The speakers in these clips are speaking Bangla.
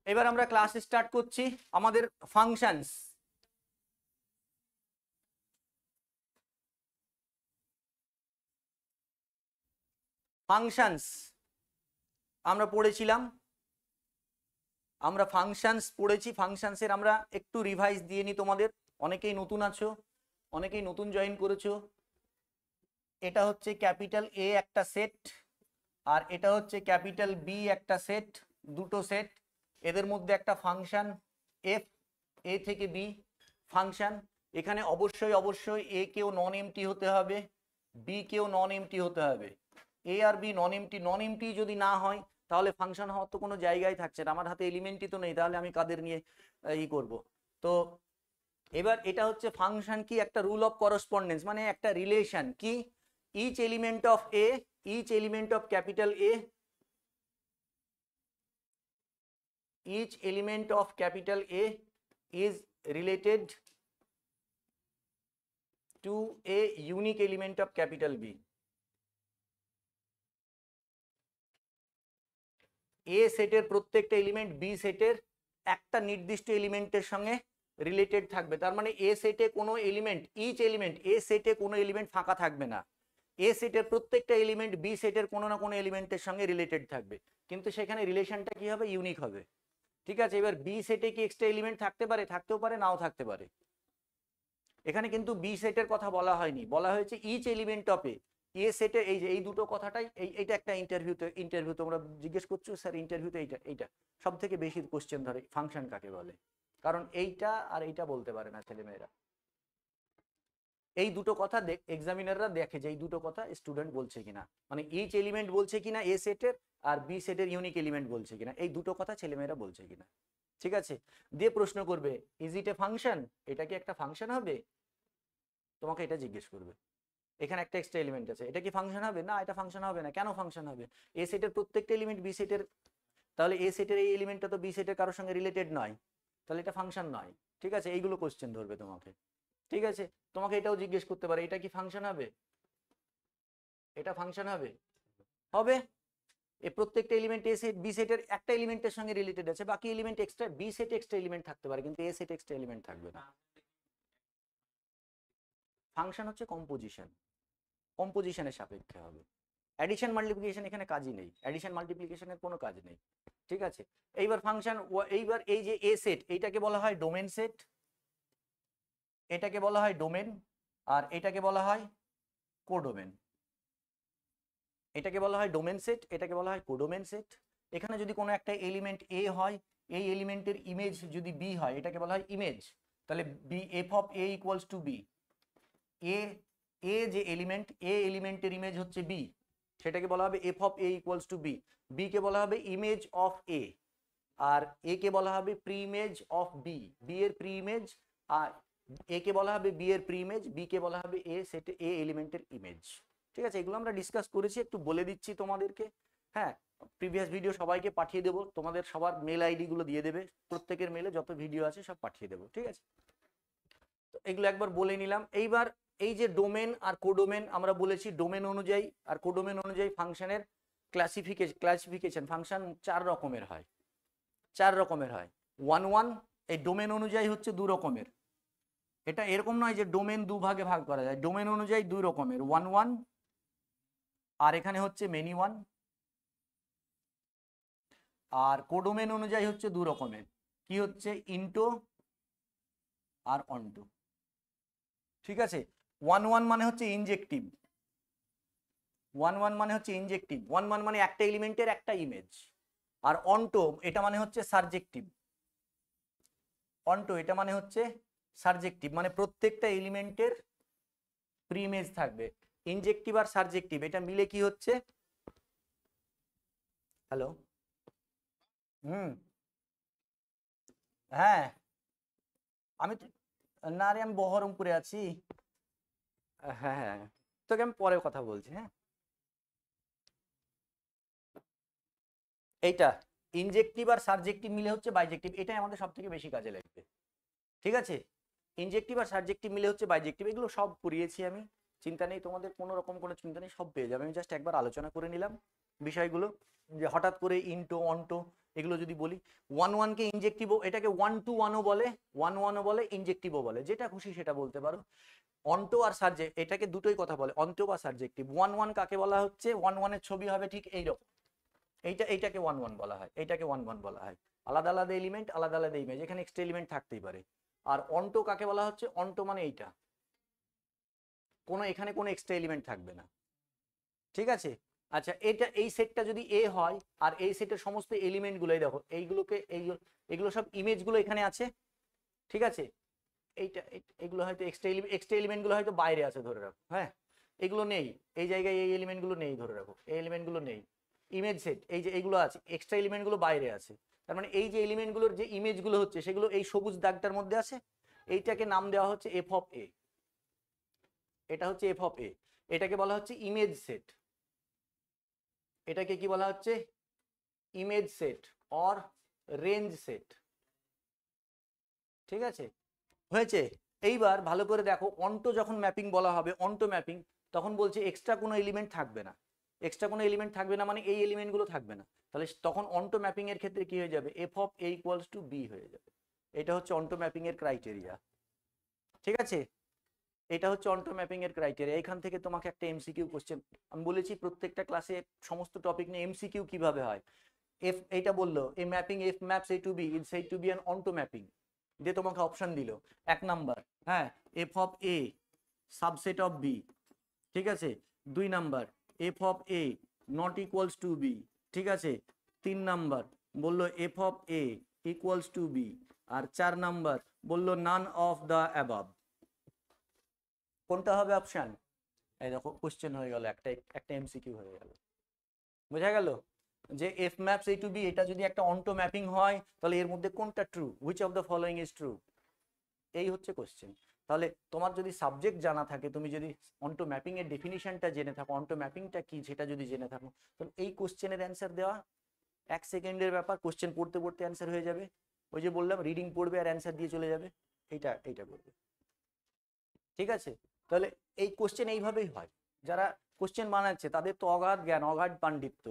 এবার আমরা ক্লাস স্টার্ট করছি আমাদের ফাংশনস। ফাংশনস আমরা পড়েছিলাম, আমরা ফাংশনস পড়েছি। ফাংশনসের আমরা একটু রিভাইজ দিয়ে নিই তোমাদের। অনেকেই নতুন আছো, অনেকেই নতুন জয়েন করেছো। এটা হচ্ছে ক্যাপিটাল এ একটা সেট, আর এটা হচ্ছে ক্যাপিটাল বি একটা সেট, দুটো সেট। এদের মধ্যে একটা ফাংশন এফ, এ থেকে বি ফাংশন। এখানে অবশ্যই অবশ্যই এ কেও নন এমটি হতে হবে, বি কেও নন এমটি হতে হবে। A R B non MT, non MT যদি না হয় তাহলে ফাংশন হওয়ার তো কোনো জায়গায় থাকছে না। আমার হাতে এলিমেন্টই তো নেই, তাহলে আমি কাদের নিয়ে ই করব? তো এবার এটা হচ্ছে ফাংশন কি, একটা রুল অফ করসপন্ডেন্স, মানে একটা রিলেশন কি, each element of a, each element of capital A, each element of capital A is related to a unique element of capital B. A সেটের প্রত্যেকটা এলিমেন্ট বি সেটের একটা নির্দিষ্ট এলিমেন্টের সঙ্গে রিলেটেড থাকবে। তার মানে এ সেটে কোনো এলিমেন্ট, ইচ এলিমেন্ট, এ সেটে কোনো এলিমেন্ট ফাঁকা থাকবে না। এ সেটের প্রত্যেকটা এলিমেন্ট বি সেটের কোনো না কোনো এলিমেন্টের সঙ্গে রিলেটেড থাকবে, কিন্তু সেখানে রিলেশনটা কি হবে, ইউনিক হবে। ঠিক আছে, এবার বি সেটে কি এক্সট্রা এলিমেন্ট থাকতে পারে? থাকতেও পারে, নাও থাকতে পারে। এখানে কিন্তু বি সেটের কথা বলা হয়নি, বলা হয়েছে ইচ এলিমেন্ট অফ এ। এ সেটে এই যে এই দুটো কথাটাই, এইটা একটা ইন্টারভিউ তোমরা জিজ্ঞেস করছো স্যার ইন্টারভিউতে এইটা এইটা সব থেকে বেশি কোশ্চেন ধরে, ফাংশন কাকে বলে। কারণ এইটা আর এইটা বলতে পারে না ছেলেমেয়েরা। এই দুটো কথা এক্সামিনাররা দেখে যে এই দুটো কথা স্টুডেন্ট বলছে কিনা, মানে ইচ এলিমেন্ট বলছে কিনা এ সেটের, আর বি সেটের ইউনিক এলিমেন্ট বলছে কিনা, এই দুটো কথা ছেলেমেয়েরা বলছে কিনা। ঠিক আছে, দিয়ে প্রশ্ন করবে ইজ ইট এ ফাংশন, এটা কি একটা ফাংশন হবে, তোমাকে এটা জিজ্ঞেস করবে। এখানে একটা এক্সট্রা এলিমেন্ট আছে, এটা কি ফাংশন হবে? না, এটা ফাংশন হবে না। কেন ফাংশন হবে? এ সেটের প্রত্যেকটা এলিমেন্ট বি সেটের, তাহলে এ সেটের এই এলিমেন্টটা তো বি সেটের কারোর সঙ্গে রিলেটেড নয়, তাহলে এটা ফাংশন নয়। ঠিক আছে, এইগুলো কোশ্চেন ধরবে তোমাকে। ঠিক আছে, তোমাকে এটাও জিজ্ঞেস করতে পারে এটা কি ফাংশন হবে, এটা ফাংশন হবে, হবে। এই প্রত্যেকটা এলিমেন্ট এ সেট বি সেটের একটা এলিমেন্টের সঙ্গে রিলেটেড আছে, বাকি element extra, B set extra element থাকতে পারে কিন্তু এ সেট এক্সট্রা এলিমেন্ট থাকবে না। ফাংশন হচ্ছে কম্পোজিশন, কম্পোজিশনের সাপেক্ষে হবে। অ্যাডিশন মাল্টিপ্লিকেশন এখানে কাজই নেই, অ্যাডিশন মাল্টিপ্লিকেশনের কোনো কাজ নেই। ঠিক আছে, এইবার ফাংশন, এইবার এই যে এ সেট, এইটাকে বলা হয় ডোমেন সেট, এটাকে বলা হয় ডোমেন, আর এটাকে বলা হয় কোডোমেন। এটাকে বলা হয় ডোমেন সেট, এটাকে বলা হয় কোডোমেন সেট। এখানে যদি কোনো একটা এলিমেন্ট এ হয়, এই এলিমেন্টের ইমেজ যদি বি হয়, এটাকে বলা হয় ইমেজ। তাহলে B F of A equals to B, A, A যে এলিমেন্ট, এ এলিমেন্টের ইমেজ হচ্ছে বি, সেটাকে বলা হবে F of A equals to B. B কে বলা হবে image of A, R A কে বলা হবে pre image of B, B এর প্রি ইমেজ, আর এ কে বলা হবে বি এর প্রি ইমেজ, বি কে বলা হবে এ সেটে এ এলিমেন্টের ইমেজ। ঠিক আছে, এগুলো আমরা ডিসকাস করেছি, একটু বলে দিচ্ছি তোমাদেরকে। হ্যাঁ, প্রিভিয়াস ভিডিও সবাইকে পাঠিয়ে দেবো, তোমাদের সবার মেল আইডি গুলো দিয়ে দেবে, প্রত্যেকের মেলে যত ভিডিও আছে সব পাঠিয়ে দেবো। ঠিক আছে, তো এগুলো একবার বলে নিলাম। এইবার এই যে ডোমেন আর কোডোমেন, আমরা বলেছি ডোমেন অনুযায়ী আর কোডোমেন অনুযায়ী ফাংশনের ক্লাসিফিকেশন ফাংশন 4 রকমের হয়, 4 রকমের হয়। ওয়ান, এই ডোমেন অনুযায়ী হচ্ছে 2 রকমের। এটা এরকম নয় যে ডোমেন 2 ভাগে ভাগ করা যায়, ডোমেন অনুযায়ী 2 রকমের, ওয়ান, আর এখানে হচ্ছে মেনি ওয়ান। আর কোডোমেন অনুযায়ী হচ্ছে 2 রকমের, কি হচ্ছে ইনটো আর অনটো। ঠিক আছে, ওয়ান মানে হচ্ছে ইনজেক্টিভ, ওয়ান মানে হচ্ছে ইনজেক্টিভ, ওয়ান মানে একটা এলিমেন্টের একটা ইমেজ। আর অনটো এটা মানে হচ্ছে সাবজেক্টিভ, অনটো এটা মানে হচ্ছে সাবজেক্টিভ, মানে প্রত্যেকটা এলিমেন্টের প্রি ইমেজ থাকবে। ইনজেক্টিভ আর সাবজেক্টিভ এটা মিলে কি হচ্ছে, হ্যালো, হুম, হ্যাঁ, আমি না রে, আমি বহরমপুরে আছি। হ্যাঁ হ্যাঁ, তোকে আমি পরে কথা বলছি। হ্যাঁ, এইটা ইনজেক্টিভ আর সাবজেক্টিভ মিলে হচ্ছে বাইজেক্টিভ, এটাই আমাদের সব থেকে বেশি কাজে লাগবে। ঠিক আছে, ইনজেক্টিভ আর সাবজেক্টিভ মিলে হচ্ছে বাইজেক্টিভ, এগুলো সব পড়িয়েছি আমি, চিন্তা নেই তোমাদের, কোনো রকম কোনো চিন্তা নেই, সব পেয়ে যাবে। আমি জাস্ট একবার আলোচনা করে নিলাম বিষয়গুলো, যে হঠাৎ করে ইনটো অনটো এগুলো যদি বলি 1-1 কে ইনজেক্টিভও, এটাকে 1-1ও বলে, 1-1ও বলে, ইনজেক্টিভও বলে, যেটা খুশি সেটা বলতে পারো। অন্টো আর সাবজেক্ট, এটাকে দুটোই কথা বলে, অন্টো বা সাবজেক্টিভ। 1-1 কাকে বলা হচ্ছে? 1-1 এর ছবি হবে ঠিক এইরকম, এইটাকে 1-1 বলা হয়, এইটাকে 1-1 বলা হয়। আলাদা আলাদা এলিমেন্ট, আলাদা আলাদা ইমেজ, এখানে এক্সট্রা এলিমেন্ট থাকতেই পারে। আর অন্টো কাকে বলা হচ্ছে? অন্টো মানে এইটা, এখানে কোনো এক্সট্রা এলিমেন্ট থাকবে না, ঠিক আছে। আচ্ছা, এটা এই সেটটা যদি এ হয়, আর এই সেটের সমস্ত এলিমেন্ট গুলোই দেখো, এগুলো সব ইমেজ গুলো এখানে আছে, ঠিক আছে। এগুলো হয়তো এক্সট্রা এলিমেন্ট গুলো হয়তো বাইরে আছে ধরে রাখো, হ্যাঁ, এগুলো নেই এই জায়গায়, এই এলিমেন্ট গুলো নেই ধরে রাখো, এই এলিমেন্ট গুলো নেই। ইমেজ সেট এই যে এইগুলো আছে, এক্সট্রা এলিমেন্ট গুলো বাইরে আছে, তার মানে এই যে এলিমেন্ট গুলোর যে ইমেজ গুলো হচ্ছে সেগুলো এই সবুজ দাগটার মধ্যে আছে। এইটাকে নাম দেওয়া হচ্ছে এফ অফ এ, এটা হচ্ছে এফ অফ এ, এটাকে বলা হচ্ছে ইমেজ সেট। এটাকে কি বলা হচ্ছে? Image set or range set, ঠিক আছে, হয়েছে। এইবার ভালো করে দেখো, অন্টো যখন ম্যাপিং বলা হবে, অন্টো ম্যাপিং, তখন বলছে এক্সট্রা কোনো এলিমেন্ট থাকবে না। এক্সট্রা কোনো এলিমেন্ট থাকবে না মানে এই এলিমেন্টগুলো থাকবে না, তাহলে তখন অন্টো ম্যাপিং এর ক্ষেত্রে কি হয়ে যাবে? F of A equals to B হয়ে যাবে। এটা হচ্ছে অন্টো ম্যাপিং এর ক্রাইটেরিয়া, ঠিক আছে। এটা হচ্ছে অন্টো ম্যাপিং এর ক্রাইটেরিয়া। এখান থেকে তোমাকে একটা এমসিকিউ কোশ্চেন, আমি বলেছি প্রত্যেকটা ক্লাসে সমস্ত টপিক নিয়ে এমসিকিউ কিভাবে হয়। এফ এটা বললো A mapping F maps A to B is said to be an onto mapping, দিয়ে তোমাকে অপশন দিল 1 নাম্বার, হ্যাঁ, F of A subset of B, ঠিক আছে। 2 number, F of A not equals to B, ঠিক আছে। 3 নাম্বার বললো F of A equals to B, আর 4 নাম্বার বললো নান অফ দ্য অ্যাবাভ। কোনটা হবে অপশন? এই দেখো কোশ্চেন হয়ে গেল, একটা এমসিকিউ হয়ে গেল, বোঝা গেল যে F maps A to B এটা যদি একটা অন্টো ম্যাপিং হয় তাহলে এর মধ্যে কোনটা true, which of the following is true, এই হচ্ছে কোশ্চেন। তাহলে তোমার যদি সাবজেক্ট জানা থাকে, তুমি যদি অন্টো ম্যাপিং এর ডেফিনিশনটা জেনে থাকো, অন্টো ম্যাপিংটা কি সেটা যদি জেনে থাকো, তাহলে এই কোশ্চেনের অ্যান্সার দেওয়া 1 সেকেন্ডের ব্যাপার। কোশ্চেন পড়তে পড়তে অ্যান্সার হয়ে যাবে, ওই যে বললাম রিডিং পড়বে আর অ্যান্সার দিয়ে চলে যাবে, এইটা করবে, ঠিক আছে। তাহলে এই কোশ্চেন এইভাবেই হয়। যারা কোশ্চেন বানাচ্ছে তাদের তো অগাধ জ্ঞান, অগাধ পাণ্ডিত্য,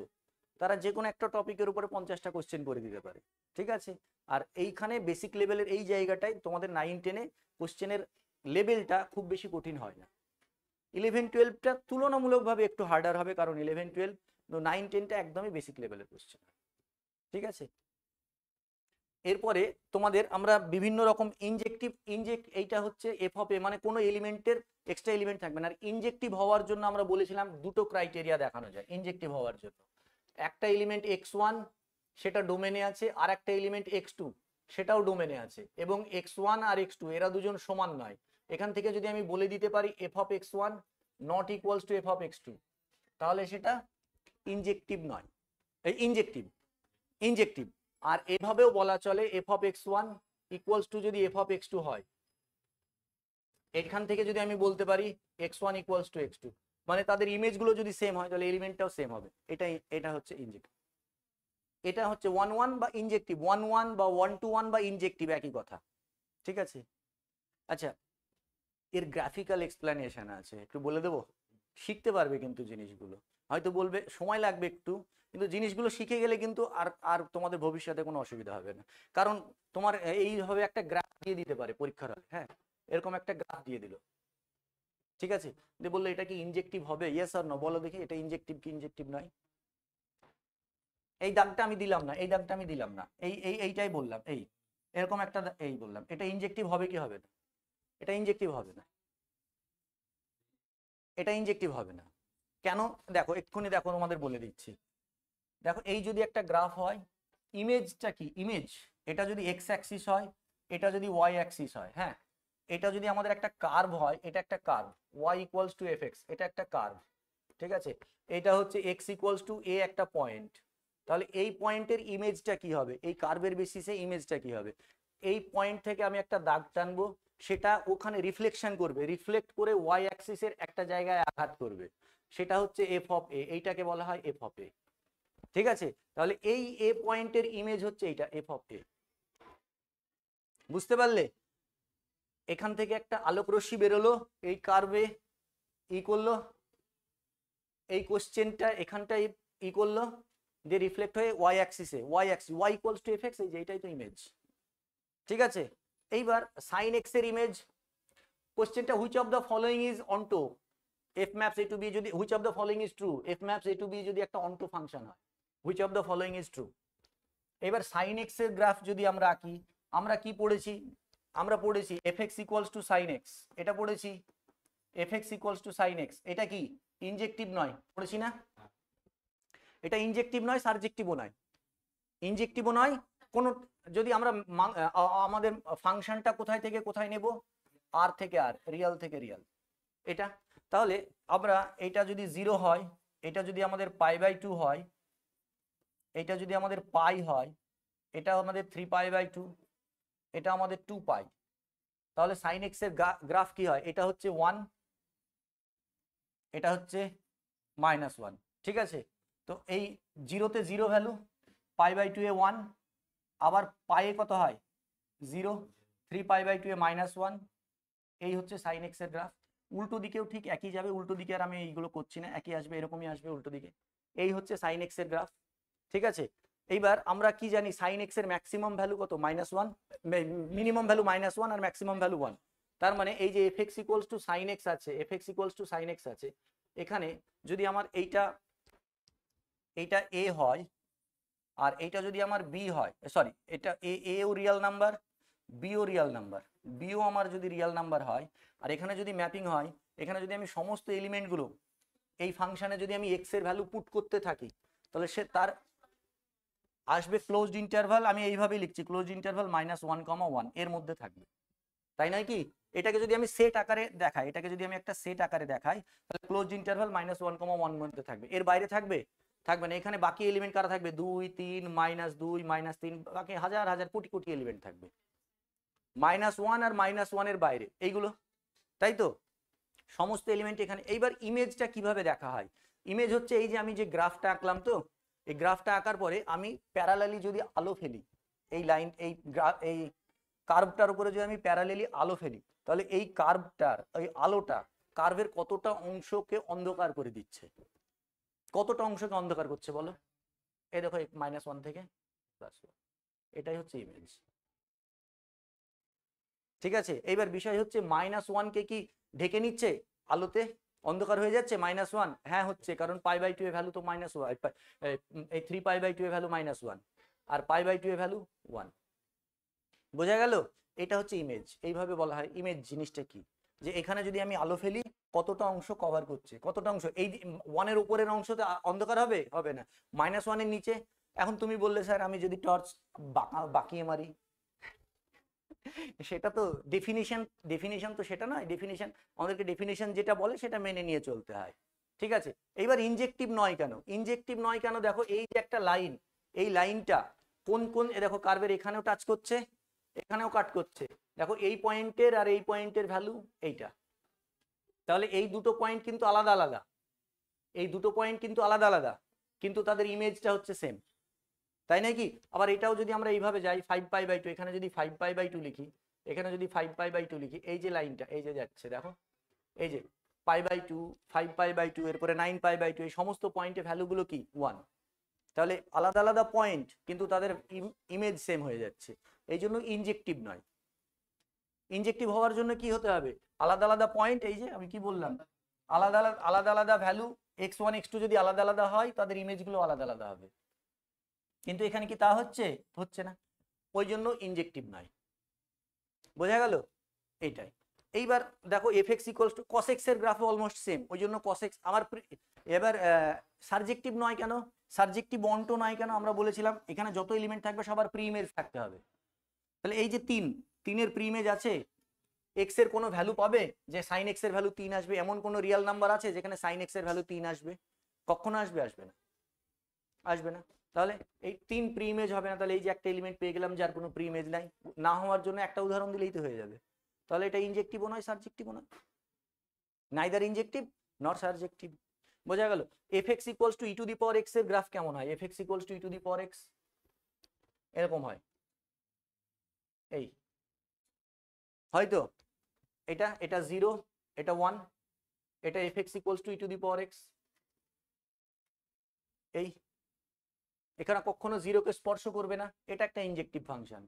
তারা যে কোনো একটা টপিকের উপরে 50টা কোশ্চেন করে দিতে পারে, ঠিক আছে। আর এইখানে বেসিক লেভেলের এই জায়গাটায় তোমাদের 9-10-এ কোশ্চেনের লেভেলটা খুব বেশি কঠিন হয় না। 11-12টা তুলনামূলকভাবে একটু হার্ডার হবে, কারণ 11-12, 9-10টা একদমই বেসিক লেভেলের কোশ্চেন, ঠিক আছে। এরপরে তোমাদের আমরা বিভিন্ন রকম এইটা হচ্ছে এফ অফ এ, মানে কোনো এলিমেন্টের এক্সট্রা এলিমেন্ট থাকবে না। আর ইনজেক্টিভ হওয়ার জন্য আমরা বলেছিলাম দুটো ক্রাইটেরিয়া দেখানো যায় ইনজেক্টিভ হওয়ার জন্য। একটা এলিমেন্ট x1 সেটা ডোমেনে আছে, আর একটা এলিমেন্ট x2 সেটাও ডোমেনে আছে, এবং x1 আর x2 এরা দুজন সমান নয়। এখান থেকে যদি আমি বলে দিতে পারি F of x1 not equals to F of x2, তাহলে সেটা ইনজেক্টিভ নয়, ইনজেক্টিভ, ইনজেক্টিভ। আর এভাবেও বলা চলে F of x1 equals to যদি এফ অফ x2 হয়, এখান থেকে যদি আমি বলতে পারি x1 ইকুয়ালস টু x2, মানে তাদের ইমেজ গুলো যদি সেম হয় তাহলে এলিমেন্টটাও সেম হবে। এটা হচ্ছে ইনজেক্টিভ। এটা হচ্ছে 1-1 বা ইনজেক্টিভ, 1-1 বা 1-1 বা ইনজেক্টিভ একই কথা, ঠিক আছে। আচ্ছা, এর গ্রাফিক্যাল এক্সপ্লেনেশন আছে, একটু বলে দেবো, শিখতে পারবে কিন্তু জিনিসগুলো, হয়তো বলবে সময় লাগবে একটু, কিন্তু জিনিসগুলো শিখে গেলে কিন্তু আর আর তোমাদের ভবিষ্যতে কোনো অসুবিধা হবে না। কারণ তোমার এইভাবে একটা গ্রাফ দিয়ে দিতে পারে পরীক্ষার হলে, হ্যাঁ, এরকম একটা গ্রাফ দিয়ে দিল, ঠিক আছে, দিয়ে বললো এটা কি ইনজেক্টিভ হবে, ইয়েস অর নো, বলো দেখি এটা ইনজেক্টিভ কি ইনজেক্টিভ নয়। এই দাগটা আমি দিলাম না, এই দাগটা আমি দিলাম না, এইটাই বললাম, এরকম একটা এই বললাম, এটা ইনজেক্টিভ হবে কি হবে না? এটা ইনজেক্টিভ হবে না, এটা ইনজেক্টিভ হবে না। কেন? দেখো এক্ষুনি দেখো তোমাদের বলে দিচ্ছি। দেখো এই যদি একটা গ্রাফ হয়, ইমেজটা কি ইমেজ, এটা যদি এক্স অ্যাক্সিস হয়, এটা যদি ওয়াই অ্যাক্সিস হয়, হ্যাঁ, এটা যদি আমাদের একটা কার্ভ হয়, এটা একটা curve Y equals to F X, এটা একটা কার্ভ, ঠিক আছে। এটা হচ্ছে এক্স ইকুয়ালস টু এ একটা পয়েন্ট, তাহলে এই পয়েন্টের ইমেজটা কি হবে, এই কার্ভের বেসিসে ইমেজটা কি হবে, এই পয়েন্ট থেকে আমি একটা দাগ টানবো, সেটা ওখানে রিফ্লেকশন করবে, রিফ্লেক্ট করে ওয়াই অ্যাক্সিসের একটা জায়গায় আঘাত করবে, সেটা হচ্ছে এফ অফ এ, এইটাকে বলা হয় এফ অফ এ, ঠিক আছে। তাহলে এই এ পয়েন্টের ইমেজ হচ্ছে এইটা এফ অফ এ, বুঝতে পারলে? এখান থেকে একটা আলোক রশ্মি বেরোলো, এই কার্ভে ই করলো, এই কোশ্চেনটা এখানটাই ই করলো, দিয়ে রিফ্লেক্ট হয়ে ওয়াই অ্যাক্সিসে, Y axis Y equals to F X, এই যে এটাই তো ইমেজ। ঠিক আছে, এইবার সাইন এক্স এর ইমেজ, কোশ্চেনটা which of the following is onto F maps A to B, যদি which of the following is true, F maps A to B যদি একটা অন্টো ফাংশন হয়, which of the following is true. এবার সাইন এক্স এর গ্রাফ যদি আমরা আঁকি, আমরা কি পড়েছি, আমরা পড়েছি F x equals to sine X, এটা পড়েছি F x equals to sine X, এটা কি ইনজেক্টিভ নয়, পড়েছি না? এটা ইনজেক্টিভ নয়, সাবজেক্টিভও নয়, ইনজেক্টিভও নয় কোন, যদি আমরা আমাদের ফাংশনটা কোথায় থেকে কোথায় নেব, আর থেকে আর, রিয়াল থেকে রিয়াল, এটা। তাহলে আমরা এটা যদি 0 হয়, এটা যদি আমাদের π/2 হয়, এটা যদি আমাদের পাই হয়, এটা আমাদের 3π/2, এটা আমাদের 2π, তাহলে sin x এর গ্রাফ কি হয়, এটা হচ্ছে 1, এটা হচ্ছে -1। ঠিক আছে, তো এই 0-তে 0 ভ্যালু, π/2 এ 1, আবার পায়ে কত হয় 0, 3π/2 এ -1, এই হচ্ছে sin x এর গ্রাফ। উল্টো দিকেও ঠিক একই যাবে, উল্টো দিকে আর আমি এইগুলো করছি না, একই আসবে, এরকমই আসবে উল্টো দিকে। এই হচ্ছে sin x এর গ্রাফ। ঠিক আছে, এইবার আমরা কি জানি sin x এর ম্যাক্সিমাম ভ্যালু কত, -1, মিনিমাম ভ্যালু -1 আর ম্যাক্সিমাম ভ্যালু 1। তার মানে এই যে fx equals to sin x আছে, fx equals to sin x আছে, এখানে যদি আমার এইটা a হয় আর এইটা যদি আমার b হয়, সরি এটা a ও রিয়েল নাম্বার, b ও রিয়েল নাম্বার, b ও আমার যদি রিয়েল নাম্বার হয়, আর এখানে যদি ম্যাপিং হয়, এখানে যদি আমি সমস্ত এলিমেন্টগুলো এই ফাংশনে যদি আমি x এর ভ্যালু পুট করতে থাকি, তাহলে সে তার আসবে ক্লোজড ইন্টারভাল, আমি এইভাবেই লিখছি ক্লোজড ইন্টারভাল -1, 1 এর মধ্যে থাকবে, তাই নয় কি? এটাকে যদি আমি সেট আকারে দেখাই, এটাকে যদি আমি একটা সেট আকারে দেখাই, তাহলে ক্লোজড ইন্টারভাল -1, 1 মধ্যে থাকবে, এর বাইরে থাকবে, থাকবে না। এখানে বাকি এলিমেন্ট কারা থাকবে, 2, 3, -2, -3, বাকি হাজার হাজার কোটি কোটি এলিমেন্ট থাকবে, -1 আর -1 এর বাইরে এইগুলো, তাই তো সমস্ত এলিমেন্ট এখানে। এইবার ইমেজটা কিভাবে দেখা হয়, ইমেজ হচ্ছে এই যে আমি যে গ্রাফটা আঁকলাম, তো এই গ্রাফটা আঁকার পরে আমি প্যারালালি যদি আলো ফেলি, এই লাইন এই কার্ভটার উপরে যদি আমি প্যারালালি আলো ফেলি, তাহলে এই কার্ভটার ওই আলোটা কার্ভের কতটা অংশকে অন্ধকার করে দিচ্ছে, কতটা অংশকে অন্ধকার করছে বলো, এই দেখো -1 থেকে +1, এটাই হচ্ছে ইমেজ। ঠিক আছে, এইবার বিষয় হচ্ছে -1 কে কি ঢেকে নিচ্ছে আলোতে, অন্ধকার হয়ে যাচ্ছে -1, হ্যাঁ হচ্ছে, কারণ π/2 এর ভ্যালু তো -1, এই 3π/2 এর ভ্যালু -1 আর π/2 এর ভ্যালু 1, বোঝা গেল? এটা হচ্ছে ইমেজ, এইভাবে বলা হয় ইমেজ জিনিসটা কি, যে এখানে যদি আমি আলো ফেলি কতটা অংশ কভার করছে, কতটা অংশ, এই 1 এর উপরের অংশতে অন্ধকার হবে, হবে না, -1 এর নিচে। এখন তুমি বললে স্যার আমি যদি টর্চ বাঁকিয়ে মারি, সেটা তো ডেফিনিশন তো সেটা নয়, ডেফিনিশন আমাদেরকে ডেফিনিশন যেটা বলে সেটা মেনে নিয়ে চলতে হয়। ঠিক আছে, এইবার ইনজেক্টিভ নয় কেন, ইনজেক্টিভ নয় কেন, দেখো এই যে একটা লাইন, এই লাইনটা কোন কোন, দেখো কার্ভের এখানেও টাচ করছে, এখানেও কাট করছে, দেখো এই পয়েন্টের আর এই পয়েন্টের ভ্যালু এইটা, তাহলে এই দুটো পয়েন্ট কিন্তু আলাদা আলাদা, এই দুটো পয়েন্ট কিন্তু আলাদা আলাদা, কিন্তু তাদের ইমেজটা হচ্ছে সেম, তাই নাকি? আবার এটাও যদি আমরা এইভাবে যাই 5π/2, এখানে যদি 5π/2 লিখি, এখানে যদি 5π/2 লিখি, এই যে লাইনটা এই যে যাচ্ছে, দেখো এই যে π/2, 5π/2, এরপরে 9π/2, এই সমস্ত পয়েন্টের ভ্যালুগুলো কি 1, তাহলে আলাদা আলাদা পয়েন্ট কিন্তু তাদের ইমেজ সেম হয়ে যাচ্ছে, এই জন্য ইনজেক্টিভ নয়। ইনজেক্টিভ হওয়ার জন্য কি হতে হবে, আলাদা আলাদা পয়েন্ট, এই যে আমি কি বললাম, আলাদা আলাদা আলাদা ভ্যালু x1 x2 যদি আলাদা আলাদা হয়, তাদের ইমেজগুলো আলাদা আলাদা হবে, কিন্তু এখানে কি তা হচ্ছে, হচ্ছে না, ওই জন্য ইনজেক্টিভ নয়, বোঝা গেল? এইটাই। এইবার দেখো fx equals to cos x এর গ্রাফও অলমোস্ট সেম, ওই জন্য cos x আমার, এবার সাবজেক্টিভ নয় কেন, সাবজেক্টিভ অন্টো নয় কেন, আমরা বলেছিলাম এখানে যত এলিমেন্ট থাকবে সবার প্রি ইমেজ থাকতে হবে, তাহলে এই যে 3 এর প্রি ইমেজ আছে, x এর কোনো ভ্যালু পাবে যে sin x এর ভ্যালু 3 আসবে, এমন কোনো রিয়েল নাম্বার আছে যেখানে sin x এর ভ্যালু 3 আসবে, কখনো আসবে, আসবে না, আসবে না, তাহলে এই 3 প্রি ইমেজ হবে না, তাহলে এই যে একটা এলিমেন্ট পেয়ে গেলাম যার কোনো প্রি ইমেজ নাই, না হওয়ার জন্য একটা উদাহরণ দিলেই তো হয়ে যাবে, তাহলে এটা ইনজেক্টিভও নয় সাবজেক্টিভও নয়, নাইদার ইনজেক্টিভ নট সাবজেক্টিভ, বোঝা গেল? fx ইকুয়ালস টু e⁻x এর গ্রাফ কেমন হয়, fx ইকুয়ালস টু e⁻x এরকম হয়, এই হয়তো এটা 0, এটা 1, এটা fx ইকুয়ালস টু e⁻x, এই এখানে কখনো জিরোকে স্পর্শ করবে না, এটা একটা ইনজেক্টিভ ফাংশন।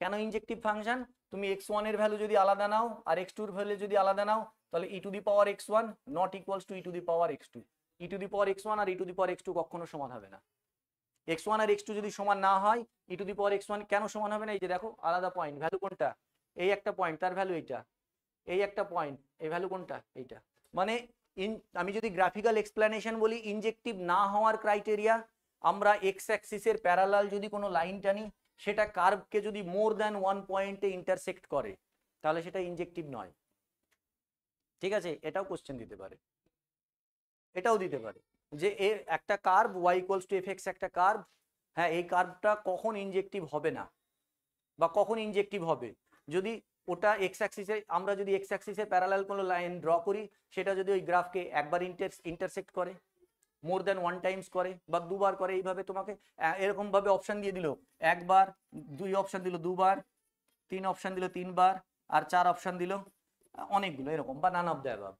কেন ইনজেক্টিভ ফাংশন? তুমি x1 এর ভ্যালু যদি আলাদা নাও আর x2 এর ভ্যালু যদি আলাদা নাও, তাহলে e to the power x1 not equals to e to the power x2। e to the power x1 আর e to the power x2 কখনো সমান হবে না। x1 আর x2 যদি সমান না হয়, e to the power x1 কেন সমান হবে না? এই যে দেখো আলাদা পয়েন্ট, ভ্যালু কোনটা? এই একটা পয়েন্ট, তার ভ্যালু এইটা। এই একটা পয়েন্ট, এই ভ্যালু কোনটা? এইটা। মানে আমি যদি গ্রাফিক্যাল এক্সপ্লেনেশন বলি, ইনজেক্টিভ না হওয়ার ক্রাইটেরিয়া, আমরা এক্স অ্যাক্সিসের প্যারালাল যদি কোনো লাইন টানি, সেটা কার্ভকে যদি মোর দ্যান ওয়ান পয়েন্টে ইন্টারসেক্ট করে, তাহলে সেটা ইনজেক্টিভ নয়। ঠিক আছে, এটাও কোশ্চেন দিতে পারে, এটাও দিতে পারে যে একটা curve y equals to fx, একটা কার্ভ, হ্যাঁ এই কার্ভটা কখন ইনজেক্টিভ হবে না বা কখন ইনজেক্টিভ হবে? যদি ওটা এক্স অ্যাক্সিসে, আমরা যদি এক্স অ্যাক্সিসে প্যারালাল কোনো লাইন ড্র করি, সেটা যদি ওই গ্রাফকে একবার ইন্টারসেক্ট করে, মোর দ্যান ওয়ান টাইমস করে বা দুবার করে, এইভাবে তোমাকে এরকম ভাবে অপশন দিয়ে দিল, একবার, দুই অপশন দিল দুবার, তিন অপশন দিল তিনবার, আর চার অপশন দিল অনেকগুলো এরকম, বা নান অফ দ্য অ্যাবাভ।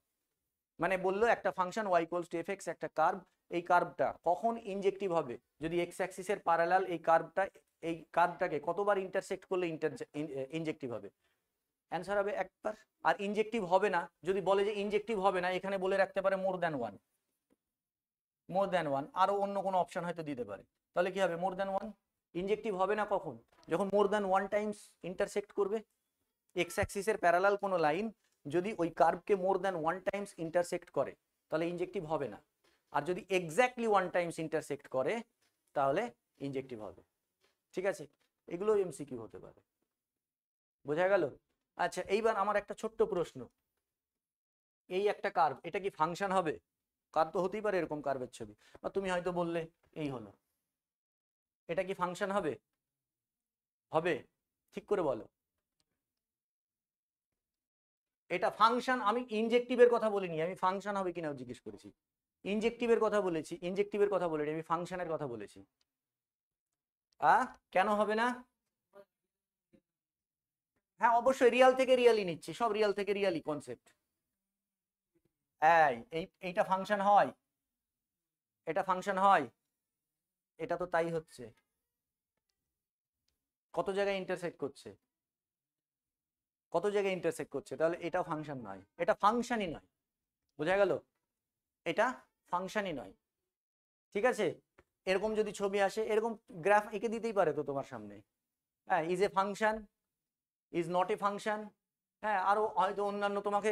মানে বললো একটা function y equals to fx, একটা কার্ভ, এই কার্ভটা কখন ইনজেক্টিভ হবে? যদি এক্স অ্যাক্সিসের প্যারালাল এই কার্ভটাকে কতবার ইন্টারসেক্ট করলে ইনজেক্টিভ হবে? অ্যান্সার হবে একবার। আর ইনজেক্টিভ হবে না যদি বলে যে ইনজেক্টিভ হবে না, এখানে বলে রাখতে পারে মোর দ্যান ওয়ান, মোর দ্যান ওয়ান, আরো অন্য কোনো অপশন হয়তো দিতে পারে। তাহলে কি হবে? মোর দ্যান ওয়ান। ইনজেক্টিভ হবে না কখন? যখন more than one times intersect করবে। এক্স অ্যাক্সিসের প্যারালাল কোনো লাইন যদি ওই কার্ভকে more than one times intersect করে, তাহলে ইনজেক্টিভ হবে না। আর যদি এক্স্যাক্টলি ওয়ান টাইমস ইন্টারসেক্ট করে, তাহলে ইনজেক্টিভ হবে। ঠিক আছে, এগুলো এমসিকিউ হতে পারে। বোঝা গেল? আচ্ছা, এইবার আমার একটা ছোট্ট প্রশ্ন, এই একটা কার্ভ, এটা কি ফাংশন হবে? কার্ভ তো হতেই পারে এরকম কার্ভের ছবি, বা তুমি হয়তো বললে এই হলো, এটা কি ফাংশন হবে? হবে? ঠিক করে বলো। এটা ফাংশন, আমি ইনজেক্টিভের কথা বলিনি, আমি ফাংশন হবে কিনা জিজ্ঞেস করেছি। ইনজেক্টিভের কথা বলেছি, ইনজেক্টিভের কথা বলিনি, আমি ফাংশনের কথা বলেছি। কেন হবে না? হ্যাঁ অবশ্যই, রিয়াল থেকে রিয়ালই নিচ্ছি, সব রিয়াল থেকে রিয়ালই কনসেপ্ট। এইটা ফাংশন হয়, এটা ফাংশন হয়, এটা তো তাই হচ্ছে। কত জায়গায় ইন্টারসেক্ট করছে, কত জায়গায় ইন্টারসেক্ট করছে, তাহলে এটা ফাংশন নয়, এটা ফাংশনই নয়। বোঝা গেল? এটা ফাংশনই নয়। ঠিক আছে, এরকম যদি ছবি আসে, এরকম গ্রাফ এঁকে দিতেই পারে তো তোমার সামনে। হ্যাঁ, is a function, is not a function, হ্যাঁ আরো হয়তো অন্যান্য তোমাকে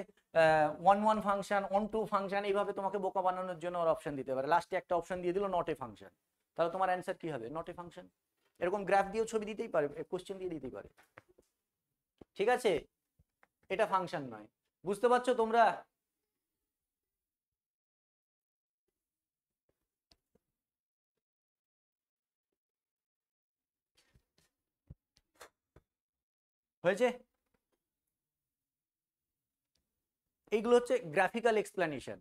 one one function, onto function, এইভাবে তোমাকে বোকা বানানোর জন্য ওর অপশন দিতে পারে। লাস্টে একটা অপশন দিয়ে দিল নট এ ফাংশন, তাহলে তোমার অ্যান্সার কি হবে? Not a function. এরকম গ্রাফ দিয়েও ছবি দিতেই পারে, কোশ্চেন দিয়ে দিতেই পারে। ঠিক আছে, এটা ফাংশন নয়। বুঝতে পারছো তোমরা? হয়েছে? এইগুলো হচ্ছে গ্রাফিক্যাল এক্সপ্লেনেশন,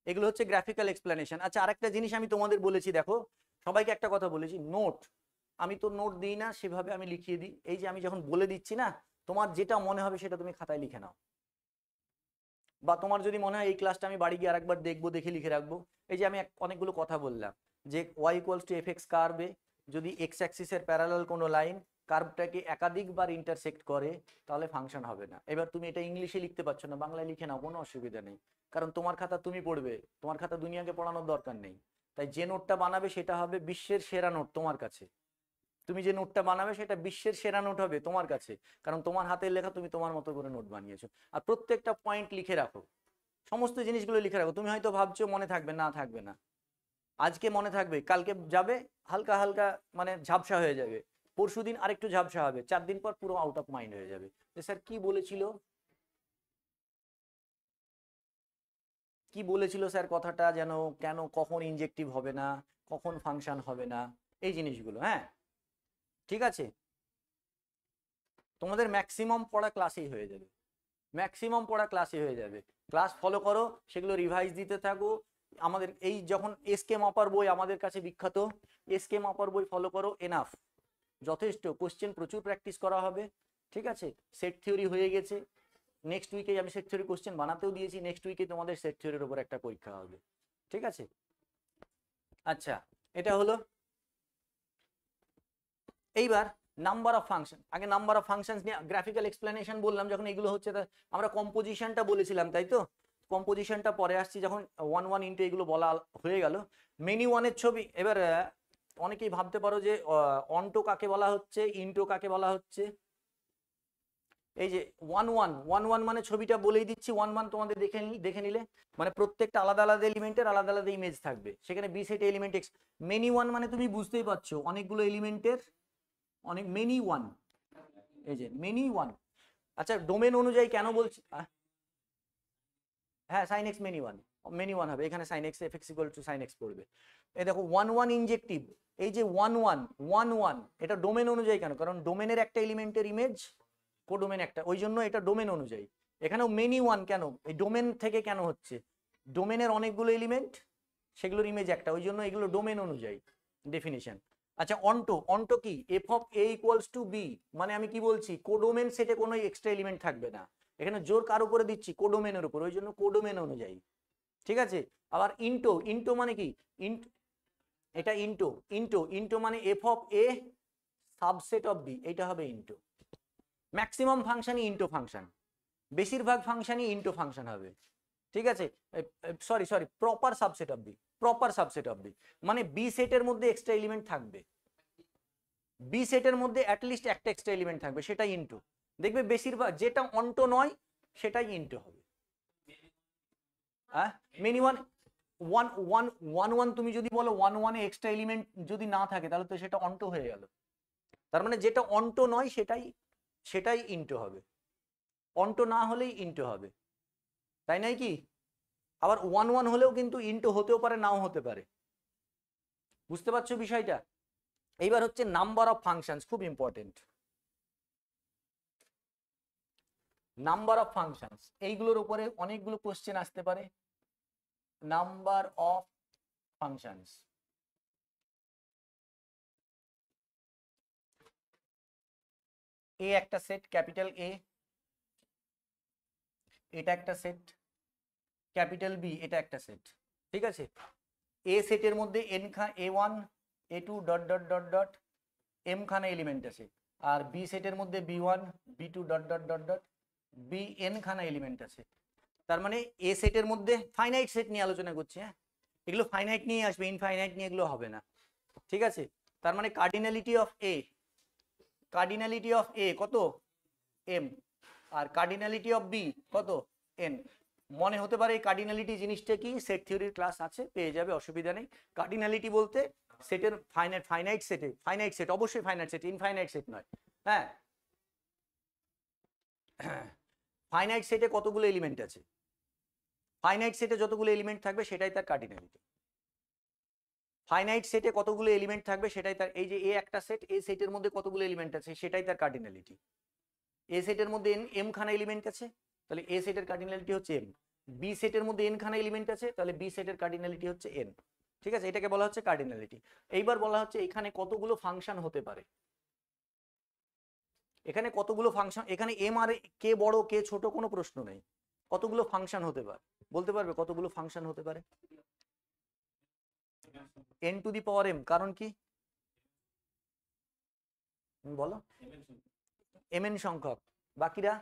এগুলো হচ্ছে গ্রাফিক্যাল এক্সপ্লেনেশন। আচ্ছা, আরেকটা জিনিস আমি তোমাদের বলেছি, দেখো সবাইকে একটা কথা বলেছি, নোট, আমি তো নোট দিই না সেভাবে, আমি লিখিয়ে দিই। এই যে আমি যখন বলে দিচ্ছি না, তোমার যেটা মনে হবে সেটা তুমি খাতায় লিখে নাও, বা তোমার যদি মনে হয় এই ক্লাসটা আমি বাড়ি গিয়ে আরেকবার দেখবো, দেখে লিখে রাখবো। এই যে আমি অনেকগুলো কথা বললাম যে y ইকুয়ালস টু fx কার্ভে যদি এক্স অ্যাক্সিসের প্যারালাল কোনো লাইন কার্ভটাকে একাধিকবার ইন্টারসেক্ট করে, তাহলে ফাংশন হবে না। এবার তুমি এটা ইংলিশে লিখতে পারছো না, বাংলায় লিখে নাও, কোনো অসুবিধা নেই, কারণ তোমার খাতা তুমি পড়বে, তোমার খাতা দুনিয়াকে পড়ানোর দরকার নেই। তাই যে নোটটা বানাবে সেটা হবে বিশ্বের সেরা নোট তোমার কাছে। তুমি যে নোটটা বানাবে সেটা বিশ্বের সেরা নোট হবে তোমার কাছে, কারণ তোমার হাতের লেখা, তুমি তোমার মতো করে নোট বানিয়েছো। আর প্রত্যেকটা পয়েন্ট লিখে রাখো, সমস্ত জিনিসগুলো লিখে রাখো। তুমি হয়তো ভাবছো মনে থাকবে, না থাকবে না। আজকে মনে থাকবে, কালকে যাবে হালকা হালকা, মানে ঝাপসা হয়ে যাবে, পরশুদিন আরেকটু ঝাপসা হবে, 4 দিন পর পুরো আউট অফ মাইন্ড হয়ে যাবে। স্যার কি বলেছিল, কি বলেছিল স্যার কথাটা যেন, কেন, কখন ইনজেক্টিভ হবে না, কখন ফাংশন হবে না, এই জিনিসগুলো। হ্যাঁ ঠিক আছে, তোমাদের ম্যাক্সিমাম পড়া ক্লাসেই হয়ে যাবে, ম্যাক্সিমাম পড়া ক্লাসে হয়ে যাবে। ক্লাস ফলো করো, সেগুলো রিভাইজ দিতে থাকো। আমাদের এই যখন এসকে মাপার বই আমাদের কাছে বিখ্যাত, এসকে মাপার বই ফলো করো, এনাফ, যথেষ্ট। কোশ্চেন প্রচুর প্র্যাকটিস করা হবে। ঠিক আছে, সেট থিওরি হয়ে গেছে, নেক্সট উইকে আমি সেট থিওরি কোশ্চেন বানাতেও দিয়েছি, নেক্সট উইকে তোমাদের সেট থিওরির উপর একটা পরীক্ষা হবে। ঠিক আছে, আচ্ছা এটা হলো। এইবার নাম্বার অফ ফাংশন, আগে নাম্বার অফ ফাংশনস নিয়ে গ্রাফিক্যাল এক্সপ্লেনেশন বললাম যখন এগুলো হচ্ছে, আমরা কম্পোজিশনটা বলেছিলাম তাই তো, কম্পোজিশনটা পরে আসছি যখন 1 ইন্টু এগুলো বলা হয়ে গেল। মেনি ওয়ানের ছবি, এবার অনেকেই ভাবতে পারো যে অন্টো কাকে বলা হচ্ছে, ইন্টো কাকে বলা হচ্ছে। এই যে 1 মানে ছবিটা বলেই দিচ্ছি, 1 তোমাদের দেখে নিলে মানে প্রত্যেকটা আলাদা আলাদা এলিমেন্টের আলাদা আলাদা ইমেজ থাকবে, সেখানে B set element X. Many one মানে তুমি বুঝতেই পারছো অনেকগুলো এলিমেন্টের অনেক মেনি ওয়ান, এই যে মেনি ওয়ান। আচ্ছা ডোমেন অনুযায়ী কেন বলছি, হ্যাঁ সাইন এক্স মেনি ওয়ান হবে, এখানে sine X F X equal to sine X পড়বে। এই দেখো 1 ইনজেক্টিভ, এই যে 1 এটা ডোমেন অনুযায়ী কেন, কারণ ডোমেনের একটা এলিমেন্টের ইমেজ কোডোমেন একটা, ওই জন্য এটা ডোমেন অনুযায়ী। এখানেও মেনি ওয়ান কেন, এই ডোমেন থেকে কেন হচ্ছে, ডোমেনের অনেকগুলো এলিমেন্ট সেগুলোর ইমেজ একটা, ওই জন্য এগুলো ডোমেন অনুযায়ী ডেফিনিশন। আচ্ছা অন্টো কি, F of A equals to B, মানে আমি কি বলছি কোডোমেন সেটে কোনো এক্সট্রা এলিমেন্ট থাকবে না, এখানে জোর কার উপরে দিচ্ছি কোডোমেনের উপর, ওই জন্য কোডোমেন অনুযায়ী। ঠিক আছে, আবার ইন্টো মানে কি, এটা ইন্টো মানে F of A subset of B, এটা হবে ইন্টো। ম্যাক্সিমাম ফাংশনই ইন্টো ফাংশন, বেশিরভাগ ফাংশনই ইন্টো ফাংশন হবে। ঠিক আছে, sorry proper subset of B মানে বি সেটের মধ্যে এক্সট্রা এলিমেন্ট থাকবে, বি সেটের মধ্যে অ্যাটলিস্ট একটা এক্সট্রা এলিমেন্ট থাকবে, সেটাই ইন্টো। দেখবে বেশিরভাগ যেটা অন্টো নয় সেটাই ইন্টো হবে। হ্যাঁ মেনি ওয়ান তুমি যদি বলো 1 এক্সট্রা এলিমেন্ট যদি না থাকে তাহলে তো সেটা অন্টো হয়ে গেল, তার মানে যেটা অন্টো নয় সেটাই ইন্টো হবে, অন্টো না হলেই ইন্টো হবে, তাই নাই কি? আবার 1 হলেও কিন্তু ইন্টো হতেও পারে নাও হতে পারে, বুঝতে পারছো বিষয়টা? এইবার হচ্ছে নাম্বার অফ ফাংশনস, খুব ইম্পর্টেন্ট। নাম্বার অফ ফাংশনস এইগুলোর উপরে অনেকগুলো কোশ্চেন আসতে পারে। নাম্বার অফ ফাংশনস, এ একটা সেট ক্যাপিটাল এ, এটা একটা সেট ক্যাপিটাল বি, এটা একটা সেট। ঠিক আছে, এ সেটের মধ্যে A1 A2 dot dot dot dot M খানা এলিমেন্ট আছে, আর বি সেটের মধ্যে B1 B2 dot dot dot dot BN খানা এলিমেন্ট আছে। তার মানে এ সেটের মধ্যে ফাইনাইট সেট নিয়ে আলোচনা করছি, হ্যাঁ এগুলো ফাইনাইট নিয়ে আসবে, ইনফাইনাইট নিয়ে এগুলো হবে না। ঠিক আছে, তার মানে কার্ডিনালিটি অফ এ কত এম, আর কার্ডিনালিটি অফ বি কত এন। মনে হতে পারে এই কার্ডিনালিটি জিনিসটা কি, সেট থিওরির ক্লাস আছে পেয়ে যাবে, অসুবিধা নেই। কার্ডিনালিটি বলতে সেটের ফাইনাইট সেট, অবশ্যই ফাইনাইট সেট, ইনফাইনাইট সেট নয়। হ্যাঁ ফাইনাইট সেটে কতগুলো এলিমেন্ট আছে, ফাইনাইট সেটে যতগুলো এলিমেন্ট থাকবে সেটাই তার কার্ডিনালিটি। ফাইনাইট সেটে কতগুলো এলিমেন্ট থাকবে সেটাই তার, এই যে এ একটা সেট, এ সেটের মধ্যে কতগুলো এলিমেন্ট আছে সেটাই তার কার্ডিনালিটি। এ সেটের মধ্যে এম খানা এলিমেন্ট আছে, তাহলে এ সেটের কার্ডিনালিটি হচ্ছে এম। বি সেটের মধ্যে এন খানা এলিমেন্ট আছে, তাহলে বি সেটের কার্ডিনালিটি হচ্ছে এন। ঠিক আছে, এটাকে বলা হচ্ছে কার্ডিনালিটি। এইবার বলা হচ্ছে এখানে কতগুলো ফাংশন হতে পারে, এখানে কতগুলো ফাংশন, এখানে এম আর কে বড় কে ছোট কোনো প্রশ্ন নেই, কতগুলো ফাংশন হতে পারে, বলতে পারবে কতগুলো ফাংশন হতে পারে? n two the power m, কারণ কি বলো, mn সংখ্যক। বাকিরা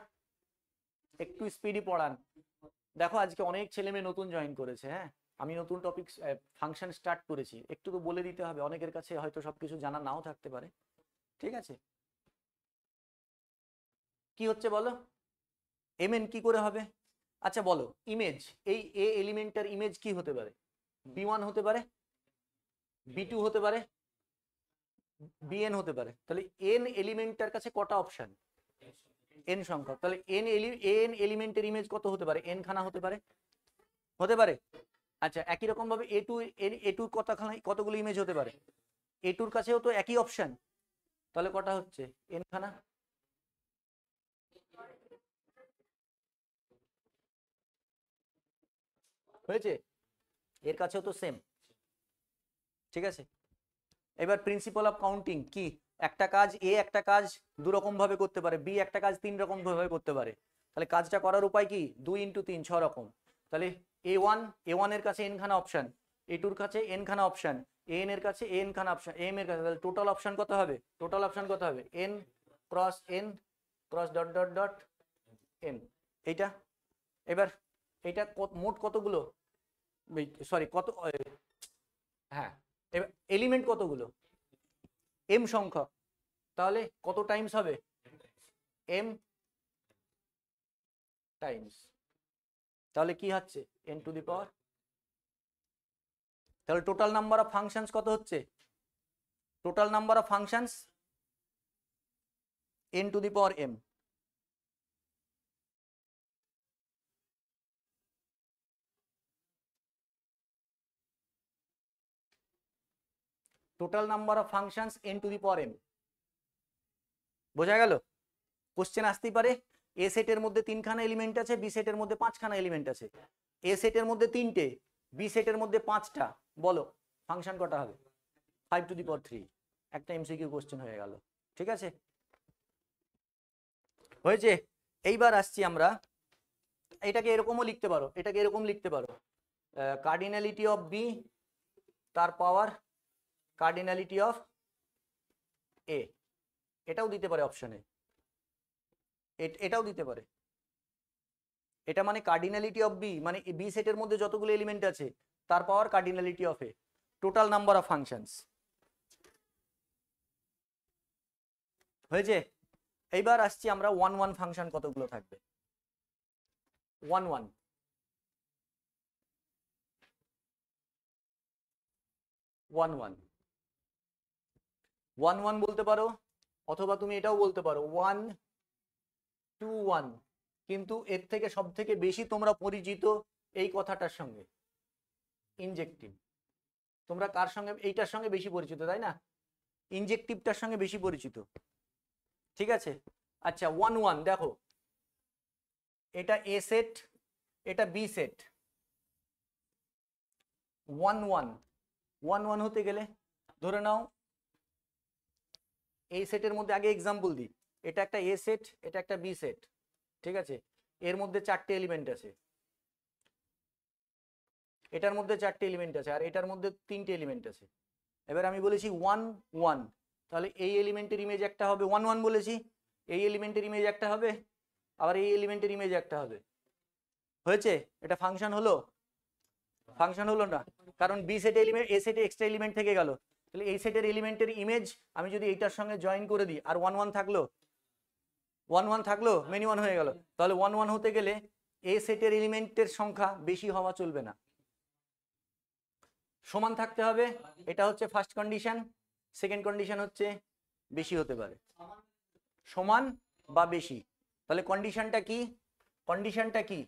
একটু স্পিডি পড়ান। দেখো আজকে অনেক ছেলে মেয়ে নতুন জয়েন করেছে, হ্যাঁ আমি নতুন টপিক ফাংশন স্টার্ট করেছি, একটু তো বলে দিতে হবে, অনেকের কাছে হয়তো সবকিছু জানা নাও থাকতে পারে। ঠিক আছে, কি হচ্ছে বলো, mn কি করে হবে? আচ্ছা বলো ইমেজ, এই এ এলিমেন্টার ইমেজ কি হতে পারে? b1 হতে পারে, b2 হতে পারে, bn হতে পারে। তাহলে n এলিমেন্টার কাছে কটা অপশন, n সংখ্যক, তাহলে n এলিমেন্টের ইমেজ কত হতে পারে, n খানা হতে পারে। আচ্ছা একই রকম ভাবে a2 কতগুলো ইমেজ হতে পারে, a2 কাছেও তো একই অপশন, তাহলে কটা হচ্ছে n খানা। হয়েছে, এর কাছেও তো সেম। ঠিক আছে, এবার প্রিন্সিপাল অফ কাউন্টিং কি, একটা কাজ এ একটা কাজ দু রকম ভাবে করতে পারে, বি একটা কাজ 3 রকম ভাবে করতে পারে, তাহলে কাজটা করার উপায় কি, 2 ইন্টু 3 6 রকম। তাহলে A1 এর কাছে n খানা অপশন, A2 এর কাছে n খানা অপশন, এন এর কাছে এন খান অপশন, এম এর কাছে, তাহলে টোটাল অপশন কত হবে? টোটাল অপশন কত হবে? N cross dot dot dot N, এইটা। এবার এটা মোট কতগুলো, সরি কত, হ্যাঁ এবার এলিমেন্ট কতগুলো? এম সংখ্যক, তাহলে কত টাইমস হবে? এম টাইমস, তাহলে কি হচ্ছে? এন টু দি পাওয়ার, তাহলে টোটাল নাম্বার অফ ফাংশনস কত হচ্ছে? Total number of functions N to the power M. Total number of functions N to the power M, বোঝা গেল? কোশ্চেন আসতেই পারে, এ সেটের মধ্যে 3খানা এলিমেন্ট আছে, বি সেটের মধ্যে 5খানা এলিমেন্ট আছে, এ সেটের মধ্যে 3টে, বি সেটের মধ্যে 5টা, বলো ফাংশন কটা হবে? 5 টু দি পাওয়ার 3, একটা এমসিকিউ কোশ্চেন হয়ে গেল। ঠিক আছে, হয়েছে? এইবার আসছি আমরা, এটাকে এরকমও লিখতে পারো, এটাকে এরকম লিখতে পারো, কার্ডিনালিটি অফ বি তার পাওয়ার কার্ডিনালিটি অফ এ, এটাও দিতে পারে অপশনে, এটাও দিতে পারে। এটা মানে কার্ডিনালিটি অফ বি মানে বি সেটের মধ্যে যতগুলো এলিমেন্ট আছে তার power cardinality of A, total number of functions. হয়েছে? এইবার আসছি আমরা 1 1 ফাংশন কতগুলো থাকবে? 1 1 1 1 1 1 বলতে পারো, অথবা তুমি এটাও বলতে পারো 1 2 1, কিন্তু এর থেকে সব থেকে বেশি তোমরা পরিচিত এই কথাটার সঙ্গে, ইনজেক্টিভ। তোমরা কার সঙ্গে? এইটার সঙ্গে বেশি পরিচিত, তাই না? ইনজেক্টিভটার সঙ্গে বেশি পরিচিত। ঠিক আছে, আচ্ছা 1 1 দেখো, এটা এ সেট, এটা বি সেট। 1 1 1 1 হতে গেলে ধরে নাও এই সেটের মধ্যে, আগে এক্সাম্পল দিই, এটা একটা এ সেট, এটা একটা বি সেট, ঠিক আছে? এর মধ্যে 4টে এলিমেন্ট আছে, এটার মধ্যে 4টে এলিমেন্ট আছে, আর এটার মধ্যে 3টে এলিমেন্ট আছে। এবার আমি বলেছি 1 1, তাহলে এই এলিমেন্টের ইমেজ একটা হবে, 1 1 বলেছি, এই এলিমেন্টের ইমেজ একটা হবে, আবার এই এলিমেন্টের ইমেজ একটা হবে। হয়েছে? এটা ফাংশন হলো? ফাংশন হলো না, কারণ বি সেটে এলিমেন্ট, এ সেটে এক্সট্রা এলিমেন্ট থেকে গেল, তাহলে এই সেটের এলিমেন্টের ইমেজ আমি যদি এইটার সঙ্গে জয়েন করে দিই, আর 1 1 থাকলো, 1 1 থাকলো, মেনি 1 হয়ে গেল, তাহলে 1 1 হতে গেলে এ সেটের এলিমেন্টের সংখ্যা বেশি হওয়া চলবে না, সমান থাকতে হবে। এটা হচ্ছে ফার্স্ট কন্ডিশন। সেকেন্ড কন্ডিশন হচ্ছে বেশি হতে পারে, সমান বা বেশি। তাহলে কন্ডিশনটা কি? কন্ডিশনটা কি?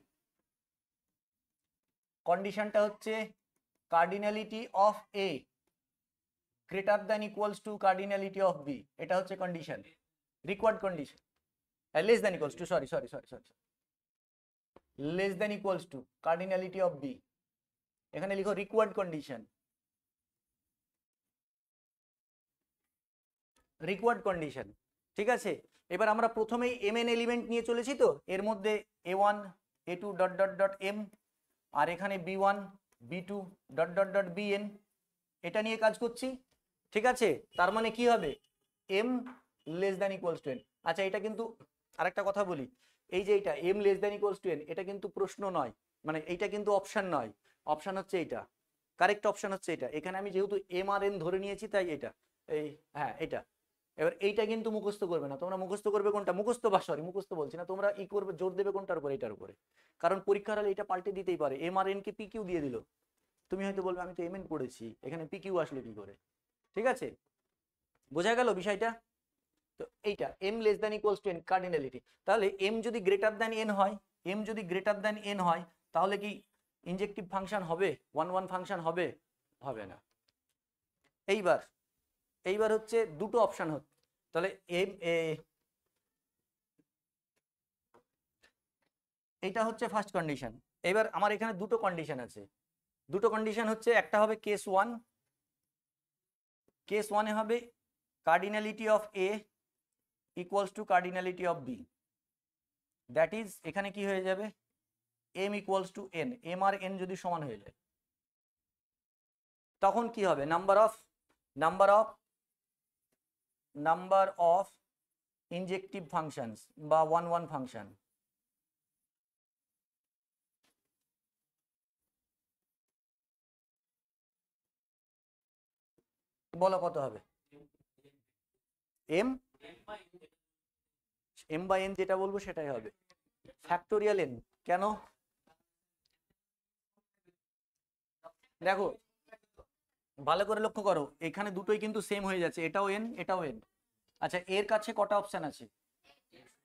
কন্ডিশনটা হচ্ছে cardinality of A greater than equals to cardinality of B, এটা হচ্ছে condition, required condition. Less than equals to, sorry, less than equals to cardinality of B, এখানে লিখো রিকোয়ার্ড কন্ডিশন, রিকোয়ার্ড কন্ডিশন। ঠিক আছে, এবার আমরা প্রথমেই এম এন এলিমেন্ট নিয়ে চলেছি, তো এর মধ্যে a1 a2 dot dot dot M, আর এখানে b1 b2 dot dot dot bn, এটা নিয়ে কাজ করছি। ঠিক আছে, তার মানে কি হবে? m less than equals to n। আচ্ছা, এটা কিন্তু আরেকটা কথা বলি, এই যে এটা m less than equals to n, এটা কিন্তু প্রশ্ন নয়, মানে এইটা কিন্তু অপশন নয়, অপশন হচ্ছে এইটা, কারেক্ট অপশন হচ্ছে এটা। এখানে আমি যেহেতু m আর n ধরে নিয়েছি তাই এটা, এই হ্যাঁ এটা। এবার এইটা কিন্তু মুখস্থ করবে না তোমরা, মুখস্থ করবে কোনটা? মুখস্থ বা সরি মুখস্থ বলছি না, তোমরা ই করবে, জোর দেবে কোনটার উপরে? এটার উপরে, কারণ পরীক্ষার হলে এটা পাল্টে দিতেই পারে, এম আর এন কে পি কিউ দিয়ে দিল, তুমি হয়তো বলবে আমি তো এম এন পড়েছি, এখানে পি কিউ আসলে কি করে? ঠিক আছে, বোঝা গেল বিষয়টা? তো এইটা M less than equals to N, cardinality. তাহলে এম যদি গ্রেটার দ্যান এন হয়, এম যদি গ্রেটার দ্যান এন হয়, তাহলে কি ইনজেক্টিভ ফাংশন হবে? 1 1 ফাংশন হবে? হবে না। এইবার এইবার হচ্ছে দুটো অপশন হচ্ছে, তাহলে এম এইটা হচ্ছে ফার্স্ট কন্ডিশন। এবার আমার এখানে দুটো কন্ডিশন আছে, দুটো কন্ডিশন হচ্ছে, একটা হবে কেস 1, কেস 1 এ হবে cardinality of A equals to cardinality of B, that is এখানে কি হয়ে যাবে? M equals to N, M আর এন যদি সমান হয়ে যায়, তখন কি হবে, নাম্বার অফ ইনজেক্টিভ ফাংশনস বা ওয়ান ফাংশন, বলো কত হবে? এম বাই এন যেটা বলবো সেটাই হবে, ফ্যাক্টোরিয়াল এন। কেন? দেখো ভালো করে লক্ষ্য করো, এখানে দুটোই কিন্তু সেম হয়ে যাচ্ছে, এটাও এন এটাও এন। আচ্ছা এর কাছে কটা অপশন আছে?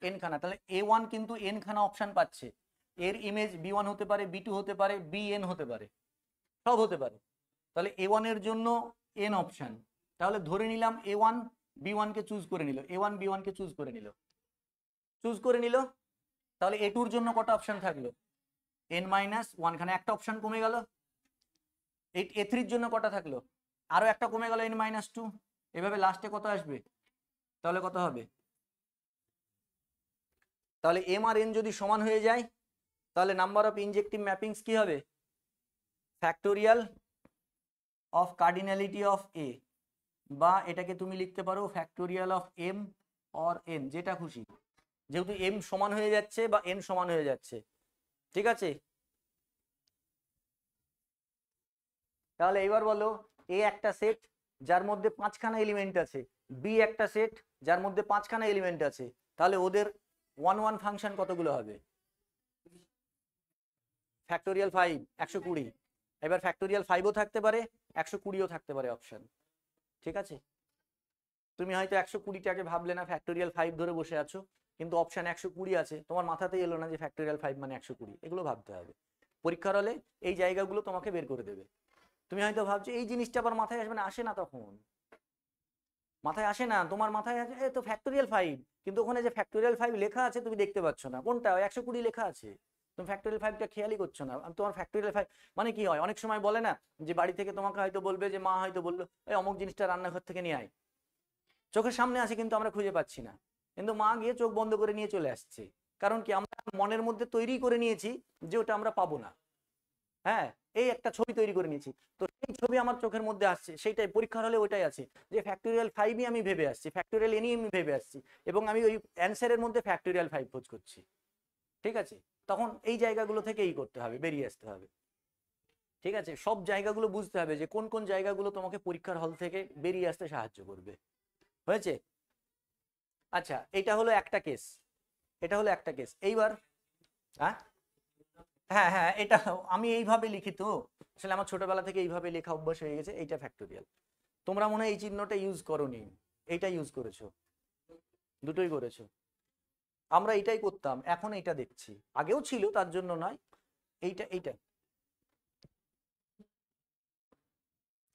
এন খানা, তাহলে A1 কিন্তু এন খানা অপশন পাচ্ছে। এর ইমেজ B1 হতে পারে, B2 হতে পারে, BN হতে পারে, সব হতে পারে। তাহলে A1 এর জন্য এন অপশন, তাহলে ধরে নিলাম A1 B1 কে চুজ করে নিল, A1 B1 কে চুজ করে নিল, তাহলে A2 এর জন্য কটা অপশন থাকলো? n-1 খানে একটা অপশন কমে গেল। A3 এর জন্য কটা থাকলো? আরো একটা কমে গেল, n-2। এভাবে লাস্টে কত আসবে? তাহলে কত হবে? তাহলে এম আর এন যদি সমান হয়ে যায়, তাহলে নাম্বার অফ ইনজেক্টিভ ম্যাপিংস কি হবে? Factorial of cardinality of A, বা এটাকে তুমি লিখতে পারো factorial of M or N, যেটা খুশি, যেহেতু এম সমান হয়ে যাচ্ছে বা এন সমান হয়ে যাচ্ছে। ঠিক আছে, তাহলে এবার বলো, এ একটা সেট যার মধ্যে 5খানা এলিমেন্ট আছে, বি একটা সেট যার মধ্যে 5খানা এলিমেন্ট আছে, তাহলে ওদের ওয়ান ফাংশন কতগুলো হবে? ফ্যাক্টোরিয়াল 5, 120। এবার ফ্যাক্টোরিয়াল 5ও থাকতে পারে, 120ও থাকতে পারে অপশন। ঠিক আছে, তুমি হয়তো 120টাকে ভাবলে না, ফ্যাক্টোরিয়াল 5 ধরে বসে আছো, কিন্তু অপশন 120 আছে, তোমার মাথাতেই এলো না যে ফ্যাক্টোরিয়াল 5 মানে 120। এগুলো ভাবতে হবে, পরীক্ষার হলে এই জায়গাগুলো তোমাকে বের করে দেবে। তুমি হয়তো ভাবছো এই জিনিসটা আবার মাথায় আসবে না, আসে না, তখন মাথায় আসে না, তোমার মাথায় আছে এ তো ফ্যাক্টোরিয়াল 5, কিন্তু ওখানে যে ফ্যাক্টোরিয়াল 5 লেখা আছে তুমি দেখতে পাচ্ছ না, কোনটা? 120 লেখা আছে, তুমি ফ্যাক্টোরিয়াল 5টা খেয়ালই করছো না। তোমার ফ্যাক্টোরিয়াল 5 মানে কি হয়, অনেক সময় বলে না যে বাড়ি থেকে তোমাকে হয়তো বলবে, যে মা হয়তো বললো এই অমুক জিনিসটা রান্নাঘর থেকে নিয়ে আয়, চোখের সামনে আছে কিন্তু আমরা খুঁজে পাচ্ছি না, কিন্তু মা গিয়ে চোখ বন্ধ করে নিয়ে চলে আসছে। কারণ কি, আমরা মনের মধ্যে তৈরি করে নিয়েছি যে ওটা আমরা পাবো না। হ্যাঁ, এই একটা ছবি তৈরি করে নিয়েছি, তো সেই ছবি আমার চোখের মধ্যে আসছে, সেইটাই পরীক্ষার হলে ওইটাই আছে, যে ফ্যাক্টোরিয়াল 5ই আমি ভেবে আসছি, ফ্যাক্টোরিয়াল এনই আমি ভেবে আসছি, এবং আমি ওই অ্যান্সারের মধ্যে ফ্যাক্টোরিয়াল 5 খোঁজ করছি। ঠিক আছে, তখন এই জায়গাগুলো থেকে এই করতে হবে, বেরিয়ে আসতে হবে। ঠিক আছে, সব জায়গাগুলো বুঝতে হবে যে কোন কোন জায়গাগুলো তোমাকে পরীক্ষার হল থেকে বেরিয়ে আসতে সাহায্য করবে। হয়েছে? আচ্ছা এটা হলো একটা কেস। এইবার হ্যাঁ হ্যাঁ হ্যাঁ, এটা আমি এইভাবে লিখি, তো আসলে আমার ছোটবেলা থেকে এইভাবে লেখা অভ্যাস হয়ে গেছে, এইটা ফ্যাক্টোরিয়াল। তোমরা মনে হয় এই চিহ্নটা ইউজ করোনি, এইটা ইউজ করেছো, দুটোই করেছো। আমরা এইটাই করতাম, এখন এইটা দেখছি, আগেও ছিল তার জন্য নয়, এইটা এইটা।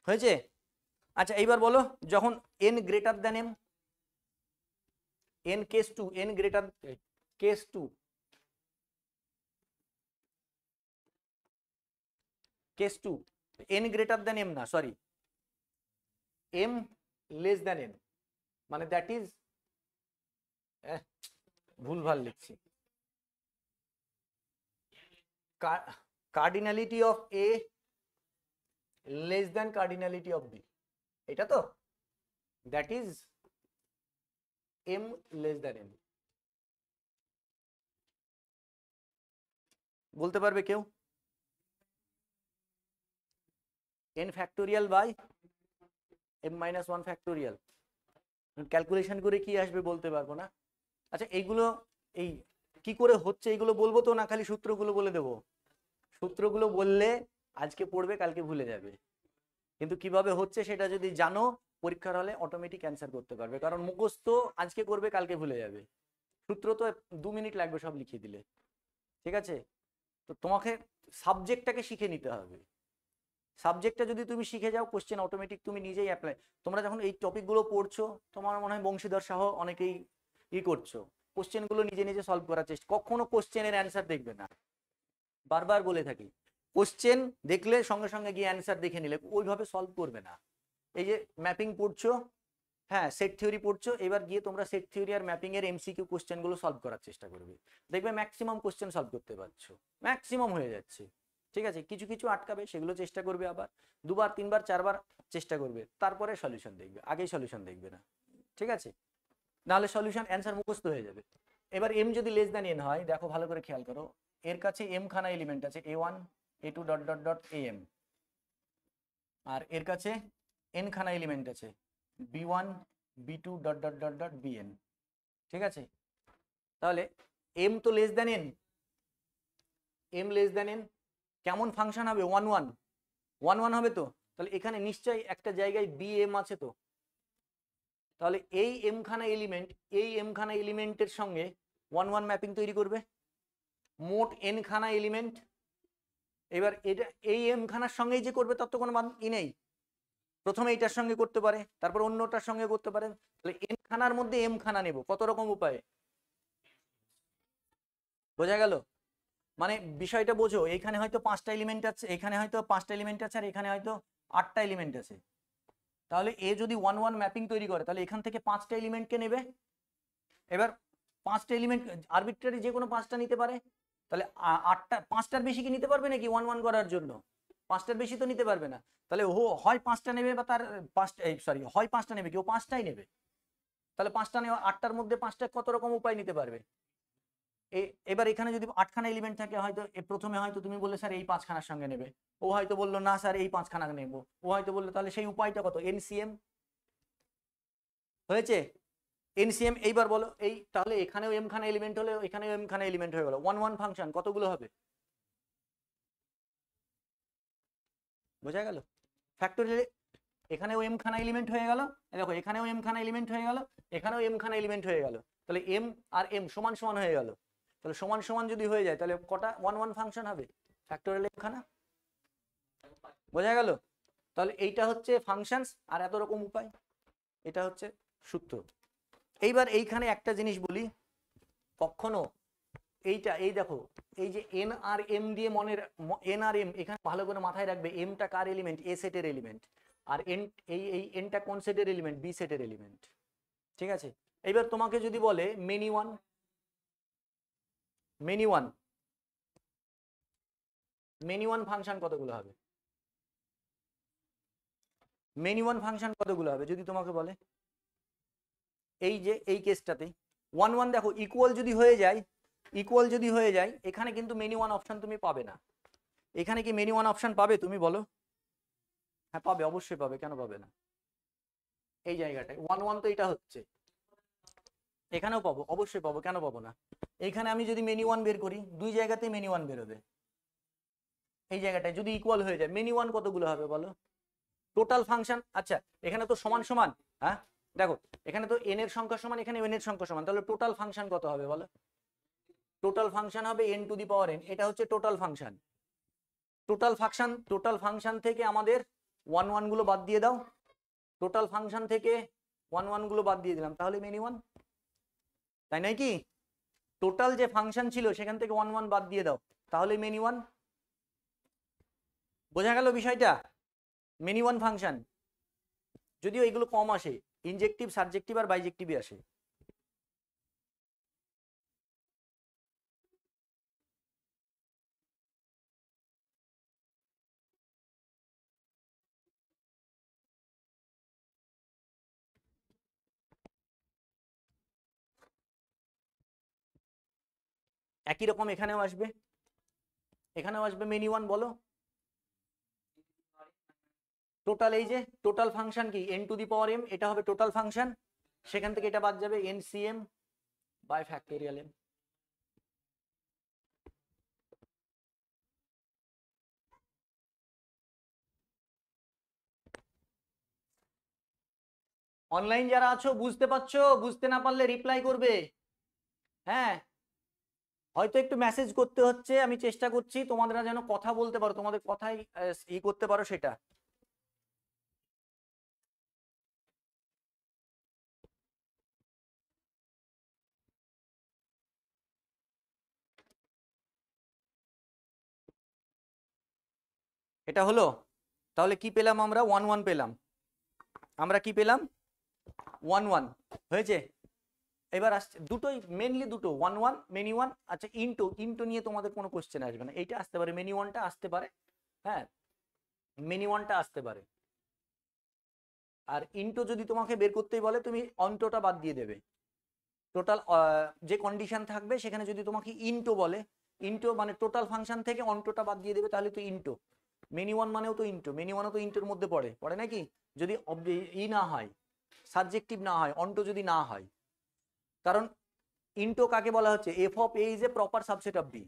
হয়েছে? আচ্ছা এইবার বলো, যখন n greater than m, n case 2, n greater case 2, case 2, n greater than m না, sorry, m less than n, মানে দ্যাট ইজ, ভুলভাল লিখছি, cardinality of a less than cardinality of b, এটা তো, that is m less than n। বলতে পারবে কেউ? n factorial by m-1 factorial, calculation করে কি আসবে বলতে পারবো না। আচ্ছা এইগুলো এই কি করে হচ্ছে এইগুলো বলবো তো, না খালি সূত্রগুলো বলে দেবো? সূত্রগুলো বললে আজকে পড়বে, কালকে ভুলে যাবে, কিন্তু কিভাবে হচ্ছে সেটা যদি জানো, পরীক্ষার হলে অটোমেটিক অ্যান্সার করতে পারবে, কারণ মুখস্থ আজকে করবে, কালকে ভুলে যাবে, সূত্র তো 2 মিনিট লাগবে সব লিখে দিলে। ঠিক আছে, তো তোমাকে সাবজেক্টটাকে শিখে নিতে হবে, সাবজেক্টটা যদি তুমি শিখে যাও, কোশ্চেন অটোমেটিক তুমি নিজেই অ্যাপ্লাই। তোমরা যখন এই টপিকগুলো পড়ছো, তোমার মনে হয় বংশীধর সহ অনেকেই করছো, কোশ্চেনগুলো নিজে নিজে সলভ করার চেষ্টা, কখনো কোশ্চেনের অ্যান্সার দেখবে না, বারবার বলে থাকি, কোশ্চেন দেখলে সঙ্গে সঙ্গে গিয়ে অ্যান্সার দেখে নিলে ওইভাবে সলভ করবে না। এই যে ম্যাপিং পড়ছো, হ্যাঁ সেট থিওরি পড়ছো, এবার গিয়ে তোমরা সেট থিওরি আর ম্যাপিং এর এমসিকিউ কোশ্চেনগুলো সলভ করার চেষ্টা করবে, দেখবে ম্যাক্সিমাম কোশ্চেন সলভ করতে পারছো, ম্যাক্সিমাম হয়ে যাচ্ছে। ঠিক আছে, কিছু কিছু আটকাবে, সেগুলো চেষ্টা করবে, আবার দুবার তিনবার চারবার চেষ্টা করবে, তারপরে সলিউশন দেখবে, আগেই সলিউশন দেখবে না। ঠিক আছে, নাহলে সলিউশন অ্যান্সার মুখস্থ হয়ে যাবে। এবার এম যদি লেস দ্যান এন হয়, দেখো ভালো করে খেয়াল করো, এর কাছে এম খানা এলিমেন্ট আছে, A1 A2 dot dot dot AM, আর এর কাছে এন খানা এলিমেন্ট আছে, B1 B2 dot dot dot dot BN। ঠিক আছে, তাহলে এম তো less than N, M less than N, কেমন ফাংশন হবে? 1 1 1 1 হবে তো, তাহলে এখানে নিশ্চয়ই একটা জায়গায় BM আছে তো, তাহলে এই এম খানা এলিমেন্ট এই এম খানা এলিমেন্টের সঙ্গে 1 1 ম্যাপিং তৈরি করবে, মোট এন খানা এলিমেন্ট। এবার এটা এই এম খানার সঙ্গেই যে করবে তার তো কোনো ই নেই, প্রথমে এইটার সঙ্গে করতে পারে, তারপর অন্যটার সঙ্গে করতে পারেন, তাহলে এন খানার মধ্যে এম খানা নেব, কত রকম উপায়ে, বোঝা গেল? মানে বিষয়টা বোঝো, এখানে হয়তো 5টা এলিমেন্ট আছে, এখানে হয়তো 5টা এলিমেন্ট আছে, আর এখানে হয়তো 8টা এলিমেন্ট আছে, তাহলে এ যদি 1 1 ম্যাপিং তৈরি করে, তাহলে এখান থেকে 5টা এলিমেন্টকে নেবে। এবার 5টা এলিমেন্ট আরবিট্রারি যে কোনো 5টা নিতে পারে, তাহলে 8টা, 5টার বেশি কি নিতে পারবে নাকি 1 1 করার জন্য? 5টার বেশি তো নিতে পারবে না, তাহলে ও হয় 5টা নেবে, বা তার 5টা, সরি, হয় 5টা নেবে, কেউ 5টাই নেবে, তাহলে 5টা নেওয়া, 8টার মধ্যে 5টা কত রকম উপায় নিতে পারবে। এবার এখানে যদি 8খানা এলিমেন্ট থাকে, হয়তো প্রথমে হয়তো তুমি বললে স্যার এই 5খানার সঙ্গে নেবে, ও হয়তো বললো না স্যার এই 5খানা নেব, ও হয়তো বললো, তাহলে সেই উপায়টা কত? NCM হয়েছে, NCM। এইবার বলো, এই তাহলে এখানেও এম খানা এলিমেন্ট হলে এখানেও এম খানা এলিমেন্ট হয়ে গেল, 1 1 ফাংশন কতগুলো হবে? বোঝা গেল? ফ্যাক্টরিয়াল, এখানেও এম খানা এলিমেন্ট হয়ে গেল, দেখো এখানেও এম খানা এলিমেন্ট হয়ে গেল, এখানেও এম খানা এলিমেন্ট হয়ে গেল, তাহলে এম আর এম সমান সমান হয়ে গেল, তাহলে সমান সমান যদি হয়ে যায়, তাহলে কটা 1 1 ফাংশন হবে ফ্যাক্টরিয়াল এম খানা? বোঝা গেল? তাহলে এইটা হচ্ছে ফাংশনস, আর এত রকম উপায়, এটা হচ্ছে সূত্র। এইবার এইখানে একটা জিনিস বলি, কখনো এইটা, এই দেখো, এই যে এন আর এম দিয়ে এন আর এম, এখানে ভালো করে মাথায় রাখবে, এমটা কার এলিমেন্ট? এ সেটের এলিমেন্ট, আর এন, এই এনটা কোন সেটের এলিমেন্ট? বি সেটের এলিমেন্ট। ঠিক আছে, এইবার তোমাকে যদি বলে many one, many one, many one function কতগুলো হবে? মেনি ওয়ান ফাংশন কতগুলো হবে যদি তোমাকে বলে, এই যে এই কেসটাতে 1 1, দেখো ইকুয়াল যদি হয়ে যায়, ইকুয়াল যদি হয়ে যায়, এখানে কিন্তু মেনি ওয়ান অপশন তুমি পাবে না। এখানে কি মেনি ওয়ান অপশন পাবে তুমি বলো? হ্যাঁ পাবে, অবশ্যই পাবে, কেন পাবে না? এই জায়গাটায় 1 1 তো এটা হচ্ছে, এখানেও পাবো, অবশ্যই পাবো, কেন পাবো না? এখানে আমি যদি মেনি ওয়ান বের করি, দুই জায়গাতেই মেনি ওয়ান বেরোবে। এই জায়গাটায় যদি ইকুয়াল হয়ে যায়, মেনি ওয়ান কতগুলো হবে বলো? টোটাল ফাংশন, আচ্ছা এখানে তো সমান সমান, হ্যাঁ দেখো এখানে তো এন এর সংখ্যা সমান, এখানে এন এর সংখ্যা সমান, তাহলে টোটাল ফাংশন কত হবে বলো? টোটাল ফাংশন হবে n two the power n, এটা হচ্ছে টোটাল ফাংশন। টোটাল ফাংশন থেকে আমাদের 1 1 গুলো বাদ দিয়ে দাও, টোটাল ফাংশন থেকে 1 1 গুলো বাদ দিয়ে দিলাম, তাহলে মেনি ওয়ান, তাই নয় কি? টোটাল যে ফাংশন ছিল সেখান থেকে 1 1 বাদ দিয়ে দাও, তাহলে মেনি ওয়ান। বোঝা গেল বিষয়টা? মেনি ওয়ান ফাংশন, যদিও এগুলো কম আসে, ইনজেক্টিভ, সাবজেক্টিভ আর বাইজেক্টিভই আসে। একই রকম এখানেও আসবে, এখানেও আসবে মেনি ওয়ান, বলো টোটাল, এই যে টোটাল ফাংশন কি n two the power m, এটা হবে টোটাল ফাংশন, সেখান থেকে এটা বাদ যাবে NCM by factorial m। Online যারা আছো বুঝতে পারছো? বুঝতে না পারলে রিপ্লাই করবে, হ্যাঁ হয়তো একটু মেসেজ করতে হচ্ছে, আমি চেষ্টা করছি তোমরা যেন কথা বলতে পারো, তোমাদের কথাই ই করতে পারো, সেটা। এটা হলো, তাহলে কি পেলাম আমরা? 1 1 পেলাম, আমরা কি পেলাম? 1 1 হয়েছে। এবার আসছে দুটোই, মেনলি দুটো, ওয়ান ওয়ান মেনি ওয়ান। আচ্ছা ইন্টো, ইন্টো নিয়ে তোমাদের কোনো কোশ্চেন আসবে না, এইটা আসতে পারে, মেনি ওয়ানটা আসতে পারে, হ্যাঁ মেনি ওয়ানটা আসতে পারে। আর ইন্টো যদি তোমাকে বের করতেই বলে তুমি অন্টোটা বাদ দিয়ে দেবে। টোটাল যে কন্ডিশন থাকবে সেখানে যদি তোমাকে ইন্টো বলে, ইন্টো মানে টোটাল ফাংশন থেকে অন্টোটা বাদ দিয়ে দেবে, তাহলে তো ইন্টো। মেনি ওয়ান মানেও তো ইন্টো, মেনি ওয়ানও তো ইন্টোর মধ্যে পড়ে, পড়ে নাকি? যদি ই না হয়, সাবজেক্টিভ না হয়, অন্টো যদি না হয়। কারণ ইন্টো কাকে বলা হচ্ছে, F of A is a proper subset of B,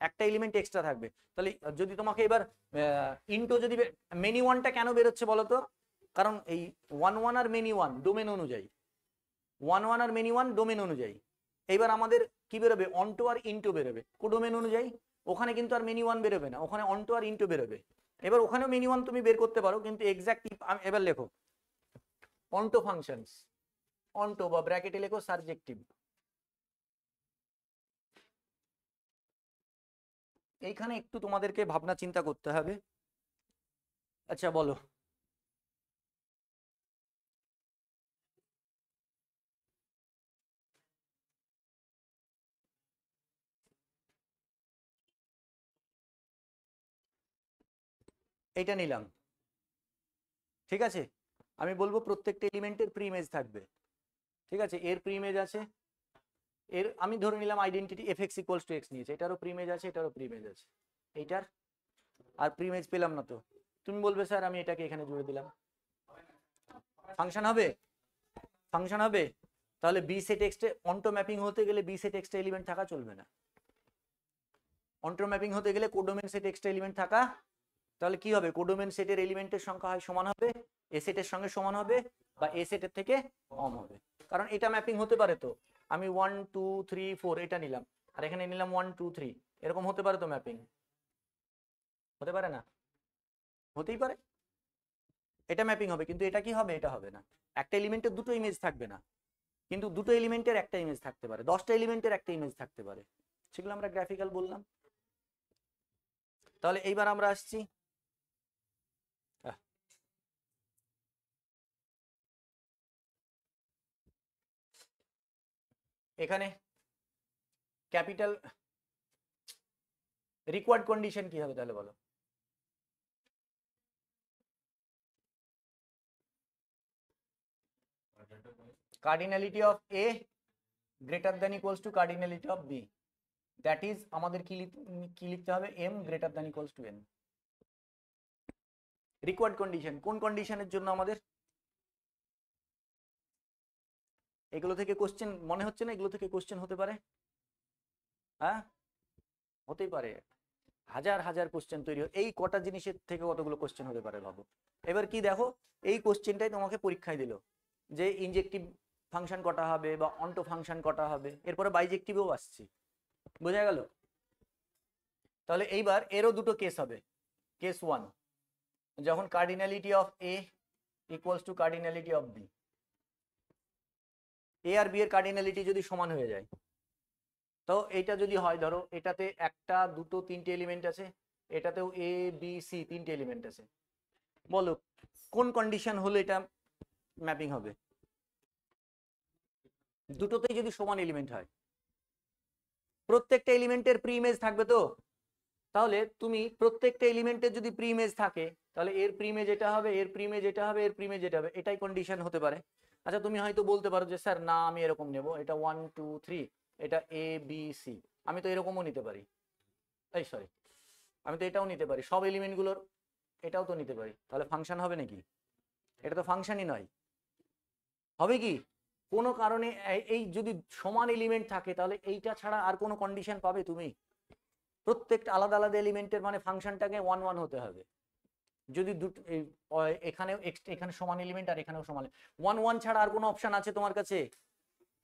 একটা এলিমেন্ট এক্সট্রা থাকবে। তাহলে যদি তোমাকে এবার ইন্টো যদি, মেনি ওয়ানটা কেন বেরোচ্ছে বলো তো? কারণ এই ওয়ান ওয়ান আর মেনি ওয়ান ডোমেন অনুযায়ী, ওয়ান ওয়ান আর মেনি ওয়ান ডোমেন অনুযায়ী। এইবার আমাদের কি বেরোবে, অন্টো আর ইন্টো বেরোবে কোডোমেন অনুযায়ী। ওখানে কিন্তু আর মেনি ওয়ান বেরোবে না, ওখানে অন্টো আর ইন্টো বেরোবে। এবার ওখানেও মেনি ওয়ান তুমি বের করতে পারো, কিন্তু এক্স্যাক্ট এবার লেখো অন্টো ফাংশনস, অন্টো বা ব্র্যাকেটে লেখো সাবজেক্টিভ। এইখানে একটু তোমাদেরকে ভাবনা চিন্তা করতে হবে। আচ্ছা বলো, এইটা নিলাম, ঠিক আছে। আমি বলবো প্রত্যেকটা এলিমেন্টের প্রি ইমেজ থাকবে, ঠিক আছে। এর প্রি ইমেজ আছে, এর আমি ধরে নিলাম identity F x equals to x নিয়েছে, এটারও প্রি ইমেজ আছে, এটারও প্রি ইমেজ আছে, এইটার আর প্রি ইমেজ পেলাম না তো। তুমি বলবে স্যার আমি এটাকে এখানে জুড়ে দিলাম, ফাংশন হবে, ফাংশন হবে। তাহলে বি সেট এক্সটে অন্টো ম্যাপিং হতে গেলে বি সেট এক্সট্রা এলিমেন্ট থাকা চলবে না, অন্টো ম্যাপিং হতে গেলে কোডোমেন সেট এক্সট্রা এলিমেন্ট থাকা। তাহলে কি হবে, কোডোমেন সেটের এলিমেন্টের সংখ্যা হয় সমান হবে এ সেটের সঙ্গে সমান হবে, বা এ সেটের থেকে কম হবে। কারণ এটা ম্যাপিং হতে পারে তো, আমি 1 2 3 4 এটা নিলাম, আর এখানে নিলাম 1 2 3, এরকম হতে পারে তো ম্যাপিং, হতে পারে না? হতেই পারে, এটা ম্যাপিং হবে, কিন্তু এটা কি হবে, এটা হবে না। একটা এলিমেন্টের দুটো ইমেজ থাকবে না, কিন্তু দুটো এলিমেন্টের একটা ইমেজ থাকতে পারে, 10টা এলিমেন্টের একটা ইমেজ থাকতে পারে, সেগুলো আমরা গ্রাফিক্যাল বললাম। তাহলে এইবার আমরা আসছি, এখানে ক্যাপিটাল রিকোয়ার্ড কন্ডিশন কি হবে তাহলে বলো? Cardinality of A greater than equals to cardinality of B, that is আমাদের কি লিখতে হবে, M greater than equals to N. Required condition কোন কন্ডিশনের জন্য আমাদের? এগুলো থেকে কোশ্চেন মনে হচ্ছে না, এগুলো থেকে কোশ্চেন হতে পারে, হ্যাঁ হতেই পারে, হাজার হাজার কোশ্চেন তৈরি হয় এই কটা জিনিসের থেকে, কতগুলো কোশ্চেন হতে পারে ভাবো। এবার কি দেখো, এই কোশ্চেনটাই তোমাকে পরীক্ষায় দিল যে ইনজেক্টিভ ফাংশন কটা হবে বা অন্টো ফাংশন কটা হবে, এরপরে বাইজেক্টিভেও আসছি, বোঝা গেল? তাহলে এইবার এরও দুটো কেস হবে। কেস ওয়ান, যখন cardinality of A equals to cardinality of B, A R B এর কার্ডিনালিটি যদি সমান হয়ে যায়, তো এইটা যদি হয়, ধরো এটাতে একটা দুটো তিনটে এলিমেন্ট আছে, এটাতেও এ বি সি তিনটে এলিমেন্ট আছে, বলো কোন কন্ডিশন হলে এটা ম্যাপিং হবে? দুটোতেই যদি সমান এলিমেন্ট হয়, প্রত্যেকটা এলিমেন্টের প্রি ইমেজ থাকবে তো। তাহলে তুমি প্রত্যেকটা এলিমেন্টের যদি প্রি ইমেজ থাকে, তাহলে এর প্রি ইমেজ এটা হবে, এর প্রি ইমেজ এটা হবে, এর প্রি ইমেজ এটা হবে, এটাই কন্ডিশন হতে পারে। আচ্ছা তুমি হয়তো বলতে পারো যে স্যার না আমি এরকম নেব, এটা 1 2 3, এটা এ বি সি, আমি তো এরকমও নিতে পারি, এই সরি আমি তো এটাও নিতে পারি, সব এলিমেন্টগুলোর এটাও তো নিতে পারি, তাহলে ফাংশন হবে নাকি? এটা তো ফাংশনই নয়, হবে কি? কোনো কারণে এই যদি সমান এলিমেন্ট থাকে, তাহলে এইটা ছাড়া আর কোনো কন্ডিশন পাবে তুমি? প্রত্যেকটা আলাদা আলাদা এলিমেন্টের মানে ফাংশনটাকে 1 1 হতে হবে। যদি দুটো এখানেও এখানে সমান এলিমেন্ট আর এখানেও সমান, 1 1 ছাড়া আর কোনো অপশন আছে তোমার কাছে?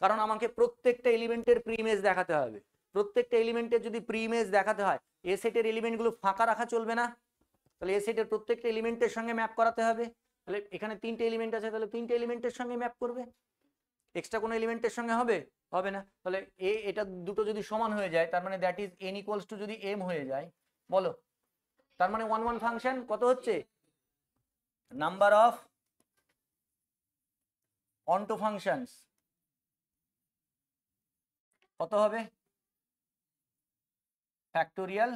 কারণ আমাকে প্রত্যেকটা এলিমেন্টের প্রি ইমেজ দেখাতে হবে, প্রত্যেকটা এলিমেন্টের যদি প্রি ইমেজ দেখাতে হয়, এ সেটের এলিমেন্টগুলো ফাঁকা রাখা চলবে না, তাহলে এ সেটের প্রত্যেকটা এলিমেন্টের সঙ্গে ম্যাপ করাতে হবে। তাহলে এখানে তিনটে এলিমেন্ট আছে, তাহলে তিনটে এলিমেন্টের সঙ্গে ম্যাপ করবে, এক্সট্রা কোনো এলিমেন্টের সঙ্গে হবে? হবে না। তাহলে এটা দুটো যদি সমান হয়ে যায়, তার মানে that is an equals to যদি এম হয়ে যায়, বলো তার মানে 1 1 ফাংশন কত হচ্ছে, নাম্বার অফ অন্টো ফাংশনস কত হবে ফ্যাক্টোরিয়াল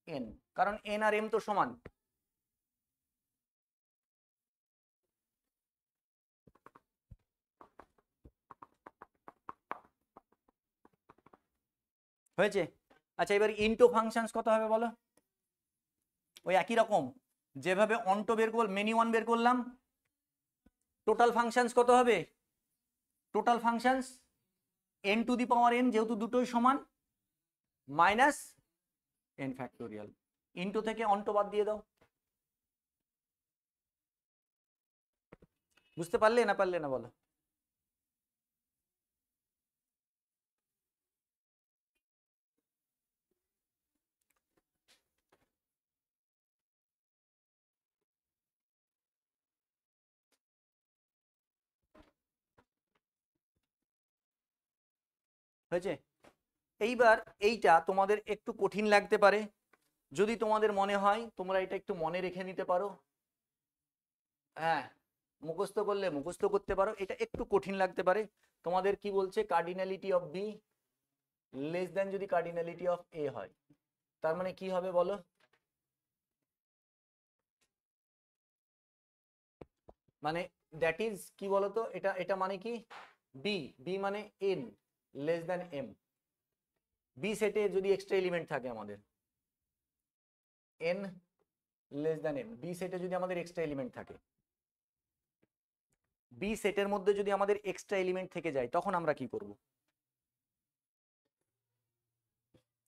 n, কারণ n আর m তো সমান। হয়েছে? আচ্ছা এবার ইনটু ফাংশনস কত হবে বলো? ওই একই রকম যেভাবে অনটো বের করলাম, মেনি ওয়ান বের করলাম, টোটাল ফাংশনস কত হবে? Total functions n two the power n, যেহেতু দুটোই সমান, মাইনাস n ফ্যাক্টোরিয়াল, ইনটু থেকে অনটো বাদ দিয়ে দাও। বুঝতে পারলে না পারলে না বলো? হয়েছে? এইবার এইটা তোমাদের একটু কঠিন লাগতে পারে, যদি তোমাদের মনে হয় তোমরা এটা একটু মনে রেখে নিতে পারো, হ্যাঁ মুখস্থ করলে মুখস্থ করতে পারো, এটা একটু কঠিন লাগতে পারে। তোমাদের কি বলছে, cardinality of B less than যদি কার্ডিনালিটি অফ এ হয়, তার মানে কি হবে বলো? মানে দ্যাট ইজ কি বলতো, এটা এটা মানে কি, বি, বি মানে N less than M. B সেটে যদি এক্সট্রা এলিমেন্ট থাকে আমাদের, N less than M, B সেটে যদি আমাদের এক্সট্রা এলিমেন্ট থাকে, বি সেটের মধ্যে যদি আমাদের এক্সট্রা এলিমেন্ট থেকে যায়, তখন আমরা কি করব?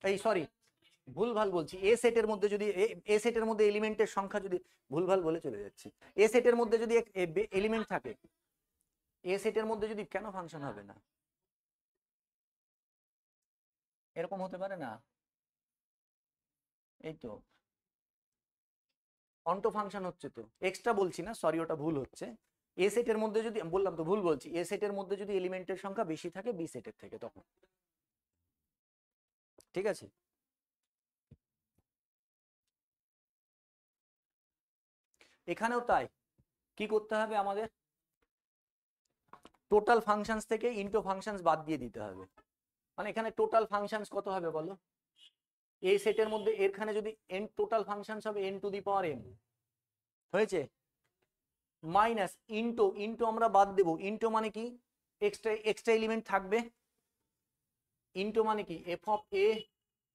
এই সরি, ভুলভাল বলছি, এ সেটের মধ্যে যদি এ সেটের মধ্যে এলিমেন্টের সংখ্যা যদি, ভুলভাল বলে চলে যাচ্ছি, এ সেটের মধ্যে যদি এলিমেন্ট থাকে, এ সেটের মধ্যে যদি, কেন ফাংশন হবে না? এরকম হতে পারে না? এই তো অন্টো ফাংশন হচ্ছে তো, এক্সট্রা বলছি না, সরি ওটা ভুল হচ্ছে। এ সেটের মধ্যে যদি, বললাম তো ভুল বলছি, এ সেটের মধ্যে যদি এলিমেন্টের সংখ্যা বেশি থাকে বি সেটের থেকে, তখন ঠিক আছে। এখানেও তাই, কি করতে হবে আমাদের, টোটাল ফাংশনস থেকে ইনটো ফাংশনস বাদ দিয়ে দিতে হবে। মানে এখানে টোটাল ফাংশনস কত হবে বলো? এই সেটের মধ্যে এখানে যদি n টোটাল ফাংশনস হবে n two the power m, হয়েছে, মাইনাস ইনটো, ইনটো আমরা বাদ দেব, ইনটো মানে কি, এক্সট্রা এক্সট্রা এলিমেন্ট থাকবে, ইনটো মানে কি f of a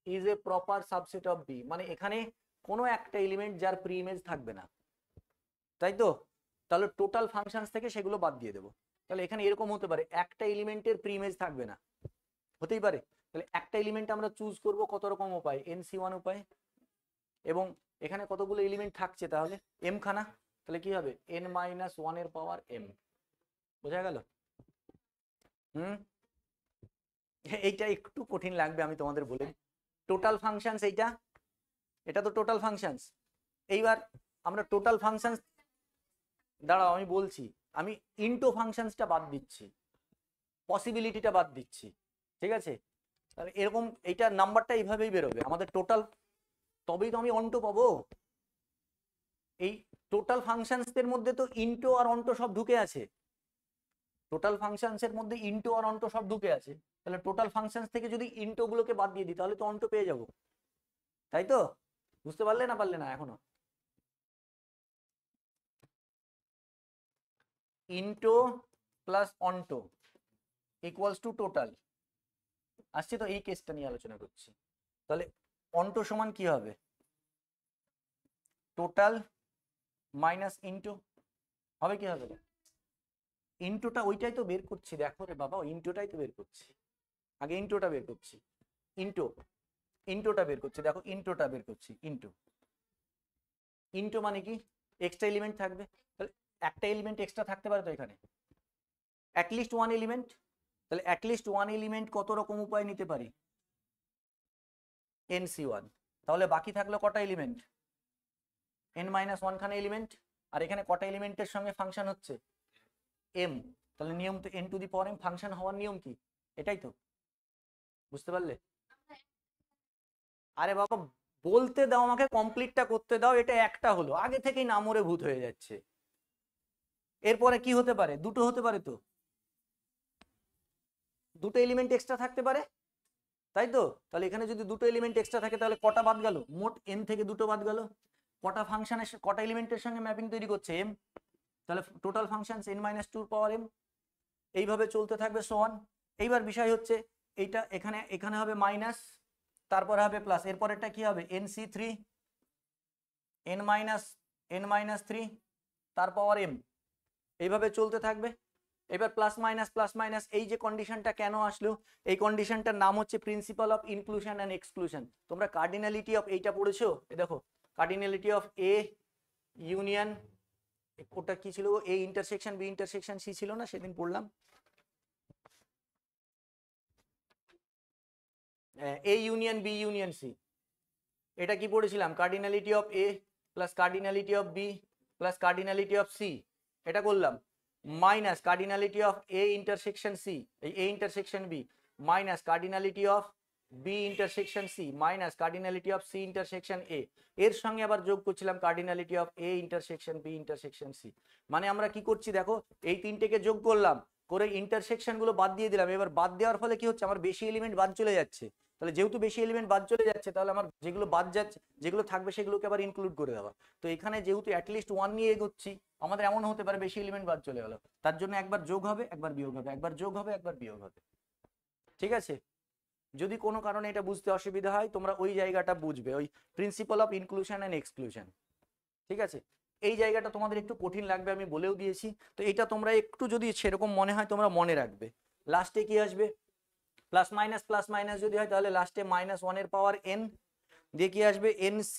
is a proper subset of b, মানে এখানে কোনো একটা এলিমেন্ট যার প্রি ইমেজ থাকবে না, তাই তো? তাহলে টোটাল ফাংশনস থেকে সেগুলো বাদ দিয়ে দেবো। তাহলে এখানে এরকম হতে পারে, একটা এলিমেন্টের প্রি ইমেজ থাকবে না, হতেই পারে। তাহলে একটা এলিমেন্ট আমরা চুজ করব কত রকম উপায়, nc1 উপায়, এবং এখানে কতগুলো এলিমেন্ট থাকছে তাহলে m খানা, তাহলে কি হবে n-1 এর পাওয়ার m, বোঝা গেল? এইটা একটু কঠিন লাগবে, আমি তোমাদের বলে, টোটাল ফাংশনস এইটা, এটা তো টোটাল ফাংশনস। এইবার আমরা টোটাল ফাংশনস, দাঁড়াও আমি বলছি, আমি ইনটো ফাংশনসটা বাদ দিচ্ছি, পসিবিলিটিটা বাদ দিচ্ছি, ঠিক আছে? তাহলে এরকম এইটা নাম্বারটা এইভাবেই বেরোবে আমাদের টোটাল, তবেই তো আমি অন্টো পাবো। এই টোটাল ফাংশনস এর মধ্যে তো ইনটো আর অন্টো সব ঢুকে আছে, টোটাল ফাংশনস এর মধ্যে ইনটো আর অন্টো সব ঢুকে আছে, তাহলে টোটাল ফাংশনস থেকে যদি ইনটো গুলোকে বাদ দিয়ে দিই, তাহলে তো অন্টো পেয়ে যাব, তাই তো? বুঝতে পারলে না পারলে না এখনো? ইনটো প্লাস অন্টো ইকুয়ালস টু টোটাল, আসছে তো, এই কেসটা নিয়ে আলোচনা করছি। তাহলে অন্টো সমান কি হবে, টোটাল মাইনাস ইনটো, হবে কি হবে? ইনটোটা ওইটাই তো বের করছি, দেখো রে বাবা, ইনটোটাই তো বের করছি, আগে ইনটোটা বের করছি, ইনটো, ইনটোটা বের করছি, দেখো ইনটোটা বের করছি, ইনটো, ইনটো মানে কি, এক্সট্রা এলিমেন্ট থাকবে, তাহলে একটা এলিমেন্ট এক্সট্রা থাকতে পারে তো এখানে, অ্যাটলিস্ট ওয়ান এলিমেন্ট, তাহলে অ্যাটলিস্ট ওয়ান এলিমেন্ট কত রকম উপায় নিতে পারি, nc1, তাহলে বাকি থাকলো কটা এলিমেন্ট, n-1 খানে এলিমেন্ট, আর এখানে কটা এলিমেন্টের সঙ্গে ফাংশন হচ্ছে, m, তাহলে নিয়ম তো n two the power m, function হওয়ার নিয়ম কি, এটাই তো, বুঝতে পারলে? আরে বাবা বলতে দাও আমাকে, কমপ্লিটটা করতে দাও, এটা একটা হলো, আগে থেকেই নামরে ভূত হয়ে যাচ্ছে। এরপরে কি হতে পারে, দুটো হতে পারে তো, দুটো এলিমেন্ট এক্সট্রা থাকতে পারে, তাই তো? তাহলে এখানে যদি দুটো এলিমেন্ট এক্সট্রা থাকে তাহলে কটা বাদ গেল? মোট n থেকে দুটো বাদ গেল। কটা ফাংশনের কটা এলিমেন্টের সঙ্গে ম্যাপিং তৈরি করছে? m। তাহলে টোটাল ফাংশন n-2 এইভাবে চলতে থাকবে সোয়ান। এইবার বিষয় হচ্ছে এইটা এখানে এখানে হবে মাইনাস, তারপরে হবে প্লাস, এরপরেরটা কি হবে? nc3 n-3 তার পাওয়ার m, এইভাবে চলতে থাকবে। এবার প্লাস মাইনাস এই যে কন্ডিশনটা কেন আসলো? এই কন্ডিশনটার নাম হচ্ছে principal of inclusion and exclusion. তোমরা কার্ডিনালিটি অফ এইটা পড়েছো? দেখো কার্ডিনালিটি অফ এ ইউনিয়ন, ওটা কি ছিল? A intersection B intersection C ছিল না, সেদিন পড়লাম। A union B union C, এটা কি পড়েছিলাম? Cardinality of A plus cardinality of B plus cardinality of C, এটা করলাম। Minus cardinality of A intersection C, এই A intersection B, minus cardinality of B intersection C, minus cardinality of C intersection A, এর সঙ্গে আবার যোগ করছিলাম cardinality of A intersection B intersection C. মানে আমরা কি করছি দেখো, এই তিনটেকে যোগ করলাম, করে ইন্টারসেকশন গুলো বাদ দিয়ে দিলাম। এবার বাদ দেওয়ার ফলে কি হচ্ছে? আমার বেশি এলিমেন্ট বাদ চলে যাচ্ছে। তাহলে যেহেতু বেশি এলিমেন্ট বাদ চলে যাচ্ছে, তাহলে আমার যেগুলো বাদ যাচ্ছে, যেগুলো থাকবে সেগুলোকে আবার ইনক্লুড করে দেওয়া। তো এখানে যেহেতু অ্যাটলিস্ট 1 নিয়ে এগোচ্ছি, আমাদের এমন হতে পারে বেশি এলিমেন্ট বাদ চলে গেল, তার জন্য একবার যোগ হবে একবার বিয়োগ হবে, একবার যোগ হবে একবার বিয়োগ হবে। ঠিক আছে? যদি কোনো কারণে এটা বুঝতে অসুবিধা হয়, তোমরা ওই জায়গাটা বুঝবে, ওই principal of inclusion and exclusion. ঠিক আছে? এই জায়গাটা তোমাদের একটু কঠিন লাগবে, আমি বলেও দিয়েছি। তো এটা তোমরা একটু যদি সেরকম মনে হয় তোমরা মনে রাখবে। লাস্টে কি আসবে? প্লাস মাইনাস যদি হয় তাহলে লাস্টে -1 এর পাওয়ার n দিয়ে কি আসবে? nc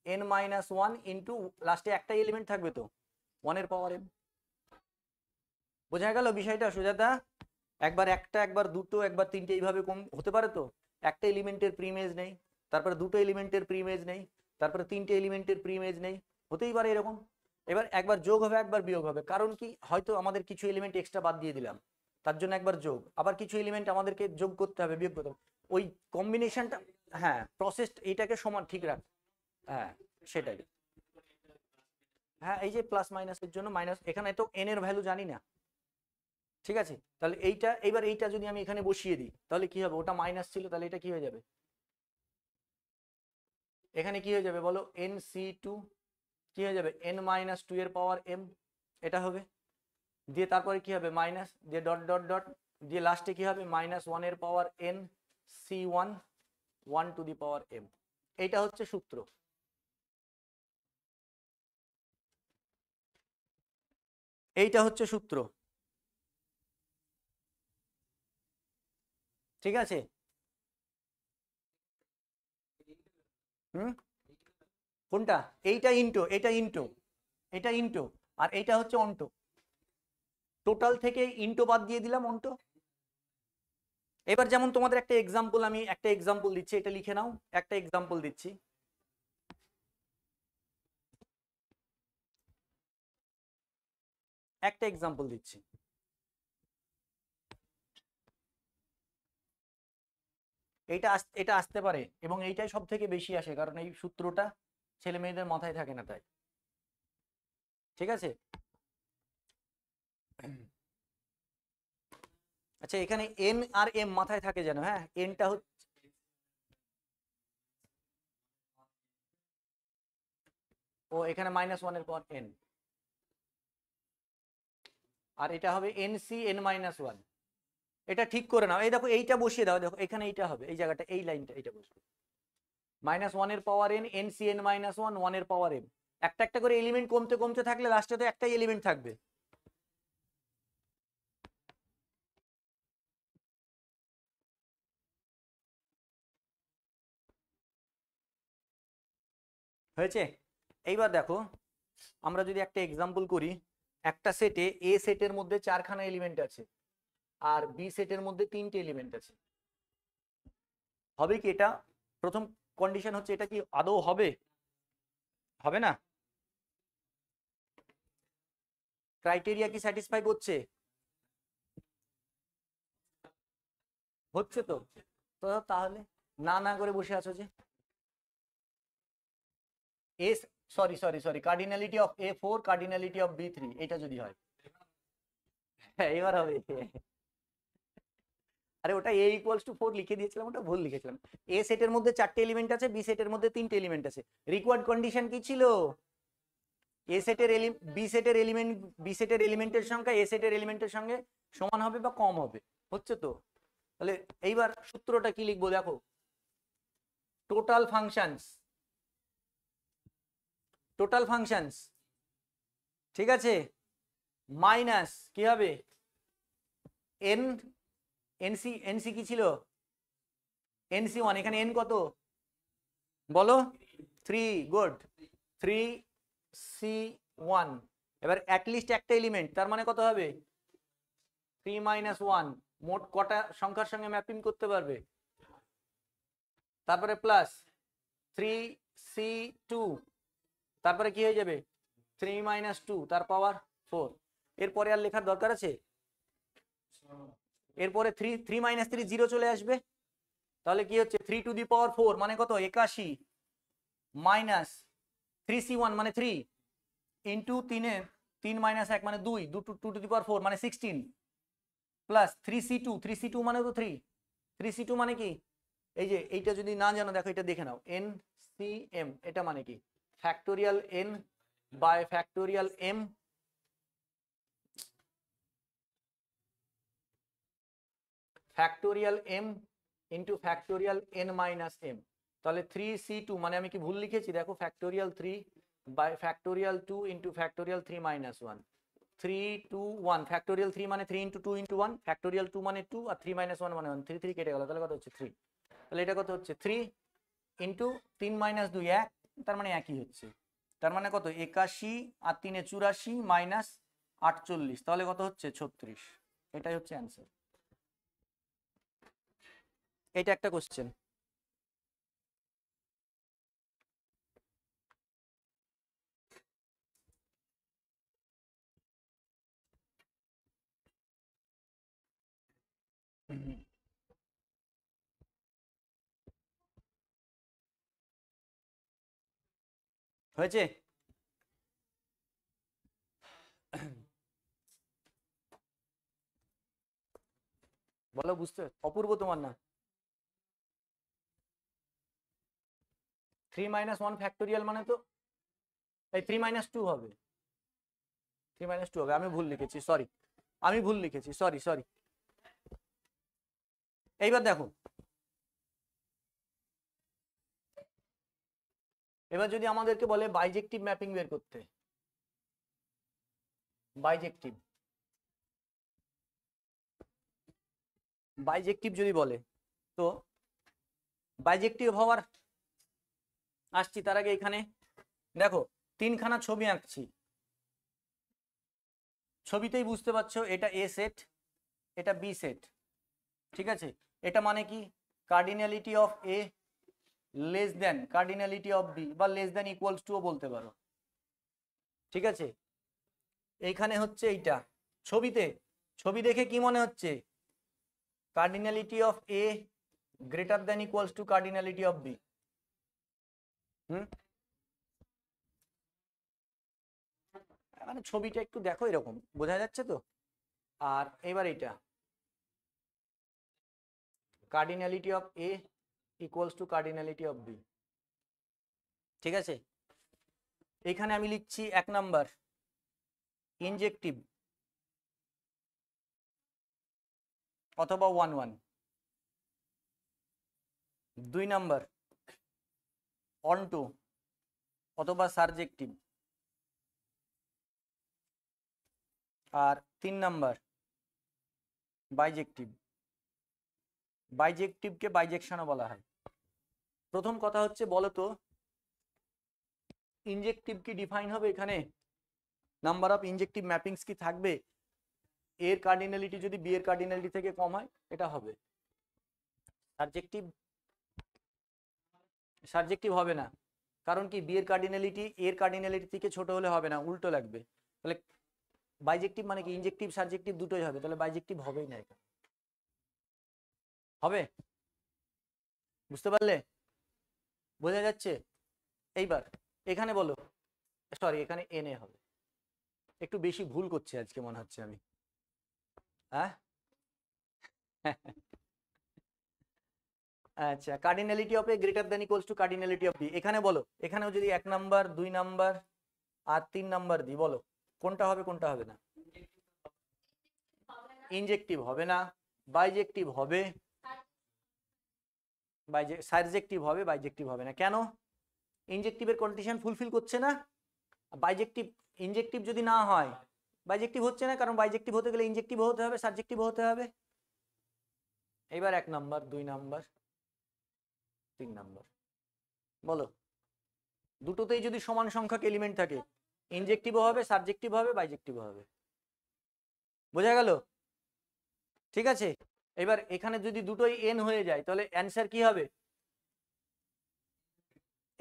n-1 ইন্টু লাস্টে একটাই এলিমেন্ট থাকবে তো 1 এর পাওয়ার m। বোঝা গেল বিষয়টা সুজাতা? একবার একটা, একবার দুটো, একবার তিনটে, এইভাবে কম হতে পারে তো? একটা এলিমেন্টের প্রিমেজ নেই, তারপরে দুটো এলিমেন্টের প্রিমেজ নেই, তারপরে তিনটে এলিমেন্টের প্রিমেজ নেই, হতেই পারে এরকম। এবার একবার যোগ হবে একবার বিয়োগ হবে, কারণ কি? হয়তো আমাদের কিছু এলিমেন্ট এক্সট্রা বাদ দিয়ে দিলাম, তার জন্য একবার যোগ, আবার কিছু এলিমেন্ট আমাদেরকে যোগ করতে হবে, বিয়োগ করতে হবে, ওই কম্বিনেশনটা। হ্যাঁ, প্রসেস এইটাকে সমান ঠিক রাখ। হ্যাঁ সেটাই। হ্যাঁ, এই যে প্লাস মাইনাসের জন্য মাইনাস, এখানে তো এন এর ভ্যালু জানি না। ঠিক আছে? তাহলে এইটা, এবার এইটা যদি আমি এখানে বসিয়ে দিই তাহলে কি হবে? ওটা মাইনাস ছিল, তাহলে এটা কি হয়ে যাবে? এখানে কি হয়ে যাবে বলো? nc2 কি হয়ে যাবে? n-2 এর পাওয়ার m, এটা হবে। দিয়ে তারপরে কি হবে? মাইনাস দিয়ে ডট ডট ডট দিয়ে লাস্টে কি হবে? -1 এর পাওয়ার n c1 1 two the power m। এইটা হচ্ছে সূত্র। এইটা হচ্ছে সূত্র। ঠিক আছে? হুম, কোনটা? এইটা ইন্টো, এটা ইন্টো, এটা ইন্টো, আর এইটা হচ্ছে অন্টো। টোটাল থেকে ইন্টো বাদ দিয়ে দিলাম অন্টো। এবার যেমন তোমাদের একটা এক্সাম্পল, আমি একটা এক্সাম্পল দিচ্ছি, এটা লিখে নাও, একটা এক্সাম্পল দিচ্ছি। একটা এক্সাম্পল দিচ্ছি। এটা আসতে পারে, এবং এইটাই সব থেকে বেশি আসে, কারণ এই সূত্রটা ছেলে মেয়েদের মাথায় থাকে না তাই। ঠিক আছে? আচ্ছা, এখানে এন আর এম মাথায় থাকে যেন। হ্যাঁ, এনটা হচ্ছে, ও এখানে -1 এর পর n, আর এটা হবে nc n-1। এটা ঠিক করে নাও। এই দেখো, এইটা বসিয়ে দাও, দেখো এখানে এইটা হবে, এই জায়গাটা, এই লাইনটা, এইটা বসবে। -1 এর পাওয়ার n, nc n-1, 1 এর পাওয়ার m। একটা একটা করে এলিমেন্ট কমতে কমতে থাকলে লাস্টে তো একটাই এলিমেন্ট থাকবে। হয়েছে? এইবার দেখো, আমরা যদি একটা এক্সাম্পল করি, একটা সেটে এ সেটের মধ্যে 4খানা এলিমেন্ট আছে, আর বি সেটের মধ্যে 3টে এলিমেন্ট আছে। হবে কি এটা? প্রথম কন্ডিশন হচ্ছে, এটা কি আদৌ হবে? হবে না। ক্রাইটেরিয়া কি স্যাটিসফাই করছে? হচ্ছে তো? তো তাহলে না না করে বসে আছো যে? A, sorry cardinality of A4 cardinality of B3, এটা যদি হয়। হ্যাঁ, এবার হবে। আরে ওটা a ইকুয়ালস টু 4 লিখে দিয়েছিলাম, ওটা ভুল লিখেছিলাম। এ সেটের মধ্যে 4টে এলিমেন্ট আছে, বি সেটের মধ্যে 3টে এলিমেন্ট আছে। রিকোয়ার্ড কন্ডিশন কি ছিল? এ সেটের বি সেটের এলিমেন্ট, বি সেটের এলিমেন্টের সংখ্যা এ সেটের এলিমেন্টের সঙ্গে সমান হবে বা কম হবে। হচ্ছে তো? তাহলে এইবার সূত্রটা কি লিখবো দেখো, টোটাল ফাংশনস, টোটাল ফাংশনস, ঠিক আছে, মাইনাস কি হবে, এন, এনসি, এনসি কি ছিল, এনসি ওয়ান, এখানে এন কত বলো, 3, গুড, 3c1। এবার অ্যাটলিস্ট একটা এলিমেন্ট, তার মানে কত হবে, 3 - 1, মোট কটা সংখ্যার সঙ্গে ম্যাপিং করতে পারবে, তারপরে প্লাস 3c2, তারপরে কি হয়ে যাবে 3 - 2 তার পাওয়ার 4। এরপরে আর লেখার দরকার আছে? এরপরে 3 - 3 0 চলে আসবে, তাহলে কি হচ্ছে 3 টু দি পাওয়ার 4 মানে কত 81, মাইনাস 3c1 মানে 3 ইন্টু 3 - 1 মানে 2, 2 টু দি পাওয়ার 4 মানে 16, প্লাস 3c2, 3c2 মানে তো 3, 3c2 মানে কি, এই যে এইটা যদি না জানো দেখো এটা দেখে নাও, NCM, এটা মানে কি factorial n by factorial m, factorial m into factorial n minus m। তাহলে 3c2 মানে আমি কি ভুল লিখেছি দেখো, factorial 3 by factorial 2 into factorial 3 - 1, 3 2 1, factorial 3 মানে 3 ইন্টু 2 ইন্টু 1, ফ্যাক্টোরিয়াল 2 মানে 2 আর 3 - 1 মানে 1, 3 3 কেটে গেল, তাহলে কত হচ্ছে 3। তাহলে এটা কত হচ্ছে 3 ইন্টু 3 - 2 1, তার মানে একই হচ্ছে, তার মানে কত 81 আর 3 এ 84 মাইনাস 48, তাহলে কত হচ্ছে 36। এটাই হচ্ছে অ্যান্সার। এটা একটা কোশ্চেন। হয়েছে? বলো বুঝতে, অপূর্ব তোমার না, 3 - 1 ফ্যাক্টোরিয়াল মানে তো এই 3 - 2 হবে, 3 - 2 হবে, আমি ভুল লিখেছি, সরি, আমি ভুল লিখেছি, সরি সরি। এইবার দেখো, এবার যদি আমাদেরকে বলে বাইজেক্টিভ ম্যাপিং বের করতে, বাইজেক্টিভ, বাইজেক্টিভ যদি বলে, তো বাইজেক্টিভ হওয়ার আসছি তার আগে এখানে দেখো 3খানা ছবি আঁকছি, ছবিতেই বুঝতে পারছো এটা এ সেট, এটা বি সেট, ঠিক আছে, এটা মানে কি cardinality of A less than cardinality of B বা লেস দেন ইকুয়ালস টু বলতে পারো, ঠিক আছে। এইখানে হচ্ছে এইটা ছবিতে, ছবি দেখে কি মনে হচ্ছে cardinality of A greater than equals to cardinality of B, মানে ছবিটা একটু দেখো এরকম বোঝা যাচ্ছে তো। আর এবার এটা cardinality of A equals to cardinality of B, ঠিক আছে। এখানে আমি লিখছি 1 নাম্বার ইনজেক্টিভ অথবা 1 1, 2 নাম্বার অনটো অথবা সাবজেক্টিভ, আর 3 নাম্বার বাইজেক্টিভ। বাইজেক্টিভকে বাইজেকশনও বলা হয়। প্রথম কথা হচ্ছে বলো তো ইনজেক্টিভ কি ডিফাইন হবে এখানে, নাম্বার অফ ইনজেক্টিভ ম্যাপিংস কি থাকবে, এর কার্ডিনালিটি যদি বি এর কার্ডিনালিটি থেকে কম হয় এটা হবে সাবজেক্টিভ, সাবজেক্টিভ হবে না, কারণ কি বি এর কার্ডিনালিটি এর কার্ডিনালিটি থেকে ছোট হলে হবে না, উল্টো লাগবে। তাহলে বাইজেক্টিভ মানে কি ইনজেক্টিভ সাবজেক্টিভ দুটোই হবে, তাহলে বাইজেক্টিভ হবেই না এখানে, হবে, বুঝতে পারলে, বোঝা যাচ্ছে। এইবার এখানে বলো, সরি এখানে এনএ হবে, একটু বেশি ভুল করছে আজকে মনে হচ্ছে আমি, হ্যাঁ আচ্ছা, cardinality of A greater than equals to cardinality of B. এখানে বলো, এখানেও যদি 1 নাম্বার 2 নাম্বার আর 3 নাম্বার দিই, বলো কোনটা হবে কোনটা হবে না? ইনজেক্টিভ হবে না, বাইজেক্টিভ হবে, সারজেক্টিভ হবে, বাইজেক্টিভ হবে না। কেন? ইনজেক্টিভের কন্ডিশন ফুলফিল করছে না। বাইজেক্টিভ, ইনজেক্টিভ যদি না হয় বাইজেক্টিভ হচ্ছে না, কারণ বাইজেক্টিভ হতে গেলে ইনজেক্টিভ হতে হবে, সাবজেক্টিভ হতে হবে। এবার 1 নাম্বার 2 নাম্বার 3 নাম্বার, বলো দুটোতেই যদি সমান সংখ্যক এলিমেন্ট থাকে, ইনজেক্টিভও হবে, সাবজেক্টিভ হবে, বাইজেক্টিভ হবে। বোঝা গেল? ঠিক আছে। এবার এখানে যদি দুটোই n হয়ে যায় তাহলে অ্যান্সার কি হবে?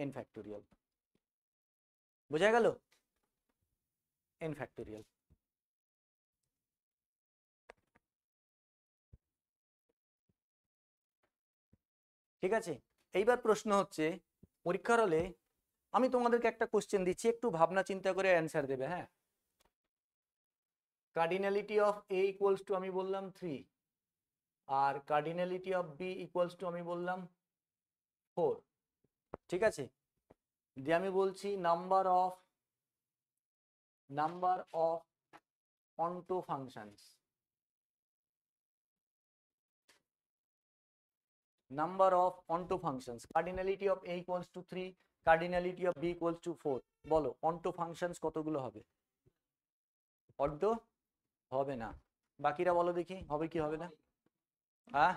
n factorial. বোঝা গেল? n factorial. ঠিক আছে। এইবার প্রশ্ন হচ্ছে, পরীক্ষার হলে আমি তোমাদেরকে একটা কোশ্চেন দিচ্ছি, একটু ভাবনা চিন্তা করে অ্যান্সার দেবে। হ্যাঁ, cardinality of A equals to আমি বললাম 3, আর cardinality of B equals to আমি বললাম 4। ঠিক আছে, দিয়ে আমি বলছি number of onto functions, number of onto functions, cardinality of A equals to 3, cardinality of B equals to 4। বলো অন্টো ফাংশনস কতগুলো হবে? অর্ধ হবে না। বাকিরা বলো দেখি, হবে কি হবে না? হ্যাঁ,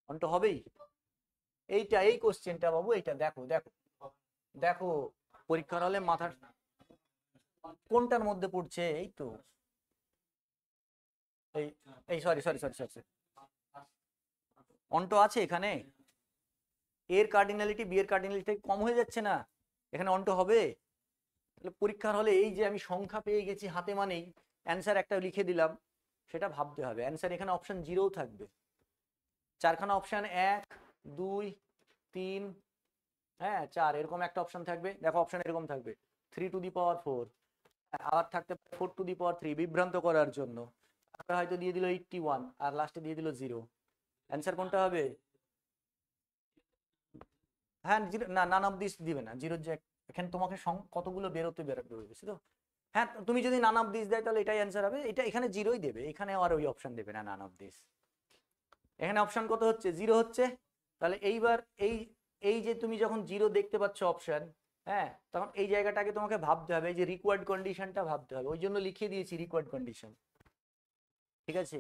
অন্টো হবেই। এইটা, এই কোশ্চেনটা বাবু, এইটা দেখো দেখো দেখো, পরীক্ষার হলে মাথার কোনটার মধ্যে পড়ছে? এই তো এই এই সরি সরি সরি সরি, অন্টো আছে এখানে। এর কার্ডিনালিটি বি এর কার্ডিনালিটি কম হয়ে যাচ্ছে না, এখানে অন্টো হবে। তাহলে পরীক্ষার হলে এই যে আমি সংখ্যা পেয়ে গেছি হাতে মানেই অ্যান্সার একটা লিখে দিলাম, সেটা ভাবতে হবে। অ্যান্সার এখানে অপশন 0 থাকবে, 4খানা অপশন, 1 2 3, হ্যাঁ 4, এরকম একটা অপশন থাকবে। দেখো অপশন এরকম থাকবে 3 টু দি পাওয়ার 4, আবার থাকতে 4 টু দি পাওয়ার 3 বিভ্রান্ত করার জন্য। তারপরে হয়তো দিয়ে দিল 81 আর লাস্টে দিয়ে দিল 0। অ্যান্সার কোনটা হবে? হ্যাঁ, না, নান অফ দিস দিবে না, জিরোর যে এখানে তোমাকে কতগুলো বেরোতে বেরোবে তো। হ্যাঁ, তুমি যদি নান অফ দিস দেয় তাহলে এটাই অ্যান্সার হবে, এটা এখানে 0ই দেবে, এখানে আর ওই অপশন দেবে না নান অফ দিস। এখানে অপশন কত হচ্ছে? 0 হচ্ছে। তাহলে এইবার এই এই যে তুমি যখন 0 দেখতে পাচ্ছ অপশন, হ্যাঁ, তখন এই জায়গাটাকে তোমাকে ভাবতে হবে, এই যে রিকোয়ার্ড কন্ডিশনটা ভাবতে হবে, ওই জন্য লিখিয়ে দিয়েছি রিকোয়ার্ড কন্ডিশন। ঠিক আছে।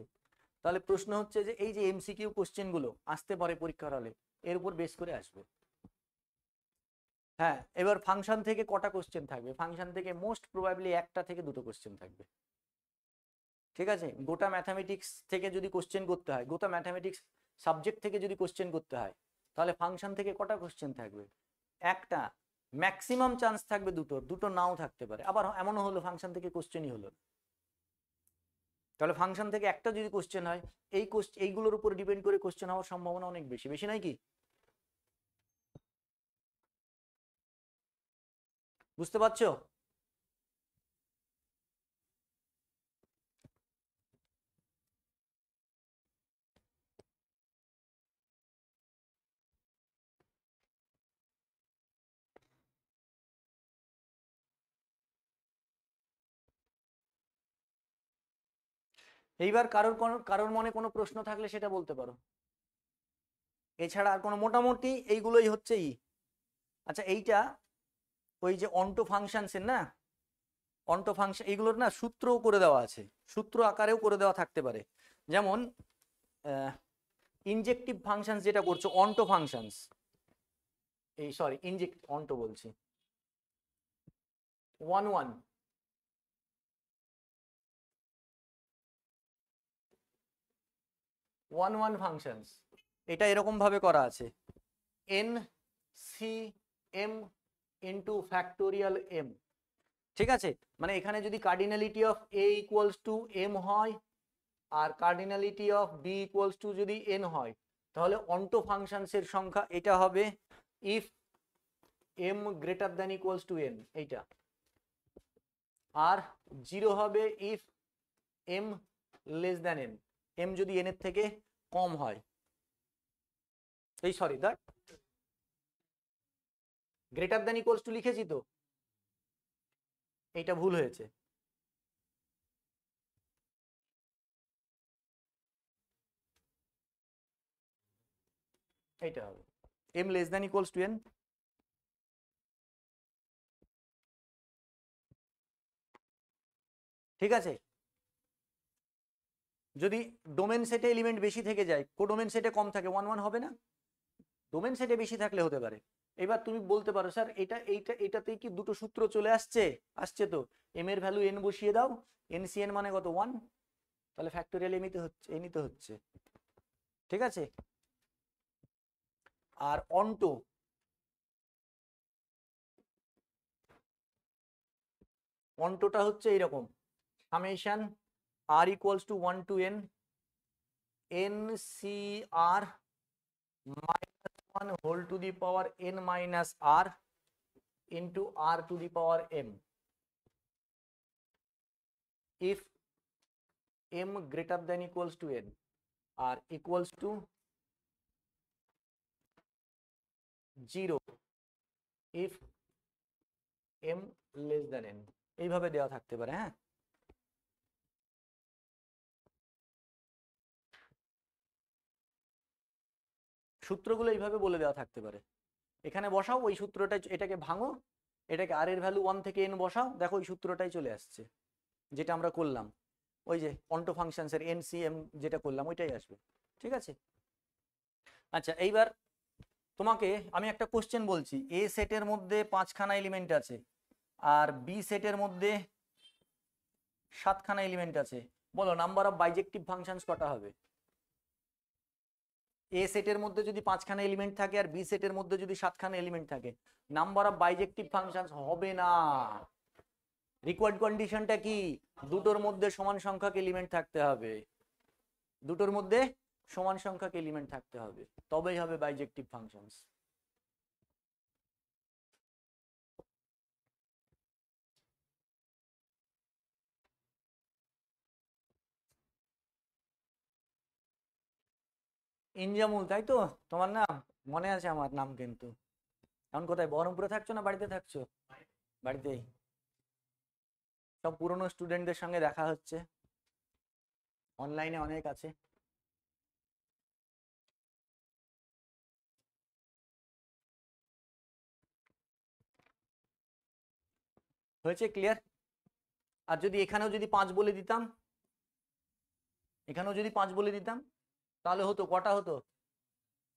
তাহলে প্রশ্ন হচ্ছে যে এই যে এমসিকিউ কোশ্চেন গুলো আসতে পারে পরীক্ষার হলে, এর উপর বেস করে আসবে। হ্যাঁ, এবার ফাংশন থেকে কটা কোশ্চেন থাকবে? ফাংশন থেকে মোস্ট প্রবাবলি 1টা থেকে 2টো কোশ্চেন থাকবে। ঠিক আছে, গোটা ম্যাথামেটিক্স থেকে যদি কোশ্চেন করতে হয়, গোটা ম্যাথামেটিক্স সাবজেক্ট থেকে যদি কোশ্চেন করতে হয়, তাহলে ফাংশন থেকে কটা কোশ্চেন থাকবে? 1টা। ম্যাক্সিমাম চান্স থাকবে 2টোর, 2টো নাও থাকতে পারে, আবার এমনও হলো ফাংশন থেকে কোশ্চেনই হলো। তাহলে ফাংশন থেকে একটা যদি কোশ্চেন হয়, এইগুলোর উপর ডিপেন্ড করে কোশ্চেন হওয়ার সম্ভাবনা অনেক বেশি, বেশি নয় কি? বুঝতে পারছো? এইবার কারোর মনে কোনো প্রশ্ন থাকলে সেটা বলতে পারো। এছাড়া আর কোনো, মোটামুটি এইগুলোই হচ্ছে আচ্ছা, এইটা ওই যে অন্টো ফাংশনসের না, অন্টো ফাংশন এইগুলোর না সূত্রও করে দেওয়া আছে, সূত্র আকারেও করে দেওয়া থাকতে পারে। যেমন ইনজেক্টিভ ফাংশনস যেটা করছো, অন্টো ফাংশনস, এই সরি অন্টো বলছি, 1 1 ফাংশনস, এটা এরকম ভাবে করা আছে, n c m into factorial m। ঠিক আছে, মানে এখানে যদি cardinality of a equals to m হয় আর cardinality of b equals to যদি n হয়, তাহলে অন্টো ফাংশনসের সংখ্যা এটা হবে if m greater than equals to n, এইটা। আর 0 হবে if m less than n, m যদি n এর থেকে কম হয়। এই sorry that greater than equals to লিখেছি তো, এইটা ভুল হয়েছে। এইটা হবে m less than equals to n। ঠিক আছে, যদি ডোমেন সেটে এলিমেন্ট বেশি থেকে যায়, কোডোমেন সেটে কম থাকে, 1 1 হবে না? ডোমেন সেটে বেশি থাকলে হতে পারে। এবার তুমি বলতে পারো স্যার এটাতেই কি দুটো সূত্র চলে আসছে? আসছে তো, m এর ভ্যালু n বসিয়ে দাও, NCN মানে কত 1, তাহলে ফ্যাক্টোরিয়াল এমনিতে হচ্ছে। ঠিক আছে, আর অন্টোটা হচ্ছে এইরকম, summation r equals to 1 to n NCR minus 1 whole to the power n minus r into r to the power m if m greater than equals to n r equals to 0 if m less than n। এইভাবে দেওয়া থাকতে পারে। হ্যাঁ, সূত্রগুলো এইভাবে বলে দেওয়া থাকতে পারে। এখানে বসাও ওই সূত্রটা, এটাকে ভাঙো, এটাকে আর এর ভ্যালু 1 থেকে n বসাও, দেখো ওই সূত্রটাই চলে আসছে যেটা আমরা করলাম, ওই যে অন্টো ফাংশনসের NCM যেটা করলাম ওইটাই আসবে। ঠিক আছে, আচ্ছা এইবার তোমাকে আমি একটা কোশ্চেন বলছি, এ সেটের মধ্যে 5খানা এলিমেন্ট আছে আর বি সেটের মধ্যে 7খানা এলিমেন্ট আছে, বলো নাম্বার অফ বাইজেক্টিভ ফাংশনস কটা হবে? এ সেটের মধ্যে যদি 5খানা এলিমেন্ট থাকে আর বি সেটের মধ্যে যদি 7খানা এলিমেন্ট থাকে, নাম্বার অফ বাইজেক্টিভ ফাংশনস হবে না। রিকোয়ার্ড কন্ডিশনটা কি? দুটোর মধ্যে সমান সংখ্যক এলিমেন্ট থাকতে হবে, দুটোর মধ্যে সমান সংখ্যক এলিমেন্ট থাকতে হবে, তবেই হবে বাইজেক্টিভ ফাংশনস। ইনজামুল, তাই তো তোমার নাম? মনে আছে আমার নাম কিন্তু। এখন কোথায়, বহরমপুরে থাকছো না বাড়িতে থাকছো? বাড়িতেই। সব পুরনো স্টুডেন্টদের সঙ্গে দেখা হচ্ছে, অনলাইনে অনেক আছে। হয়েছে ক্লিয়ার? আর যদি এখানেও যদি 5 বলে দিতাম, এখানেও যদি 5 বলে দিতাম, তাহলে হতো কটা হতো?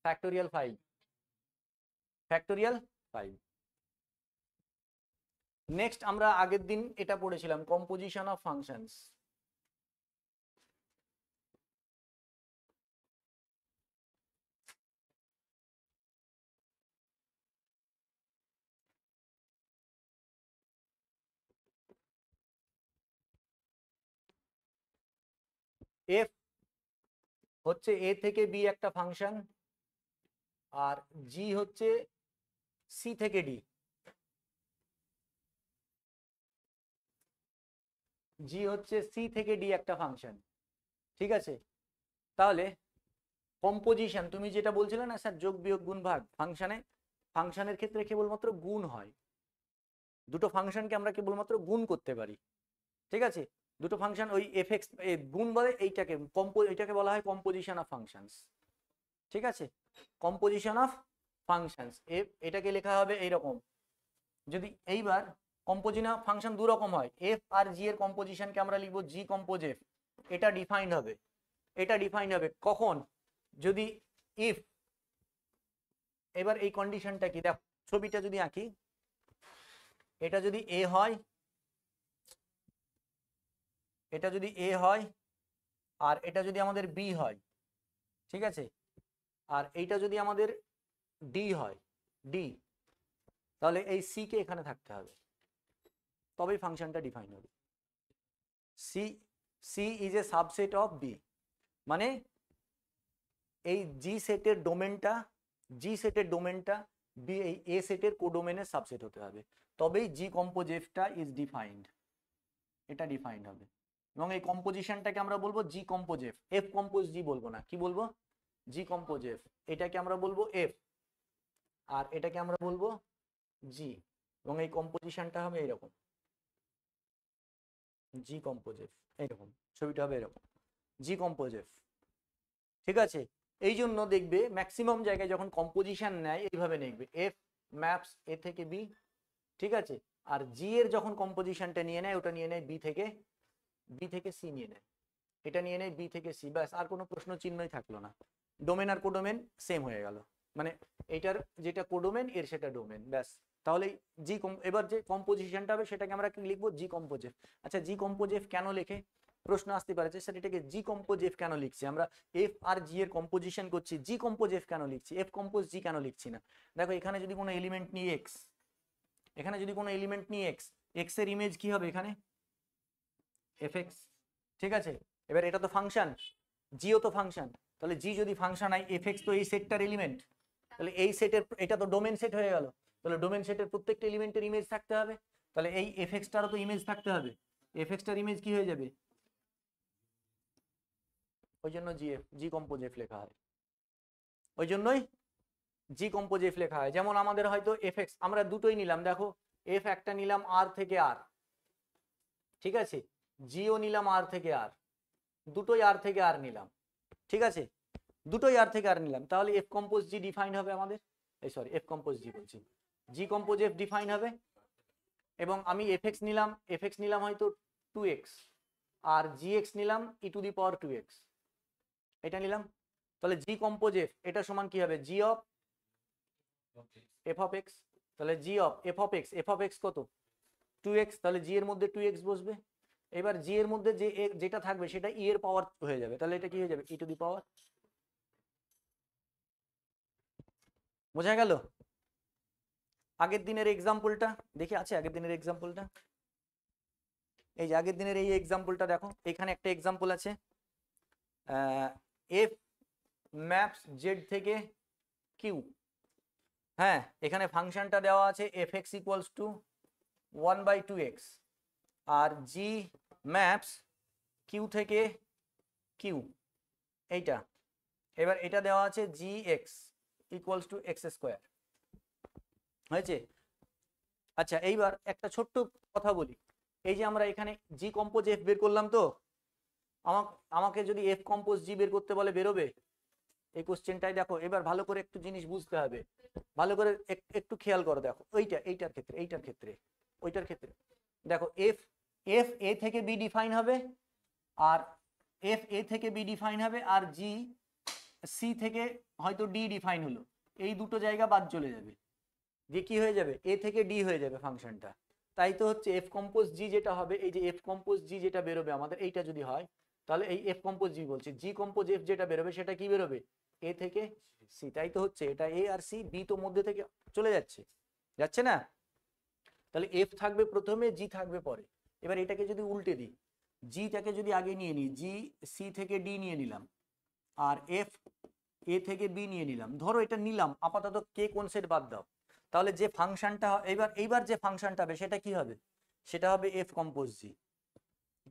Factorial 5, factorial 5। নেক্সট আমরা আগের দিন এটা পড়েছিলাম, কম্পোজিশন অফ ফাংশনস। এফ হচ্ছে এ থেকে বি একটা ফাংশন, আর জি হচ্ছে সি থেকে ডি। জি হচ্ছে সি থেকে ডি একটা ফাংশন। ঠিক আছে, তাহলে কম্পোজিশন তুমি যেটা বলছিলে না স্যার, যোগ বিয়োগ গুণ ভাগ ফাংশনে, ফাংশনের ক্ষেত্রে কেবলমাত্র গুণ হয়, দুটো ফাংশনকে আমরা কেবলমাত্র গুণ করতে পারি। ঠিক আছে, দুটো ফাংশন ওই এফএক্স গুণ বলে, এইটাকে বলা হয় কম্পোজিশন অফ ফাংশনস। ঠিক আছে, কম্পোজিশন অফ ফাংশনস, এটাকে লেখা হবে এইরকম। যদি এইবার কম্পোজিশন অফ ফাংশন দু রকম হয়, এফ আর জি এর কম্পোজিশনকে আমরা লিখবো জি কম্পোজ এফ। এটা ডিফাইন্ড হবে, এটা ডিফাইন্ড হবে কখন? যদি ইফ, এবার এই কন্ডিশনটা কি দেখো, ছবিটা যদি আঁকি, এটা যদি এ হয়, এটা যদি এ হয়, আর এটা যদি আমাদের বি হয়, ঠিক আছে, আর এইটা যদি আমাদের ডি হয়, ডি, তাহলে এই সি কে এখানে থাকতে হবে, তবেই ফাংশনটা ডিফাইন হবে। C, C is a subset of B, মানে এই জি সেটের ডোমেনটা, জি সেটের ডোমেনটা বি এই এ সেটের কোডোমেনের সাবসেট হতে হবে, তবেই জি কম্পোজ এফটা ইজ ডিফাইন্ড, এটা ডিফাইন্ড হবে। এবং এই কম্পোজিশনটাকে আমরা বলবো G compose F, F compose G বলবো না, কি বলবো? জি কম্পোজ এফ, এটাকে আমরা বলবো এফ আর এটাকে আমরা বলবো জি, এবং এই কম্পোজিশনটা হবে এরকম, জি কম্পোজ এফ, এরকম ছবিটা হবে এরকম, জি কম্পোজ এফ। ঠিক আছে, এই জন্য দেখবে ম্যাক্সিমাম জায়গায় যখন কম্পোজিশন নেয় এইভাবে নেবে, এফ ম্যাপস এ থেকে বি, ঠিক আছে, আর জি এর যখন কম্পোজিশনটা নিয়ে নেয় ওটা নিয়ে নেয় বি থেকে সি নিয়ে নেয়, এটা নিয়ে নেয় বি থেকে সি, ব্যাস আর কোনো প্রশ্ন চিহ্নই থাকলো না, ডোমেন আর কোডোমেন সেম হয়ে গেল, মানে এইটার যেটা কোডোমেন এর সেটা ডোমেন, ব্যাস। তাহলে জি এবার যে কম্পোজিশনটা হবে সেটাকে আমরা কি লিখবো, জি কম্পোজ এফ। আচ্ছা জি কম্পোজ এফ কেন লেখে, প্রশ্ন আসতে পারে যে স্যার এটাকে জি কম্পোজ এফ কেন লিখছি, আমরা এফ আর জি এর কম্পোজিশন করছি, জি কম্পোজ এফ কেন লিখছি, এফ কম্পোজ জি কেন লিখছি না? দেখো এখানে যদি কোনো এলিমেন্ট নিই এক্স, এখানে যদি কোনো এলিমেন্ট নিই এক্স, এক্স এর ইমেজ কি হবে এখানে, এফ এক্স, ঠিক আছে। এবার এটা তো ফাংশন, জিও তো ফাংশন, তাহলে জি যদি ফাংশন হয় এফ এক্স তো এই সেটটার এলিমেন্ট, তাহলে এই সেটের এটা তো ডোমেন সেট হয়ে গেল, তাহলে ডোমেন সেটের প্রত্যেকটা এলিমেন্টের ইমেজ থাকতে হবে, তাহলে এই এফ এক্সটারও তো ইমেজ থাকতে হবে, এফ এক্সটার ইমেজ কি হয়ে যাবে, ওই জন্য জি কম্পোজ এফ লেখা হয়, ওই জন্যই জি কম্পোজ এফ লেখা হয়। যেমন আমাদের হয়তো এফ এক্স আমরা দুটোই নিলাম, দেখো এফ একটা নিলাম আর থেকে আর, ঠিক আছে, জিও নিলাম আর থেকে আর, দুটোই আর থেকে আর নিলাম, ঠিক আছে, দুটোই আর থেকে আর নিলাম, তাহলে এফ কম্পোজ জি ডিফাইন হবে আমাদের, এই সরি এফ কম্পোজ জি বলছি, জি কম্পোজ এফ ডিফাইন হবে। এবং আমি এফ এক্স নিলাম হয়তো 2x আর জি এক্স নিলাম ই টু দি পাওয়ার 2x, এটা নিলাম, তাহলে জি কম্পোজ এফ এটা সমান কি হবে, G of F of x, তাহলে G of F of x কত 2x, তাহলে জি এর মধ্যে 2x বসবে, এবার জি এর মধ্যে যে যেটা থাকবে সেটা ই এর পাওয়ার হয়ে যাবে, তাহলে এটা কি হয়ে যাবে ই টু দি পাওয়ার, বোঝা গেল? আগের দিনের এক্সাম্পলটা দেখে আছে, আগের দিনের এক্সাম্পলটা, এই যে আগের দিনের এই এক্সাম্পলটা দেখো, এখানে একটা এক্সাম্পল আছে, এফ ম্যাপস জেড থেকে কিউ, হ্যাঁ এখানে ফাংশনটা দেওয়া আছে F x equals to 1/2x আর জি ম্যাপস কিউ থেকে কিউ এইটা, এবার এটা দেওয়া আছে G x equals to x square, হয়েছে? আচ্ছা এইবার একটা ছোট্ট কথা বলি, এই যে আমরা এখানে জি কম্পোজ এফ বের করলাম, তো আমাকে যদি এফ কম্পোজ জি বের করতে বলে বেরোবে এই কোশ্চেনটাই? দেখো এবার ভালো করে একটু জিনিস বুঝতে হবে, ভালো করে একটু খেয়াল করো, দেখো এইটার ক্ষেত্রে ওইটার ক্ষেত্রে দেখো এফ এফ এ থেকে বি ডিফাইন হবে, আর এফ এ থেকে বি ডিফাইন হবে, আর জি সি থেকে হয়তো ডি ডিফাইন হলো, এই দুটো জায়গা বাদ চলে যাবে, যে কি হয়ে যাবে এ থেকে ডি হয়ে যাবে ফাংশনটা, তাই তো হচ্ছে এফ কম্পোজ জি যেটা হবে, এই যে এফ কম্পোজ জি যেটা বেরোবে আমাদের এইটা যদি হয়, তাহলে এই এফ কম্পোজ জি বলছে, জি কম্পোজ এফ যেটা বেরোবে সেটা কি বেরোবে এ থেকে সি, তাই তো হচ্ছে এটা এ আর সি, বি তো মধ্যে থেকে চলে যাচ্ছে না, তাহলে এফ থাকবে প্রথমে জি থাকবে পরে। এবার এটাকে যদি উল্টে দিই, জিটাকে যদি আগে নিয়ে নিই, জি সি থেকে ডি নিয়ে নিলাম আর এফ এ থেকে বি নিয়ে নিলাম, ধরো এটা নিলাম আপাতত, কে কোন সেট বাদ দাও, তাহলে যে ফাংশনটা এইবার যে ফাংশনটা হবে সেটা কি হবে, সেটা হবে এফ কম্পোজ জি,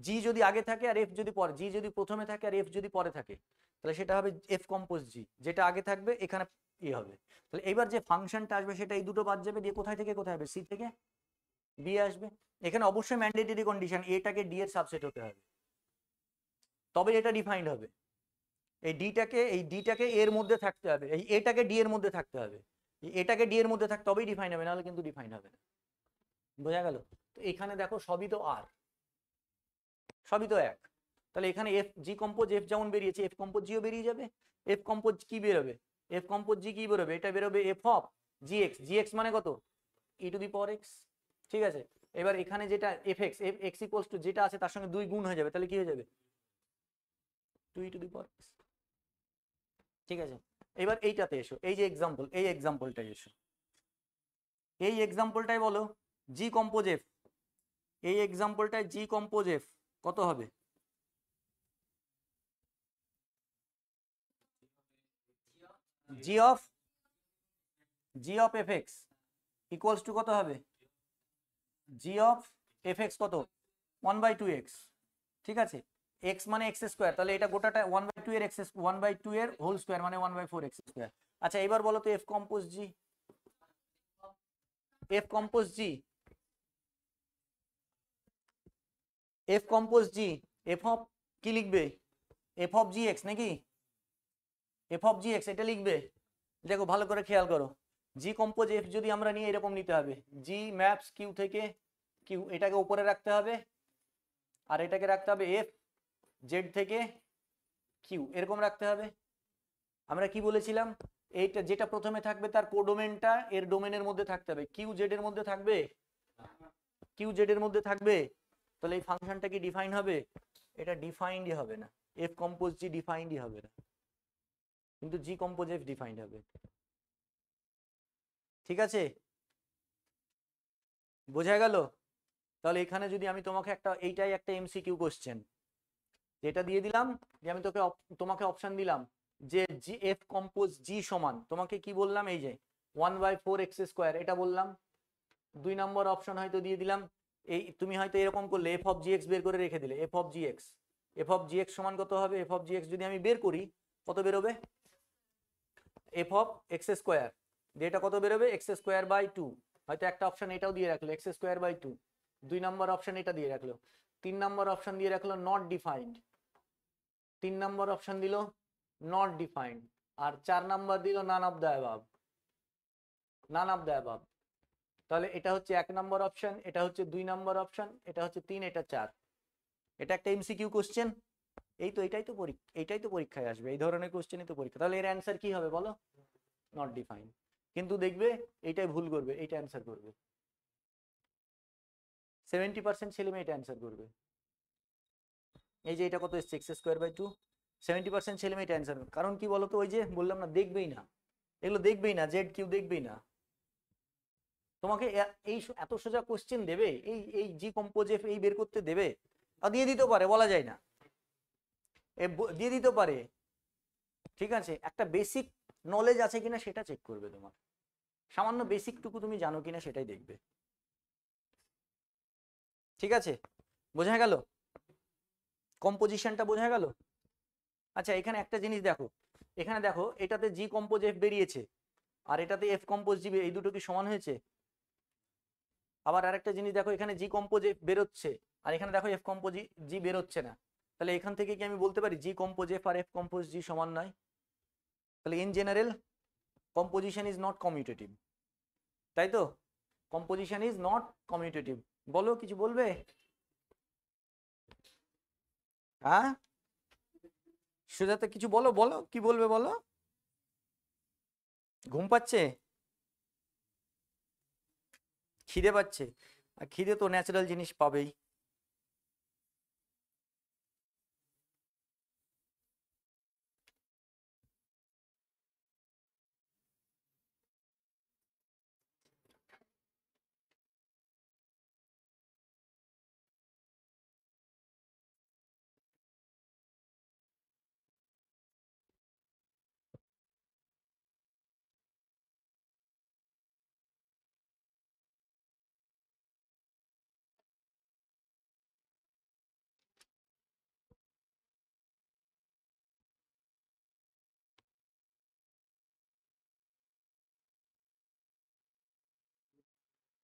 জি যদি আগে থাকে আর এফ যদি পরে, জি যদি প্রথমে থাকে আর এফ যদি পরে থাকে, তাহলে সেটা হবে এফ কম্পোজ জি, যেটা আগে থাকবে এখানে ই হবে, তাহলে এবার যে ফাংশনটা আসবে সেটা এই দুটো বাদ যাবে, দিয়ে কোথায় থেকে কোথায় হবে, সি থেকে বি আসবে। এখানে অবশ্যই ম্যান্ডেটরি কন্ডিশন এটাকে ডি এর সাবসেট হতে হবে, তবে এটা ডিফাইন্ড হবে, এই ডিটাকে এর মধ্যে থাকতে হবে, এই এটাকে ডি এর মধ্যে থাকতে হবে, এটাকে ডি এর মধ্যে থাকতে তবেই ডিফাইন হবে, নাহলে কিন্তু ডিফাইন হবে না, বোঝা গেল? তো এখানে দেখো সবই তো আর, সবই তো এক, তাহলে এখানে এফ জি কম্পোজ এফ যেমন বেরিয়েছে এফ কম্পোজ জিও বেরিয়ে যাবে, এফ কম্পোজ কি বেরোবে, এফ কম্পোজ জি কি বেরোবে, এটা বেরোবে এফ অফ জি এক্স মানে কত ই টু দি পাওয়ার এক্স, ঠিক আছে। এবার এখানে যেটা এফ এক্স ইকুয়ালস টু যেটা আছে তার সঙ্গে 2 গুণ হয়ে যাবে, তাহলে কি হয়ে যাবে 2 ই টু দি পাওয়ার এক্স, ঠিক আছে। এবার এইটাতে এসো, এই যে এক্সাম্পলটাই এসো, এই এক্সাম্পলটাই বলো জি কম্পোজ এফ, এই এক্সাম্পলটায় জি কম্পোজ এফ কত হবে, G of F x equals to কত হবে, জি অফ এফ এক্স কত 1/2x, ঠিক আছে। এক্স মানে এক্স স্কোয়ার, তাহলে এটা গোটাটা 1/2 এর এক্স 1/2 এর হোল স্কোয়ার মানে 1/4 এক্স স্কোয়ার। আচ্ছা এবার বলো তো F compose G, F compose G, F compose G, F of কি লিখবে, এফ অফ জি এক্স নাকি, এফ অফ জি এক্স এটা লিখবে। দেখো ভালো করে খেয়াল করো, জি কম্পোজ এফ যদি আমরা নিয়ে এরকম নিতে হবে, জি ম্যাপস কিউ থেকে কিউ, এটাকে উপরে রাখতে হবে আর এটাকে রাখতে হবে এফ জেড থেকে কিউ, এরকম রাখতে হবে। আমরা কি বলেছিলাম, এইটা যেটা প্রথমে থাকবে তার কোডোমেনটা এর ডোমেনের মধ্যে থাকতে হবে, কিউ জেড এর মধ্যে থাকবে, কিউ জেড এর মধ্যে থাকবে, তাহলে এই ফাংশনটা কি ডিফাইন হবে, এটা ডিফাইন্ডই হবে না, এফ কম্পোজ জি ডিফাইন্ডই হবে না, কিন্তু জি কম্পোজ এফ ডিফাইন্ড হবে। ঠিক আছে, বোঝা গেল? তাহলে এখানে যদি আমি তোমাকে একটা, এইটাই একটা এমসিকিউ কোশ্চেন, যেটা দিয়ে দিলাম যে আমি তোমাকে অপশন দিলাম যে জি এফ কম্পোজ জি সমান, তোমাকে কি বললাম, এই যে 1/4 এক্স স্কোয়ার এটা বললাম। 2 নম্বর অপশন হয়তো দিয়ে দিলাম, এই তুমি হয়তো এরকম করলে এফ অফ জি এক্স বের করে রেখে দিলে, F of G x, F of G x সমান কত হবে, এফ অফ জি এক্স যদি আমি বের করি কত বেরোবে, এফ অফ এক্স স্কোয়ার, এটা কত বেরোবে এক্স স্কোয়ার বাই 2, হয়তো একটা অপশন এটাও দিয়ে রাখলো এক্স স্কোয়ার বাই 2, 2 নম্বর অপশন এটা দিয়ে রাখলো, 3 নম্বর অপশন দিয়ে রাখলো নট ডিফাইন্ড, 3 নম্বর অপশন দিল নট ডিফাইন্ড, আর 4 নম্বর দিল none of the above, none of the above. তাহলে এটা হচ্ছে 1 নম্বর অপশন, এটা হচ্ছে 2 নম্বর অপশন, এটা হচ্ছে 3, এটা 4। এটা একটা এমসিকিউ কোশ্চেন, এই তো এটাই তো পরীক্ষায় আসবে, এই ধরনের কোশ্চেনই তো পরীক্ষা। তাহলে এর অ্যান্সার কি হবে বলো, নট ডিফাইন। কিন্তু দেখবে এইটাই ভুল করবে, এইটা অ্যান্সার করবে, 70% ছেলে মেয়ে এটা অ্যান্সার করবে। এই যে এটা কত এসছে এক্স স্কোয়ার বাই 2, 70% ছেলে মেয়ে এটা অ্যান্সার, কারণ কি বলতো, ওই যে বললাম না, দেখবেই না, এগুলো দেখবেই না, জেড কিউ দেখবেই না। তোমাকে এই এত সোজা কোশ্চেন দেবে, এই এই জি কম্পোজ এফ এই বের করতে দেবে, আর দিয়ে দিতে পারে, বলা যায় না, দিয়ে দিতে পারে। ঠিক আছে, একটা বেসিক নলেজ আছে কিনা সেটা চেক করবে, তোমার সামান্য বেসিকটুকু তুমি জানো কিনা সেটাই দেখবে। ঠিক আছে, বোঝা গেল, কম্পোজিশনটা বোঝা গেল। আচ্ছা এখানে একটা জিনিস দেখো, এখানে দেখো এটাতে জি কম্পোজ এফ বেরিয়েছে আর এটাতে এফ কম্পোজ জি, এই দুটো কি সমান হয়েছে? আবার আরেকটা জিনিস দেখো, এখানে জি কম্পোজ এফ বেরোচ্ছে আর এখানে দেখো এফ কম্পোজ জি বেরোচ্ছে না, তাহলে এখান থেকে কি আমি বলতে পারি জি compose F R F compose জি সমান নয়? তাহলে in general composition is not commutative, তাই তো, কম্পোজিশন ইজ নট কমিউটেটিভ। বলো, কিছু বলবে? হ্যাঁ সুজাতা কিছু বলো, বলো কি বলবে বলো। ঘুম পাচ্ছে, খিদে পাচ্ছে, আর খিদে তো ন্যাচারাল জিনিস পাবেই।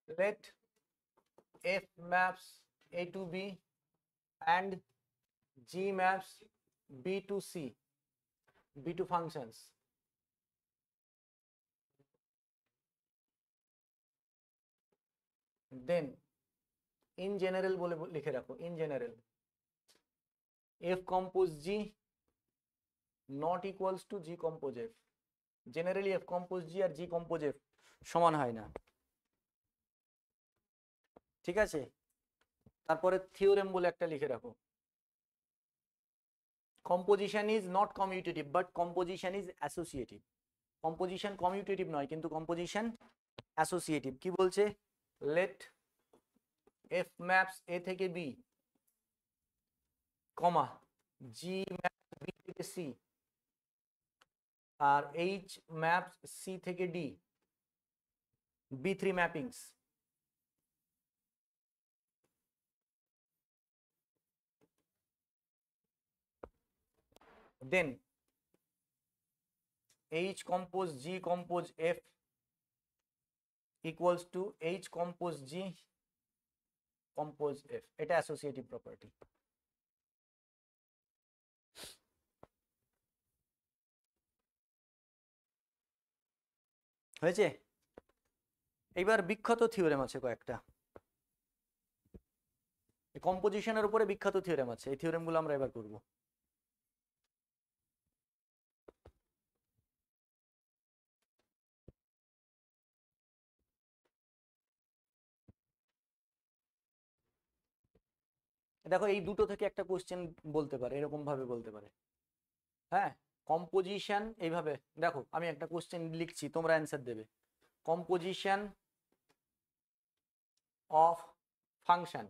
Let F maps A to B and G maps B to C, B to functions. Then in general বলে লিখে রাখো, in general F compose G not equals to G compose F. Generally F compose G R G compose F সমান হয় না। ঠিক আছে, তারপরে থিওরেম বলে একটা লিখে রাখো, composition is not commutative but composition is associative. Composition commutative নয় কিন্তু কম্পোজিশন অ্যাসোসিয়েটিভ। কি বলছে, লেট এফ ম্যাপস এ থেকে বি কমা জি ম্যাপস বি থেকে সি আর এইচ ম্যাপস সি থেকে D, B3 ম্যাপিংস। Then H compose G compose F equals to H compose G compose F, এটা অ্যাসোসিয়েটিভ প্রপার্টি। হয়েছে? এইবার বিখ্যাত থিওরেম আছে কয়েকটা, কম্পোজিশনের উপরে বিখ্যাত থিওরেম আছে, এই থিওরেমগুলো আমরা এবার করব। দেখো এই দুটো থেকে একটা কোশ্চেন বলতে পারে, এরকম ভাবে বলতে পারে, হ্যাঁ কম্পোজিশন এইভাবে, দেখো আমি একটা কোশ্চেন লিখছি তোমরা অ্যান্সার দেবে। কম্পোজিশন অফ ফাংশন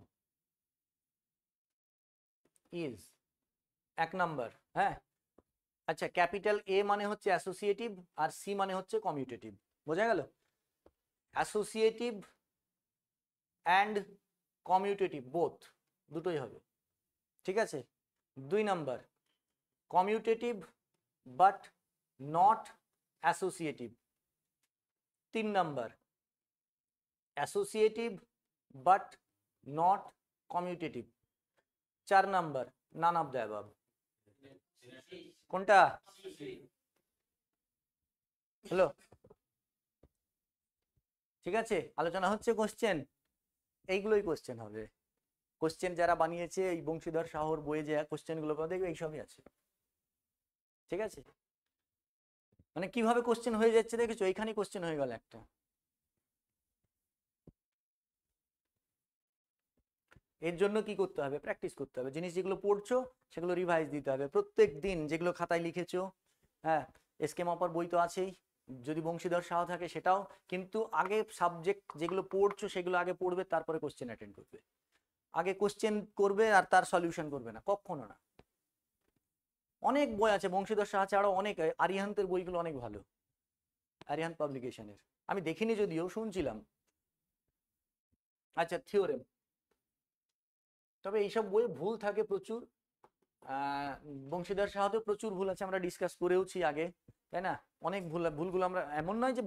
ইজ, এক নাম্বার, হ্যাঁ আচ্ছা ক্যাপিটাল এ মানে হচ্ছে অ্যাসোসিয়েটিভ আর সি মানে হচ্ছে কমিউটেটিভ, বোঝা গেল? অ্যাসোসিয়েটিভ অ্যান্ড কমিউটেটিভ বোথ, দুটোই হবে, ঠিক আছে। 2 number commutative but not associative. 3 number associative but not commutative. 4 number naan of the above. কোনটা হলো? ঠিক আছে, আলোচনা হচ্ছে, কোশ্চেন এইগুলোই কোশ্চেন হবে। কোশ্চেন যারা বানিয়েছে এই বংশীধর শাহর বইয়ে যে কোশ্চেন গুলো দেখবে এইসবই আছে, ঠিক আছে। মানে কিভাবে কোশ্চেন হয়ে যাচ্ছে দেখেছো, এইখানে কোশ্চেন হয়ে গেল একটা। এর জন্য কি করতে হবে? প্র্যাকটিস করতে হবে, জিনিস যেগুলো পড়ছো সেগুলো রিভাইজ দিতে হবে প্রত্যেক দিন, যেগুলো খাতায় লিখেছো। হ্যাঁ এসকে মাপার বই তো আছেই, যদি বংশীধর শাহ থাকে সেটাও, কিন্তু আগে সাবজেক্ট যেগুলো পড়ছো সেগুলো আগে পড়বে, তারপরে কোশ্চেন অ্যাটেন্ড করবে। আগে কোশ্চেন করবে আর তার সলিউশন করবে না, কখনো না। অনেক বই আছে বংশীধর শাহ ছাড়াও, অনেক আরিহান্তের বইগুলো অনেক ভালো, আরিহান্ত পাবলিকেশনের, আমি দেখিনি যদিও শুনছিলাম। আচ্ছা থিওরেম, তবে এইসব বইয়ে ভুল থাকে প্রচুর, বংশীধর শাহতেও প্রচুর ভুল আছে, আমরা ডিসকাস করেওছি আগে, তাই না? অনেক ভুলগুলো আমরা, এমন নয় যে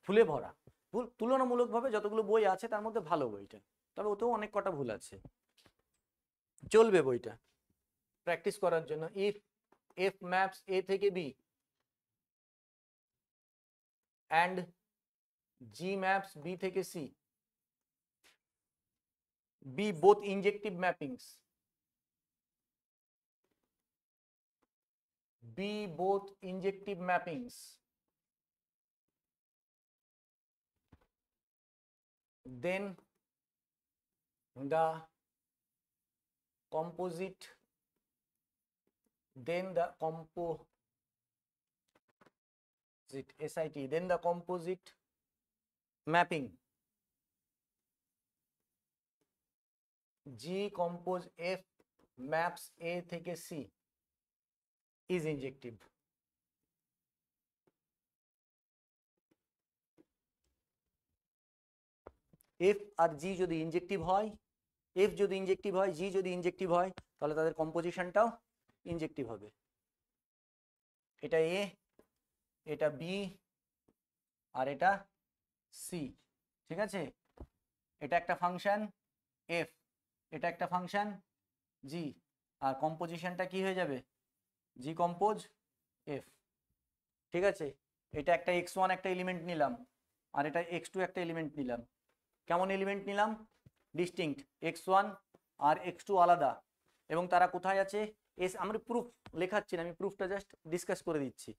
ভুলে ভরা, ভুল তুলনামূলকভাবে যতগুলো বই আছে তার মধ্যে ভালো বইটা, তবে ওতেও অনেক কটা ভুল আছে, চলবে বইটা প্র্যাকটিস করার জন্য। ইফ এফ ম্যাপস এ থেকে B and G maps B থেকে C, be both injective mappings, be both injective mappings, then the composite SIT, then the composite mapping G compose F maps A থেকে C is injective. F আর G যদি ইনজেক্টিভ হয়, F যদি ইনজেক্টিভ হয়, G যদি ইনজেক্টিভ হয়, তাহলে তাদের কম্পোজিশনটাও ইনজেক্টিভ হবে। এটা A, এটা B আর এটা C, ঠিক আছে। এটা একটা ফাংশন F, এটা একটা ফাংশন G, আর কম্পোজিশনটা কি হয়ে যাবে? G কম্পোজ F, ঠিক আছে। এটা একটা x1 একটা এলিমেন্ট নিলাম, আর এটা x2 একটা এলিমেন্ট নিলাম। কেমন এলিমেন্ট নিলাম? ডিস্টিংক্ট, x1 আর x2 আলাদা, এবং তারা কোথায় আছে? আমরা প্রুফ লেখাচ্ছি না, আমি প্রুফটা জাস্ট ডিসকাস করে দিচ্ছি,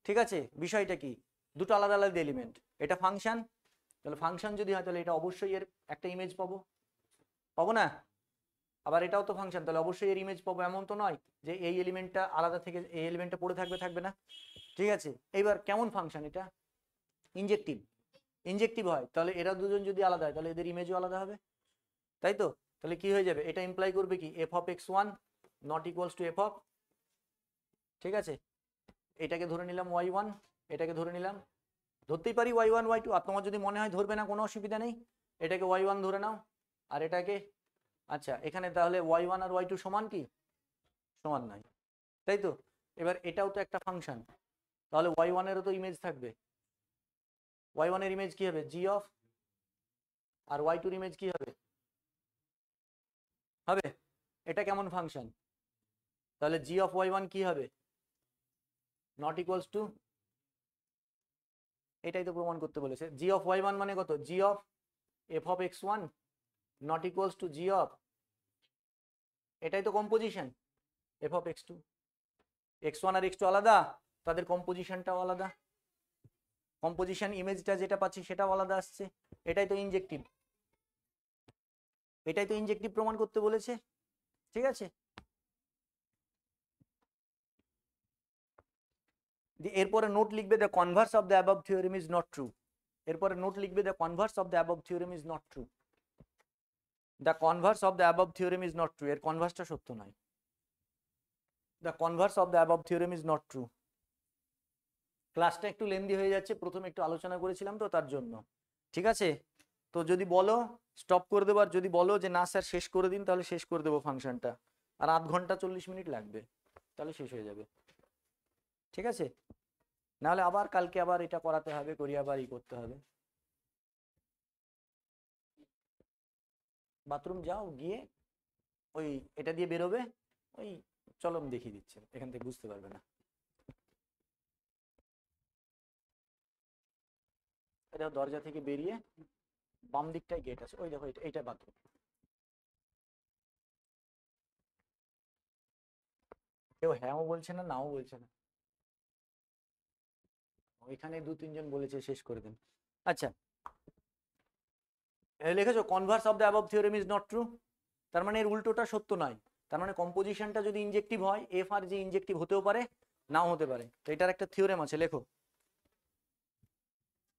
ঠিক আছে। বিষয়টা কি? দুটো আলাদা আলাদা এলিমেন্ট, এটা ফাংশন, তাহলে ফাংশন যদি হয় তাহলে এটা অবশ্যই এর একটা ইমেজ পাবো না? আবার এটাও তো ফাংশন, তাহলে অবশ্যই এর ইমেজ পাবো, এমন তো নয় যে এই এলিমেন্টটা আলাদা থেকে এই এলিমেন্টটা পড়ে থাকবে না, ঠিক আছে। এইবার কেমন ফাংশন? এটা ইনজেক্টিভ হয়, তাহলে এরা দুজন যদি আলাদা হয় তাহলে এদের ইমেজও আলাদা হবে, তাই তো। তাহলে কি হয়ে যাবে? এটা ইমপ্লাই করবে কি? F of x1 not equals to F of, ঠিক আছে। এটাকে ধরে নিলাম y1, এটাকে ধরে নিলাম, ধরতেই পারি y1 y2, আর তোমার যদি মনে হয় ধরবে না কোনো অসুবিধা নেই, এটাকে y1 ধরে নাও আর এটাকে, আচ্ছা এখানে তাহলে y1 আর y2 সমান কি? সমান নয়, তাই তো। এবার এটাও তো একটা ফাংশন, তাহলে y1 এরও তো ইমেজ থাকবে। y1 এর ইমেজ কি হবে? জি অফ, আর y2 এর ইমেজ কি হবে? হবে। এটা কেমন ফাংশন? তাহলে জি অফ y1 কি হবে? নট ইকুয়ালস টু, এটাই তো প্রমাণ করতে বলেছে। জি অফ y1 মানে কত? G of F of x1 not equals to G of, এটাই তো composition, F of x2। x1 R x2 আলাদা, তাদের কম্পোজিশনটাও আলাদা, কম্পোজিশন ইমেজটা যেটা পাচ্ছি সেটাও আলাদা আসছে। এটাই তো ইনজেক্টিভ, এটাই তো ইনজেক্টিভ প্রমাণ করতে বলেছে। ঠিক আছে, এরপরে নোট লিখবে the Converse of the above theorem is not true. এরপরে নোট লিখবে the Converse of the above theorem is not true. The Converse of the above theorem is not true, এর কনভার্সটা সত্য নয়। The Converse of the above theorem is not true. ক্লাসটা একটু লেন্দি হয়ে যাচ্ছে, প্রথমে একটু আলোচনা করেছিলাম তো তার জন্য। ঠিক আছে, তো যদি বলো স্টপ করে দেবো, আর যদি বলো যে না স্যার শেষ করে দিন, তাহলে শেষ করে দেবো ফাংশনটা, আর আধ ঘন্টা 40 মিনিট লাগবে, তাহলে শেষ হয়ে যাবে। ঠিক আছে, নাহলে আবার কালকে আবার এটা করাতে হবে, করিয়ে আবার করতে হবে। বাথরুম যাও, গিয়ে ওই এটা দিয়ে বেরোবে, ওই চলো আমি দেখিয়ে দিচ্ছি, এখান থেকে বুঝতে পারবে না। এটা দরজা থেকে বেরিয়ে বাম দিকটায় গেট আছে, ওই দেখো এইটা বাথরুম। কেউ হ্যাঁও বলছে না, নাও বলছে না, ওইখানে 2-3 জন বলেছে শেষ করে দেন। আচ্ছা, লিখেছো converse of the above theorem is not true, তার মানে এর উল্টোটা সত্য নয়। তার মানে কম্পোজিশনটা যদি ইনজেক্টিভ হয়, এফ আর জি ইনজেক্টিভ হতেও পারে, নাও হতে পারে। তো এটার একটা থিওরেম আছে, লেখো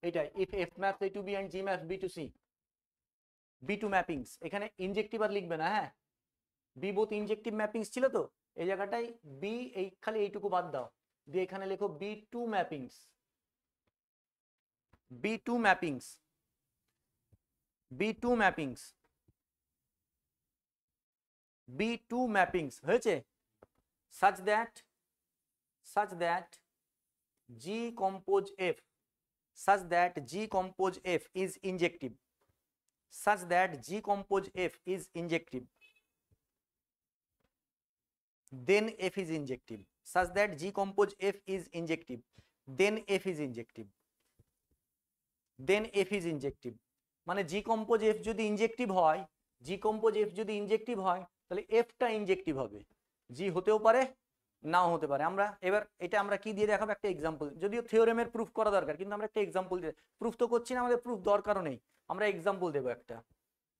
এইটাই, if F maps A to B and G maps B to C, be two mappings, এখানে ইনজেক্টিভ আর লিখবে না, হ্যাঁ বি বোথ ইনজেক্টিভ ম্যাপিংস ছিল তো, এই জায়গাটায় বি, এই খালি এইটুকু বাদ দাও, দিয়ে এখানে লেখো be two mappings, be two mappings, be two mappings, be two mappings হয়েছে, such that G compose F, such that G compose F is injective, such that G compose F is injective, then F is injective, such that G compose F is injective, then F is injective, then F is injective। মানে G compose F যদি ইনজেক্টিভ হয়, G compose F যদি ইনজেক্টিভ হয়, তাহলে F টা ইনজেক্টিভ হবে, G হতেও পারে নাও হতে পারে। আমরা এবার এটা আমরা কি দিয়ে দেখাবো, একটা এক্সাম্পল, যদিও থিওরেমের প্রুফ করা দরকার, কিন্তু আমরা একটা এক্সাম্পল দিয়ে, প্রুফ তো করছি না, আমাদের প্রুফ দরকারও নেই, আমরা এক্সাম্পল দেবো একটা।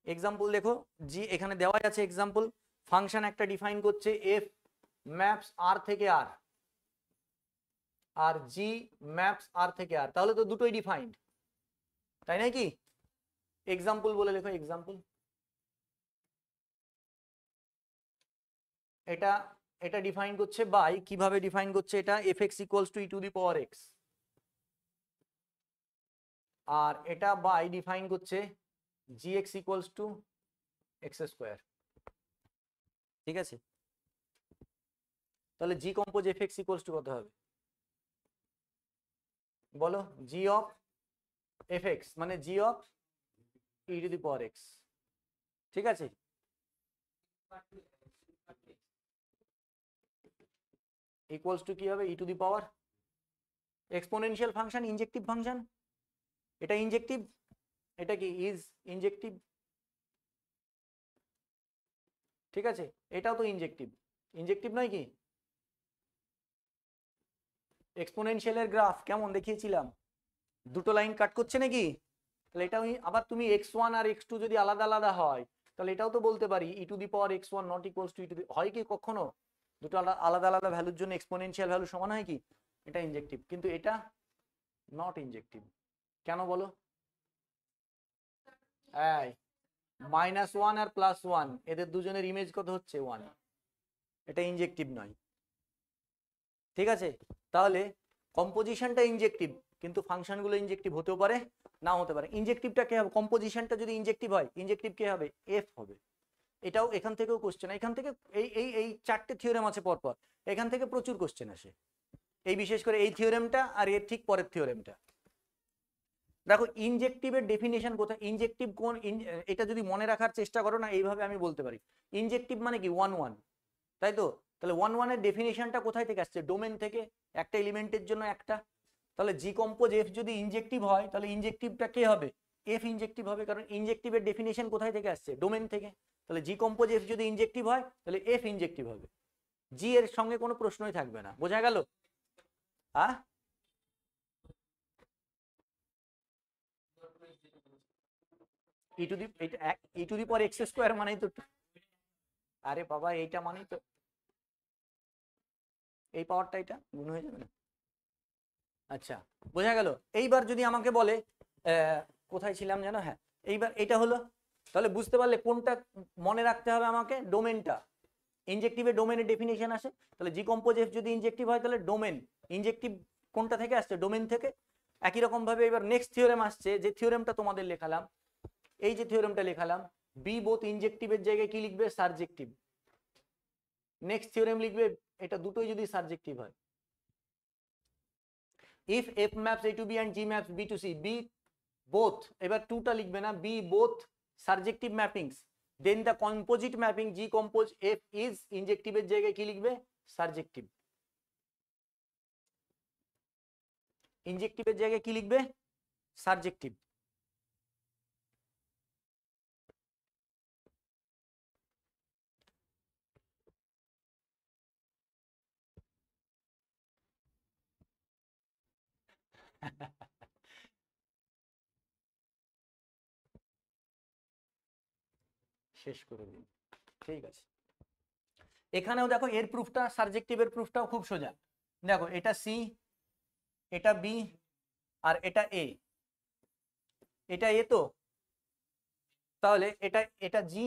এক্সাম্পল দেখো, জি এখানে দেওয়া আছে এক্সাম্পল, ফাংশন একটা ডিফাইন করছে এফ ম্যাপস আর থেকে আর, আর জি ম্যাপস আর থেকে আর, তাহলে তো দুটোই ডিফাইন্ড, তাই নাকি? এক্সাম্পল বলে লেখো, এক্সাম্পল। এটা এটা ডিফাইন করছে বাই, কিভাবে ডিফাইন করছে এটা, F x equals to e to the power x, আর এটা বাই ডিফাইন করছে G x equals to x square. ঠিক আছে, তাহলে G compose F x equals to কত হবে বলো? জি অফ এফ এক্স মানে G of e to the power x. ঠিক আছে, ইকুয়ালস টু কি হবে? E to the power exponential function, injective function, এটা ইনজেক্টিভ, এটা কি ইজ ইনজেক্টিভ। ঠিক আছে, এটাও তো ইনজেক্টিভ, ইনজেক্টিভ নয় কি? এক্সপোনেনশিয়ালের গ্রাফ কেমন দেখিয়েছিলাম, দুটো লাইন কাট করছে নাকি? তাহলে এটাও আবার তুমি x1 আর x2 যদি আলাদা আলাদা হয়, তাহলে এটাও তো বলতে পারি e to the power x1 not equals to e to the, হয় কি কখনো দুটো আলাদা আলাদা ভ্যালুর জন্য এক্সপোনেনশিয়াল ভ্যালু সমান হয় কি? এটা ইনজেক্টিভ, কিন্তু এটা নট ইনজেক্টিভ, কেন বলো? এই -1 আর +1 এদের দুজনের ইমেজ কত হচ্ছে 1, এটা ইনজেক্টিভ নয়। ঠিক আছে, তাহলে কম্পোজিশনটা ইনজেক্টিভ, কিন্তু ফাংশনগুলো ইনজেক্টিভ হতেও পারে নাও হতে পারে। ইনজেক্টিভটা কে হবে? কম্পোজিশনটা যদি ইনজেক্টিভ হয়, ইনজেক্টিভ কে হবে? এফ হবে। এটাও এখান থেকেও কোশ্চেন, এখান থেকে এই এই এই চারটে থিওরেম আছে পরপর, এখান থেকে প্রচুর কোশ্চেন আসে, এই বিশেষ করে এই থিওরেমটা আর এর ঠিক পরের থিওরেমটা। দেখো ইনজেক্টিভের ডেফিনেশন কোথায়, ইনজেক্টিভ কোন, এটা যদি মনে রাখার চেষ্টা করো না, এইভাবে আমি বলতে পারি ইনজেক্টিভ মানে কি 1 1, তাই তো? তাহলে 1 1 এর ডেফিনেশনটা কোথায় থেকে আসছে? ডোমেন থেকে, একটা এলিমেন্টের জন্য একটা। তাহলে জি কম্পোজ এফ যদি ইনজেক্টিভ হয় তাহলে ইনজেক্টিভটা কে হবে? এফ ইনজেক্টিভ হবে, কারণ ইনজেক্টিভের ডেফিনেশন কোথায় থেকে আসছে? ডোমেন থেকে। তাহলে জি কম্পোজ এফ যদি ইনজেক্টিভ হয় তাহলে এফ ইনজেক্টিভ হবে, জি এর সঙ্গে কোনো প্রশ্নই থাকবে না। বোঝা গেল? E to the e to the power x square মানেই তো, আরে বাবা এইটা মানেই তো এই পাওয়ারটা, এটা গুণ হয়ে যাবে না। আচ্ছা বোঝা গেল। এইবার যদি আমাকে বলে কোথায় ছিলাম যেন, হ্যাঁ এইবার এটা হলো, তাহলে বুঝতে পারলে কোনটা মনে রাখতে হবে আমাকে? ডোমেনটা। ইনজেক্টিভের ডোমেনের ডেফিনেশন আসে, তাহলে জি কম্পোজ এফ যদি ইনজেক্টিভ হয় তাহলে ডোমেন ইনজেক্টিভ কোনটা থেকে আসছে? ডোমেন থেকে। একই রকম ভাবে এবার নেক্সট থিওরেম আসছে, যে থিওরেমটা তোমাদের লেখালাম, এই যে থিওরেমটা লেখালাম, বি বোথ ইনজেক্টিভের জায়গায় কি লিখবে? সাবজেক্টিভ। নেক্সট থিওরেম লিখবে এটা দুটোই যদি সাবজেক্টিভ হয়, if f maps a to b and g maps b to c, b both, এবার টুটা লিখবে না, b both surjective mappings, then the composite mapping g compose f is injective এর জায়গায় কি লিখবে? সাবজেক্টিভ। ইনজেক্টিভের জায়গায় কি লিখবে? সাবজেক্টিভ। শেষ করে দিন, ঠিক আছে। এখানেও দেখো এর প্রুফটা, সাবজেক্টিভের প্রুফটাও খুব সোজা। দেখো এটা সি, এটা বি, আর এটা এ, এটা এ তো, তাহলে এটা এটা জি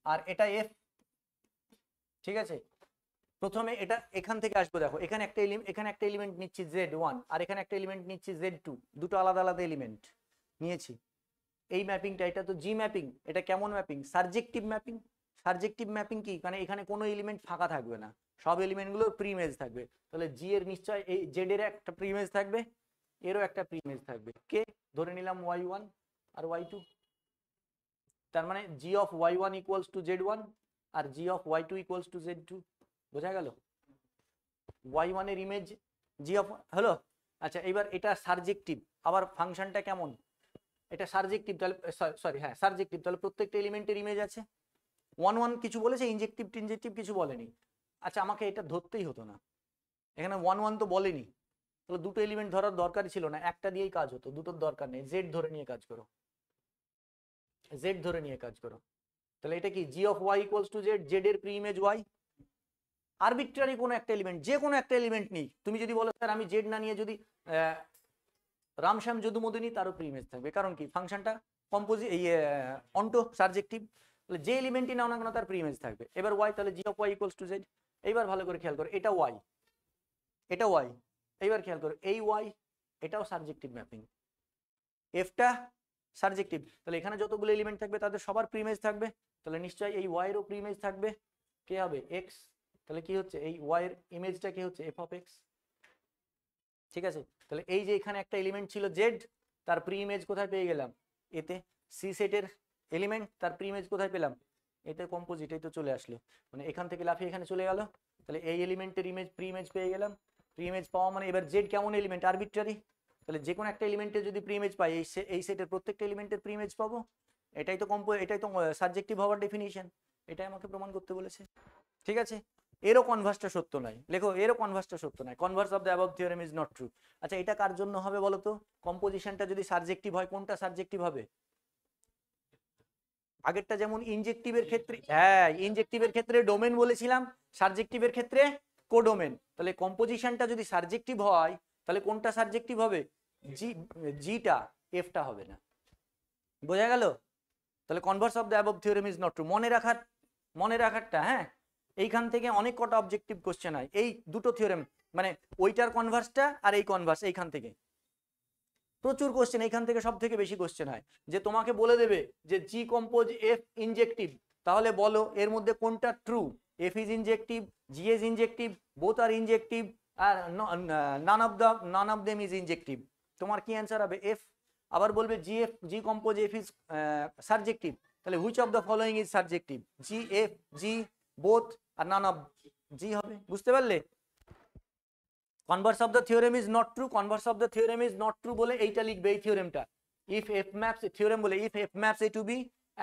আর এটা এফ, ঠিক আছে। প্রথমে এটা এখান থেকে আসবো, দেখো এখানে একটা এলিমেন্ট নিচ্ছি z1 আর এখানে একটা এলিমেন্ট নিচ্ছি z2, দুটো আলাদা আলাদা এলিমেন্ট নিয়েছি। এই ম্যাপিংটা, এটা তো জি ম্যাপিং, এটা কেমন mapping? Subjective mapping. Subjective mapping কি, মানে এখানে কোনো এলিমেন্ট ফাঁকা থাকবে না, সব এলিমেন্টগুলো প্রিইমেজ থাকবে। তাহলে জি এর নিশ্চয় এই জেড এর একটা প্রিইমেজ থাকবে, এরও একটা প্রিইমেজ থাকবে, কে ধরে নিলাম y1 আর y2। তার মানে G of y1 equals to z1 আর G of y2 equals to z2। বোঝা গেল? y1 এর ইমেজ জি অফ হলো। আচ্ছা এবার এটা সাবজেক্টিভ, আবার ফাংশনটা কেমন? এটা সাবজেক্টিভ, তাহলে সরি হ্যাঁ সাবজেক্টিভ, তাহলে প্রত্যেকটা এলিমেন্টের ইমেজ আছে। 1 1 কিছু বলেছে, ইনজেক্টিভ টিনজেক্টিভ কিছু বলেনি। আচ্ছা আমাকে এটা ধরতেই হতো না, এখানে 1 1 তো বলেনি, তাহলে দুটো এলিমেন্ট ধরার দরকারই ছিল না, একটা দিয়েই কাজ হতো, দুটোর দরকার নেই। জেড ধরে নিয়ে কাজ করো, জেড ধরে নিয়ে কাজ করো। তাহলে এটা কি G of y equals to z, z এর প্রি ইমেজ ওয়াই। আরবিট্রারি কোনো একটা এলিমেন্ট, যে কোনো একটা এলিমেন্ট নেই, তুমি যদি বলো স্যার আমি জেড না নিয়ে যদি রামশ্যাম যদুমদিনী, তারও প্রি ইমেজ থাকবে, কারণ কি ফাংশনটা কম্পোজি এই অন্টো সাবজেক্টিভ, তাহলে যে এলিমেন্টই নাও না কেন তার প্রি ইমেজ থাকবে। এবার ওয়াই, তাহলে G of y equals to z. এইবার ভালো করে খেয়াল করো, এটা ওয়াই, এটা ওয়াই, এইবার খেয়াল করো এই ওয়াই, এটাও সাবজেক্টিভ ম্যাপিং, এফটা সাবজেক্টিভ, তাহলে এখানে যতগুলো এলিমেন্ট থাকবে তাদের সবার প্রি ইমেজ থাকবে, তাহলে নিশ্চয়ই এই ওয়াই এরও প্রি ইমেজ থাকবে, কে হবে? এক্স। তাহলে কি হচ্ছে এই ওয়াই এর ইমেজটা কি হচ্ছে? F of x. ঠিক আছে, তাহলে এই যে এখানে একটা এলিমেন্ট ছিল জেড, তার প্রি ইমেজ কোথায় পেয়ে গেলাম? এতে। সি সেটের এলিমেন্ট, তার প্রি ইমেজ কোথায় পেলাম? এতে কম্পোজিট, এই তো চলে আসলো, মানে এখান থেকে লাফিয়ে এখানে চলে গেল, তাহলে এই এলিমেন্টের ইমেজ প্রি ইমেজ পেয়ে গেলাম। প্রি ইমেজ পাওয়া মানে এবার জেড কেমন এলিমেন্ট? আরবিট্রারি, তাহলে যে কোনো একটা এলিমেন্টের যদি প্রি ইমেজ পাই, এই সেটের প্রত্যেকটা এলিমেন্টের প্রি ইমেজ পাবো। এটাই তো এটাই তো সাবজেক্টিভ হওয়ার ডেফিনিশন, এটাই আমাকে প্রমাণ করতে বলেছে। ঠিক আছে, এরও কনভার্সটা সত্য নয়, লেখো এরও কনভার্সটা সত্য নয়, Converse of the above theorem is not true. আচ্ছা এটা কার জন্য হবে বলো তো? কম্পোজিশনটা যদি সাবজেক্টিভ হয়, কোনটা সাবজেক্টিভ হবে? আগেরটা যেমন ইনজেক্টিভের ক্ষেত্রে, হ্যাঁ ইনজেক্টিভের ক্ষেত্রে ডোমেন বলেছিলাম, সাবজেক্টিভের ক্ষেত্রে কোডোমেন। তাহলে কম্পোজিশনটা যদি সাবজেক্টিভ হয় তাহলে কোনটা সাবজেক্টিভ হবে? জি, জিটা, এফটা হবে না। বোঝা গেল? তাহলে Converse of the above theorem is not true. মনে রাখারটা, হ্যাঁ এইখান থেকে অনেক কটা অবজেক্টিভ কোশ্চেন হয়, এই দুটো থিওরেম, মানে ওইটার কনভার্সটা আর এই কনভার্স, এইখান থেকে প্রচুর কোশ্চেন, এইখান থেকে সব থেকে বেশি কোশ্চেন হয়, যে তোমাকে বলে দেবে যে জি কম্পোজ এফ ইনজেক্টিভ, তাহলে বলো এর মধ্যে কোনটা true, F is injective, G is injective, both are injective, none of them is injective. তোমার কি অ্যান্সার হবে? F। আবার বলবে G compose F is subjective, তাহলে which of the following is subjective? G, F, G, both আর none of G হবে। বুঝতে পারলে? Converse of the theorem is not true, converse of the theorem is not true বলে এইটা লিখবে, এই থিওরেমটা। If F maps, theorem বলে if F maps A to B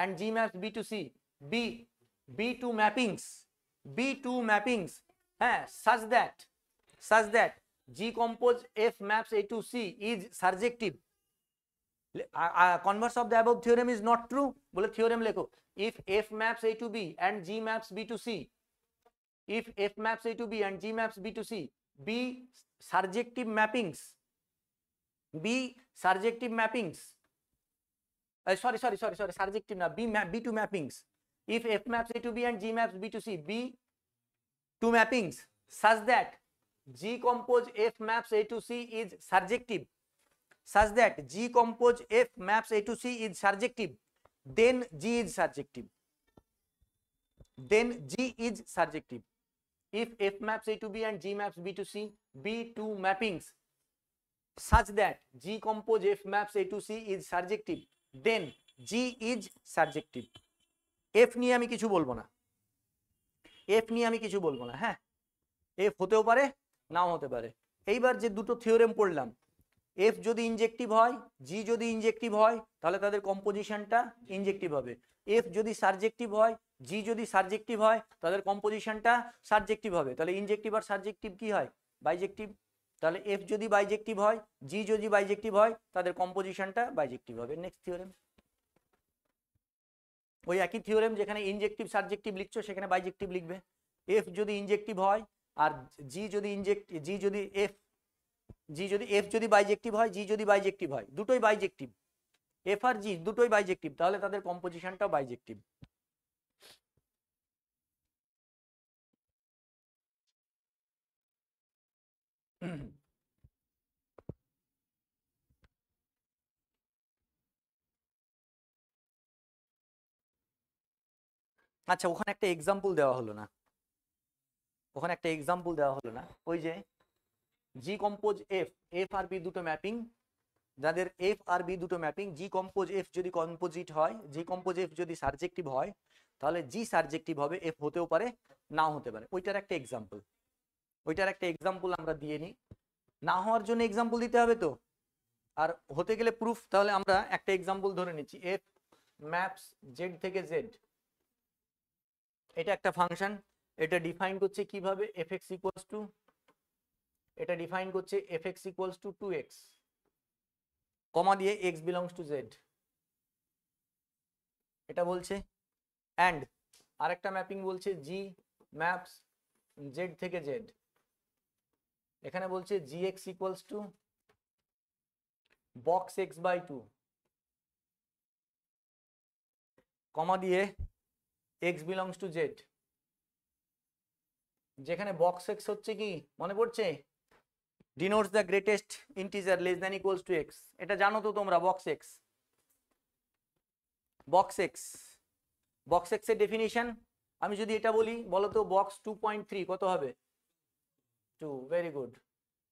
and G maps B to C, B2 mappings, হ্যাঁ, such that G compose F maps A to C is surjective. Converse of the above theorem is not true বলে theorem লেখো। If F maps A to B and G maps B to C, if F maps A to B and G maps B to C, B surjective mappings, sorry, surjective na, B2 mappings. If F maps A to B and G maps B to C, B2 mappings such that G compose F maps A to C is surjective, then G is surjective. If F maps A to B and G maps B to C, B2 mappings such that G compose F maps A to C is surjective, then G is surjective. F নিয়ে আমি কিছু বলবো না, হ্যাঁ, F হতেও পারে নাও হতে পারে। এইবার যে দুটো থিওরেম পড়লাম, F যদি ইনজেক্টিভ হয়, G যদি ইনজেক্টিভ হয়, তাহলে তাদের কম্পোজিশনটা ইনজেক্টিভ হবে। F যদি সাবজেক্টিভ হয়, G যদি সাবজেক্টিভ হয়, তাদের কম্পোজিশনটা সাবজেক্টিভ হবে। তাহলে ইনজেক্টিভ আর সাবজেক্টিভ কি হয়? বাইজেক্টিভ। তাহলে F যদি বাইজেক্টিভ হয়, G যদি বাইজেক্টিভ হয়, তাদের কম্পোজিশনটা বাইজেক্টিভ হবে। নেক্সট থিওরেম, ওই একই থিওরেম, যেখানে ইনজেক্টিভ সাবজেক্টিভ লিখছো সেখানে বাইজেক্টিভ লিখবে। F যদি ইনজেক্টিভ হয় আর G যদি F যদি বাইজেক্টিভ হয়, G যদি বাইজেক্টিভ হয়, দুটোই বাইজেক্টিভ, F আর G দুটোই বাইজেক্টিভ, তাহলে তাদের কম্পোজিশনটাও বাইজেক্টিভ। আচ্ছা, ওখানে একটা এক্সাম্পল দেওয়া হলো না, ওই যে G কম্পোজ F আর B দুটো ম্যাপিং, যাদের F আর B দুটো ম্যাপিং, G কম্পোজ F যদি কম্পোজিট হয়, G কম্পোজ F যদি সাবজেক্টিভ হয়, তাহলে G সাবজেক্টিভ হবে, F হতেও পারে নাও হতে পারে। ওইটার একটা এক্সাম্পল আমরা দিয়ে নিই। না হওয়ার জন্য এক্সাম্পল দিতে হবে তো, আর হতে গেলে প্রুফ। তাহলে আমরা একটা এক্সাম্পল ধরে নিচ্ছি, F ম্যাপস Z থেকে Z, এটা একটা ফাংশন, এটা ডিফাইন করছে কিভাবে, fx ইকুয়ালস টু, এটা ডিফাইন করছে fx ইকুয়ালস টু 2x, কমা দিয়ে x বিলংস টু z, এটা বলছে। অ্যান্ড আরেকটা ম্যাপিং বলছে g ম্যাপস z থেকে z, এখানে বলছে gx equals to box x by 2, comma দিয়ে x বিলংস টু z, যেখানে বক্স x হচ্ছে কি মনে পড়ছে, denotes the greatest integer less than equals to x। এটা জানো তো তোমরা, বক্স এক্স এর ডেফিনিশন আমি যদি এটা বলি, বলো তো বক্স 2.3 কত হবে? 2, ভেরি গুড।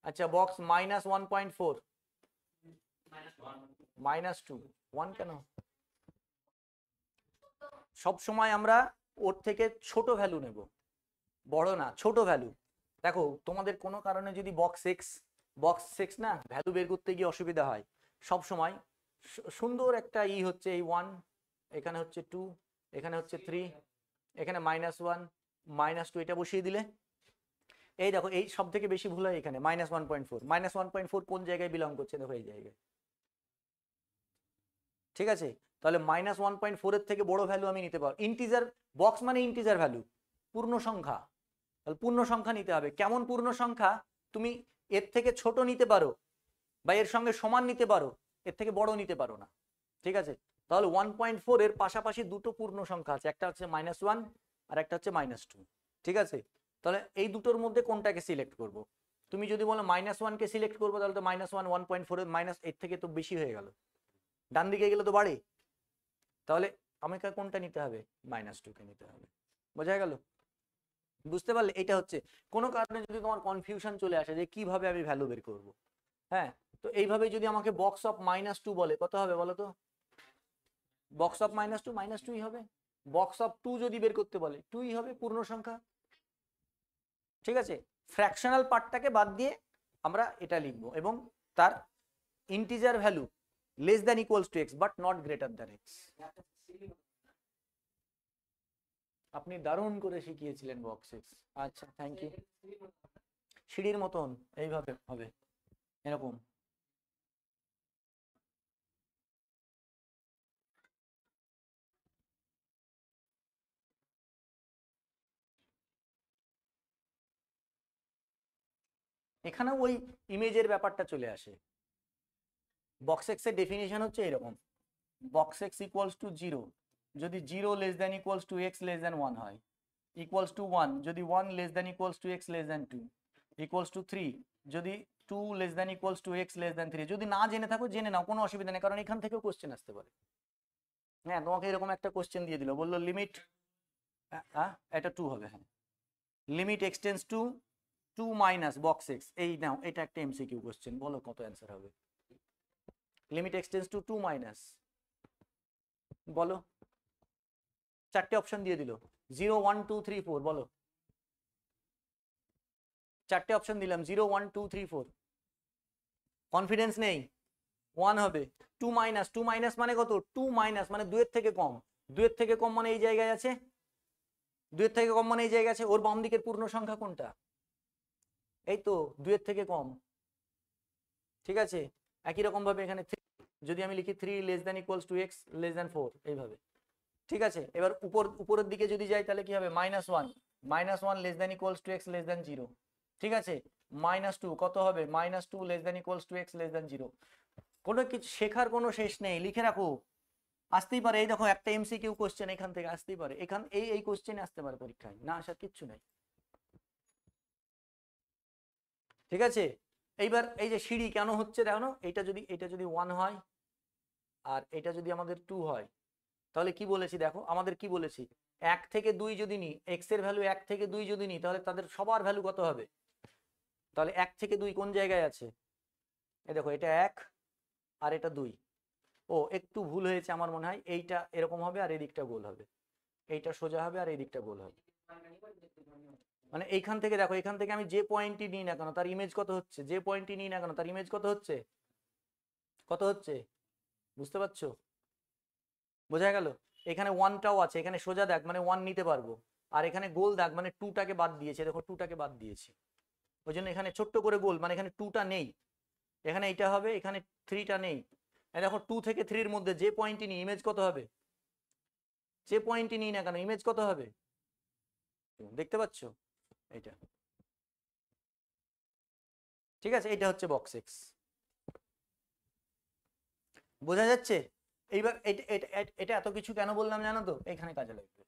আচ্ছা, বক্স মাইনাস 1.4, মাইনাস 2, 1 কেন? সব সময় আমরা ওর থেকে ছোট ভ্যালু নেব, বড় না, ছোট ভ্যালু। দেখো তোমাদের কোনো কারণে যদি বক্স এক্স না ভ্যালু বের করতে গিয়ে অসুবিধা হয়, সব সময় সুন্দর একটা হচ্ছে এই 1, এখানে হচ্ছে 2, এখানে হচ্ছে 3, এখানে -1, -2, এটা বসিয়ে দিলে এই দেখো, এই সব থেকে বেশি ভুল হয় এখানে -1.4 কোন জায়গায় বিলং করছে, দেখো এই জায়গায়, ঠিক আছে? তাহলে -1.4 এর থেকে বড় ভ্যালু আমি নিতে পারবো। ইন্টিজার বক্স মানে ইন্টিজার ভ্যালু, পূর্ণ সংখ্যা, তাহলে পূর্ণ সংখ্যা নিতে হবে। কেমন পূর্ণ সংখ্যা? তুমি এর থেকে ছোট নিতে পারো বা এর সঙ্গে সমান নিতে পারো, এর থেকে বড় নিতে পারো না, ঠিক আছে? তাহলে 1.4 এর পাশাপাশি দুটো পূর্ণ সংখ্যা আছে, একটা হচ্ছে -1 আর একটা হচ্ছে -2, ঠিক আছে? তাহলে এই দুটোর মধ্যে কোনটাকে সিলেক্ট করব? তুমি যদি বলো -1 কে সিলেক্ট করবো, তাহলে তো -1 1.4 এর মাইনাস এর থেকে তো বেশি হয়ে গেল, ডান দিকে গেলে তো বাড়ে, তাহলে আমাকে কোনটা নিতে হবে? -2 কে নিতে হবে। বোঝা গেল? বুঝতে পারলে? এটা হচ্ছে কোনো কারণে যদি তোমার কনফিউশন চলে আসে যে কিভাবে আমি ভ্যালু বের করব, হ্যাঁ, তো এইভাবে যদি আমাকে বক্স অফ -2 বলে, কত হবে বলো তো? বক্স অফ -2 হবে। বক্স অফ 2 যদি বের করতে বলে 2ই হবে, পূর্ণ সংখ্যা। ঠিক আছে, ফ্র্যাকশনাল পার্টটাকে বাদ দিয়ে আমরা এটা লিখবো, এবং তার integer value less than equals to x but not greater than x. আপনি দারুণ করে শিখিয়েছিলেন বক্স এক্স। আচ্ছা, থ্যাংক ইউ। সিঁড়ির মতন এইভাবে হবে, এরকম। এখানেও ওই ইমেজের ব্যাপারটা চলে আসে। বক্স এক্স এর ডেফিনিশন হচ্ছে এরকম, বক্স এক্স ইকুয়ালস টু 0 যদি 0 less than equals to x less than 1 হয়, ইকুয়ালস টু 1 যদি 1 less than equals to x less than 2, equals to 3 যদি 2 less than equals to x less than 3। যদি না জেনে থাকো জেনে নাও, কোনো অসুবিধা নেই, কারণ এখান থেকেও কোশ্চেন আসতে পারে। হ্যাঁ, তোমাকে এরকম একটা কোশ্চেন দিয়ে দিল, বললো লিমিট, এটা 2 হবে, হ্যাঁ, limit x tends to 2 minus box X, এই নাও, এটা একটা এমসিকিউ কোশ্চেন, বলো কত অ্যান্সার হবে? লিমিট এক্সটেন্স টু 2 মাইনাস, বলো, চারটে অপশন দিয়ে দিল, 0 1 2 3 4, বলো, চারটে অপশন দিলাম, 0 1 2 3 4। কনফিডেন্স নেই? 1 হবে। 2 মাইনাস, 2 মাইনাস মানে কত? 2 মাইনাস মানে 2 এর থেকে কম, 2 এর থেকে কম মানে এই জায়গায় আছে, 2 এর থেকে কম মানে এই জায়গায় আছে। ওর বাম দিকের পূর্ণ সংখ্যা কোনটা? এই তো 2 এর থেকে কম। ঠিক আছে, একই রকম ভাবে এখানে 3 যদি আমি লিখি 3 less than equals to x less than 4, এইভাবে। ঠিক আছে, এবার উপরের দিকে যদি যাই তাহলে কি হবে? -1 less than equals to x less than 0। ঠিক আছে, -2 কত হবে? -2 less than equals to x less than 0। কোনো কিছু শেখার কোনো শেষ নেই, লিখে রাখো, আসতেই পারে। এই দেখো একটা এমসিকিউ কোশ্চেন এখান থেকে আসতেই পারে, এই কোশ্চেনে আসতে পারে পরীক্ষায়, না আসার কিচ্ছু নাই। ঠিক আছে, এইবার এই যে সিঁড়ি কেন হচ্ছে দেখো, এটা যদি 1 হয় আর এটা যদি আমাদের 2 হয়, তাহলে কি বলেছি দেখো, আমাদের কি বলেছি, 1 থেকে 2 যদি নিই, এক্স এর ভ্যালু 1 থেকে 2 যদি নিই, তাহলে তাদের সবার ভ্যালু কত হবে? তাহলে 1 থেকে 2 কোন জায়গায় আছে? এই দেখো, এটা 1 আর এটা 2। ও, একটু ভুল হয়েছে আমার মনে হয়, এইটা এরকম হবে আর এই দিকটা গোল হবে, এইটা সোজা হবে আর এই দিকটা গোল হবে। মানে এইখান থেকে দেখো, এখান থেকে আমি যে পয়েন্টই নিই না কেন তার ইমেজ কত হচ্ছে, যে পয়েন্টই নিই না কেন তার ইমেজ কত হচ্ছে, কত হচ্ছে? বুঝতে পারছো? বোঝা গেল? এখানে 1টাও আছে, এখানে সোজা দাগ মানে 1 নিতে পারবো, আর এখানে গোল দাগ মানে 2টাকে বাদ দিয়েছে, দেখো 2টাকে বাদ দিয়েছি, ওই জন্য এখানে ছোট্ট করে গোল, মানে এখানে 2টা নেই, এখানে এইটা হবে, এখানে 3টা নেই। দেখো 2 থেকে 3 এর মধ্যে যে পয়েন্টই নিই ইমেজ কত হবে, যে পয়েন্টই নিই না কেন ইমেজ কত হবে? দেখতে পাচ্ছ এইটা? ঠিক আছে, এটা হচ্ছে বক্স এক্স। বোঝা যাচ্ছে? এইবার এটা এত কিছু কেন বললাম জানো তো? এখানে কাজে লাগবে।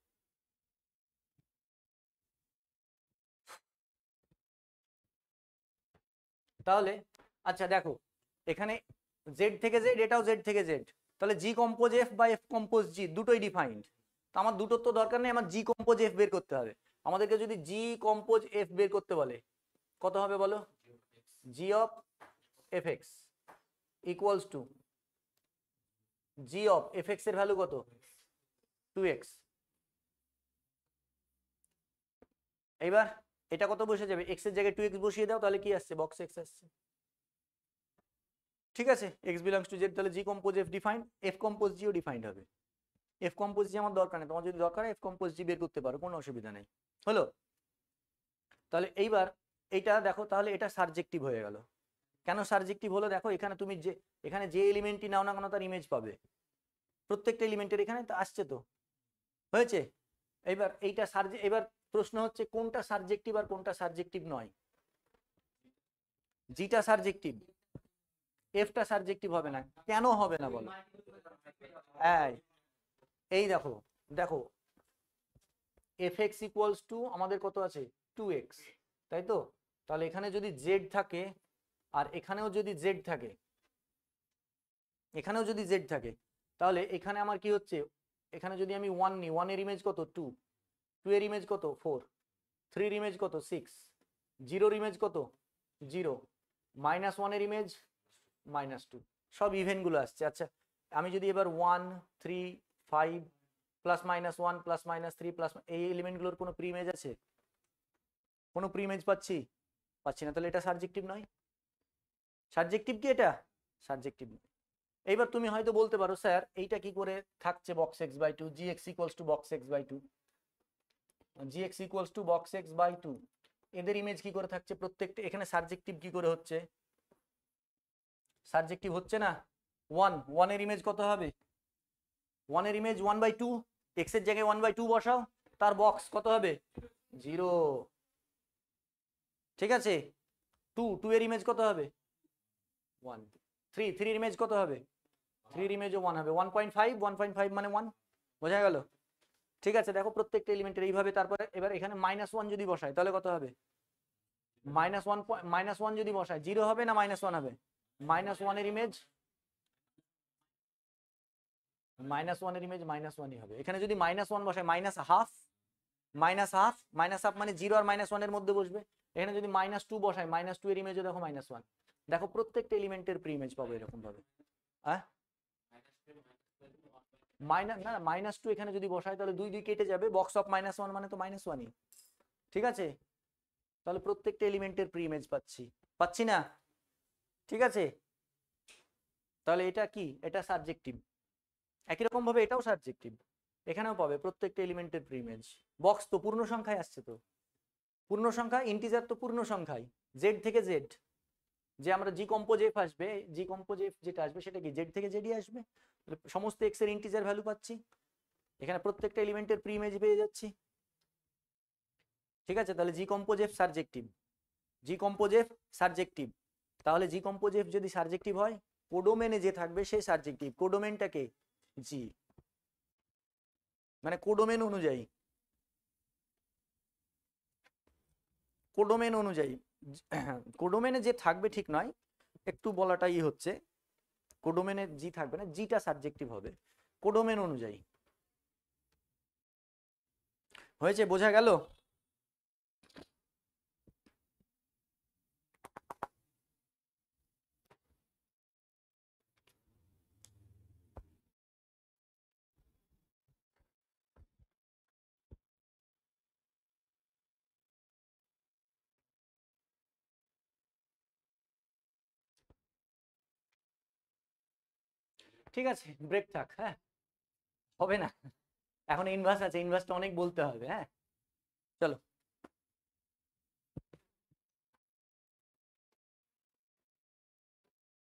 তাহলে আচ্ছা দেখো, এখানে জেড থেকে জেড, এটাও জেড থেকে জেড, তাহলে জি কম্পোজ এফ বা এফ কম্পোজ জি দুটোই ডিফাইন্ড। তো আমার দুটোর তো দরকার নেই, আমার জি কম্পোজ এফ বের করতে হবে। আমাদেরকে যদি জি কম্পোজ এফ বের করতে বলে, কত হবে বলো? G of F x equals to G of F x এর ভ্যালু কত? 2x। এইবার এটা কত বসে যাবে? এক্স এর জায়গায় 2x বসিয়ে দাও, তাহলে কি আসছে? বক্স এক্স আসছে। ঠিক আছে, এক্স বিলংস টু জেড, তাহলে G compose F defined, F compose Jio defined হবে। এফ কম্পোজ জি আমার দরকার নেই, তোমার যদি দরকার হয় এফ কম্পোজ জি বের করতে পারো, কোনো অসুবিধা নেই। হলো? তাহলে এইবার এইটা দেখো, তাহলে এটা সাবজেক্টিভ হয়ে গেল। কেন সাবজেক্টিভ হলো? দেখো এখানে তুমি এখানে যে এলিমেন্টই নাও না কেন তার ইমেজ পাবে, প্রত্যেকটা এলিমেন্টের এখানে তো আসছে, তো হয়েছে। এইবার এবার প্রশ্ন হচ্ছে কোনটা সাবজেক্টিভ আর কোনটা সাবজেক্টিভ নয়। জিটা সাবজেক্টিভ, এফটা সাবজেক্টিভ হবে না। কেন হবে না বলো? এই দেখো, দেখো এফ এক্স ইকুয়ালস টু আমাদের কত আছে? 2x, তাই তো? তাহলে এখানে যদি জেড থাকে আর এখানেও যদি জেড থাকে, এখানেও যদি জেড থাকে, তাহলে এখানে আমার কি হচ্ছে? এখানে যদি আমি 1 নিই, 1 এর ইমেজ কত? 2, 2 এর ইমেজ কত? 4। 3 ইমেজ কত 6, 0 ইমেজ কত 0, -1 এর ইমেজ -2, সব ইভেন গুলো আসছে। আচ্ছা আমি যদি এবার 1 3 5 +-1 +-3 প্লাস, এই এলিমেন্টগুলোর কোনো প্রি ইমেজ আছে? কোনো প্রি ইমেজ পাচ্ছি না, তাহলে এটা সাবজেক্টিভ নয়। সাবজেক্টিভ কি এটা? সাবজেক্টিভ নয়। এইবার তুমি হয়তো বলতে পারো স্যার এইটা কি করে থাকছে box x/2, gx = box x/2, gx = box x/2, এদের ইমেজ কি করে থাকছে প্রত্যেকটা? এখানে সাবজেক্টিভ কি করে হচ্ছে? সাবজেক্টিভ হচ্ছে না। 1 এর ইমেজ কত হবে? 1 এর ইমেজ 1/2, x এর জায়গায় 1/2 বসাও, তার বক্স কত হবে 0, ঠিক আছে। 2 এর ইমেজ কত হবে 1, 3 এর ইমেজ কত হবে 3 এর ইমেজও 1 হবে, 1.5 মানে 1, বোঝা গেল? ঠিক আছে, দেখো প্রত্যেকটা এলিমেন্টের এইভাবে। তারপরে এবার এখানে -1 যদি বসাই তাহলে কত হবে? -1 যদি বসাই 0 হবে না -1 হবে? -1 এর ইমেজ -1ই হবে। এখানে যদি -1 বসাই -1/2, -1/2 মানে 0 আর -1 এর মধ্যে বসবে। এখানে যদি -2 বসাই, -2 এর ইমেজও দেখো -1। দেখো প্রত্যেকটা এলিমেন্টের প্রি ইমেজ পাবো এরকম ভাবে। হ্যাঁ না -2 এখানে যদি বসাই তাহলে 2 কেটে যাবে, বক্স অফ -1 মানে তো -1ই, ঠিক আছে। তাহলে প্রত্যেকটা এলিমেন্টের প্রি ইমেজ পাচ্ছি না, ঠিক আছে। তাহলে এটা কি? এটা সাবজেক্টিভ। একই রকম ভাবে এটাও সাবজেক্টিভ, এখানেও পাবে প্রত্যেকটা এলিমেন্টের প্রি ইমেজ। বক্স তো পূর্ণ সংখ্যায় আসছে, তো পূর্ণ সংখ্যা ইন্টিজার তো পূর্ণ সংখ্যায়, জেড থেকে জেড, যে আমরা জি কম্পোজ এফ আসবে, জি কম্পোজ এফ যেটা আসবে সেটা কি জেড থেকে জেডই আসবে। সমস্ত এক্স এর ইন্টিজার ভ্যালু পাচ্ছি, এখানে প্রত্যেকটা এলিমেন্টের প্রি ইমেজ পেয়ে যাচ্ছি, ঠিক আছে। তাহলে জি কম্পোজ এফ সাবজেক্টিভ, জি কম্পোজ এফ সাবজেক্টিভ। তাহলে জি কম্পোজ এফ যদি সাবজেক্টিভ হয়, কোডোমেনে যে থাকবে সেই সাবজেক্টিভ। কোডোমেনটাকে জি, মানে কোডোমেন অনুযায়ী, কোডোমেন অনুযায়ী কোডোমেনে যে থাকবে ঠিক নয়, একটু বলাটাই হচ্ছে, কোডোমেনে জি থাকবে না, জিটা সাবজেক্টিভ হবে কোডোমেন অনুযায়ী। হয়েছে, বোঝা গেল? ঠিক আছে, ব্রেক থাক, হ্যাঁ হবে না, এখন ইনভার্স আছে, ইনভার্সটা অনেক বলতে হবে, হ্যাঁ চলো।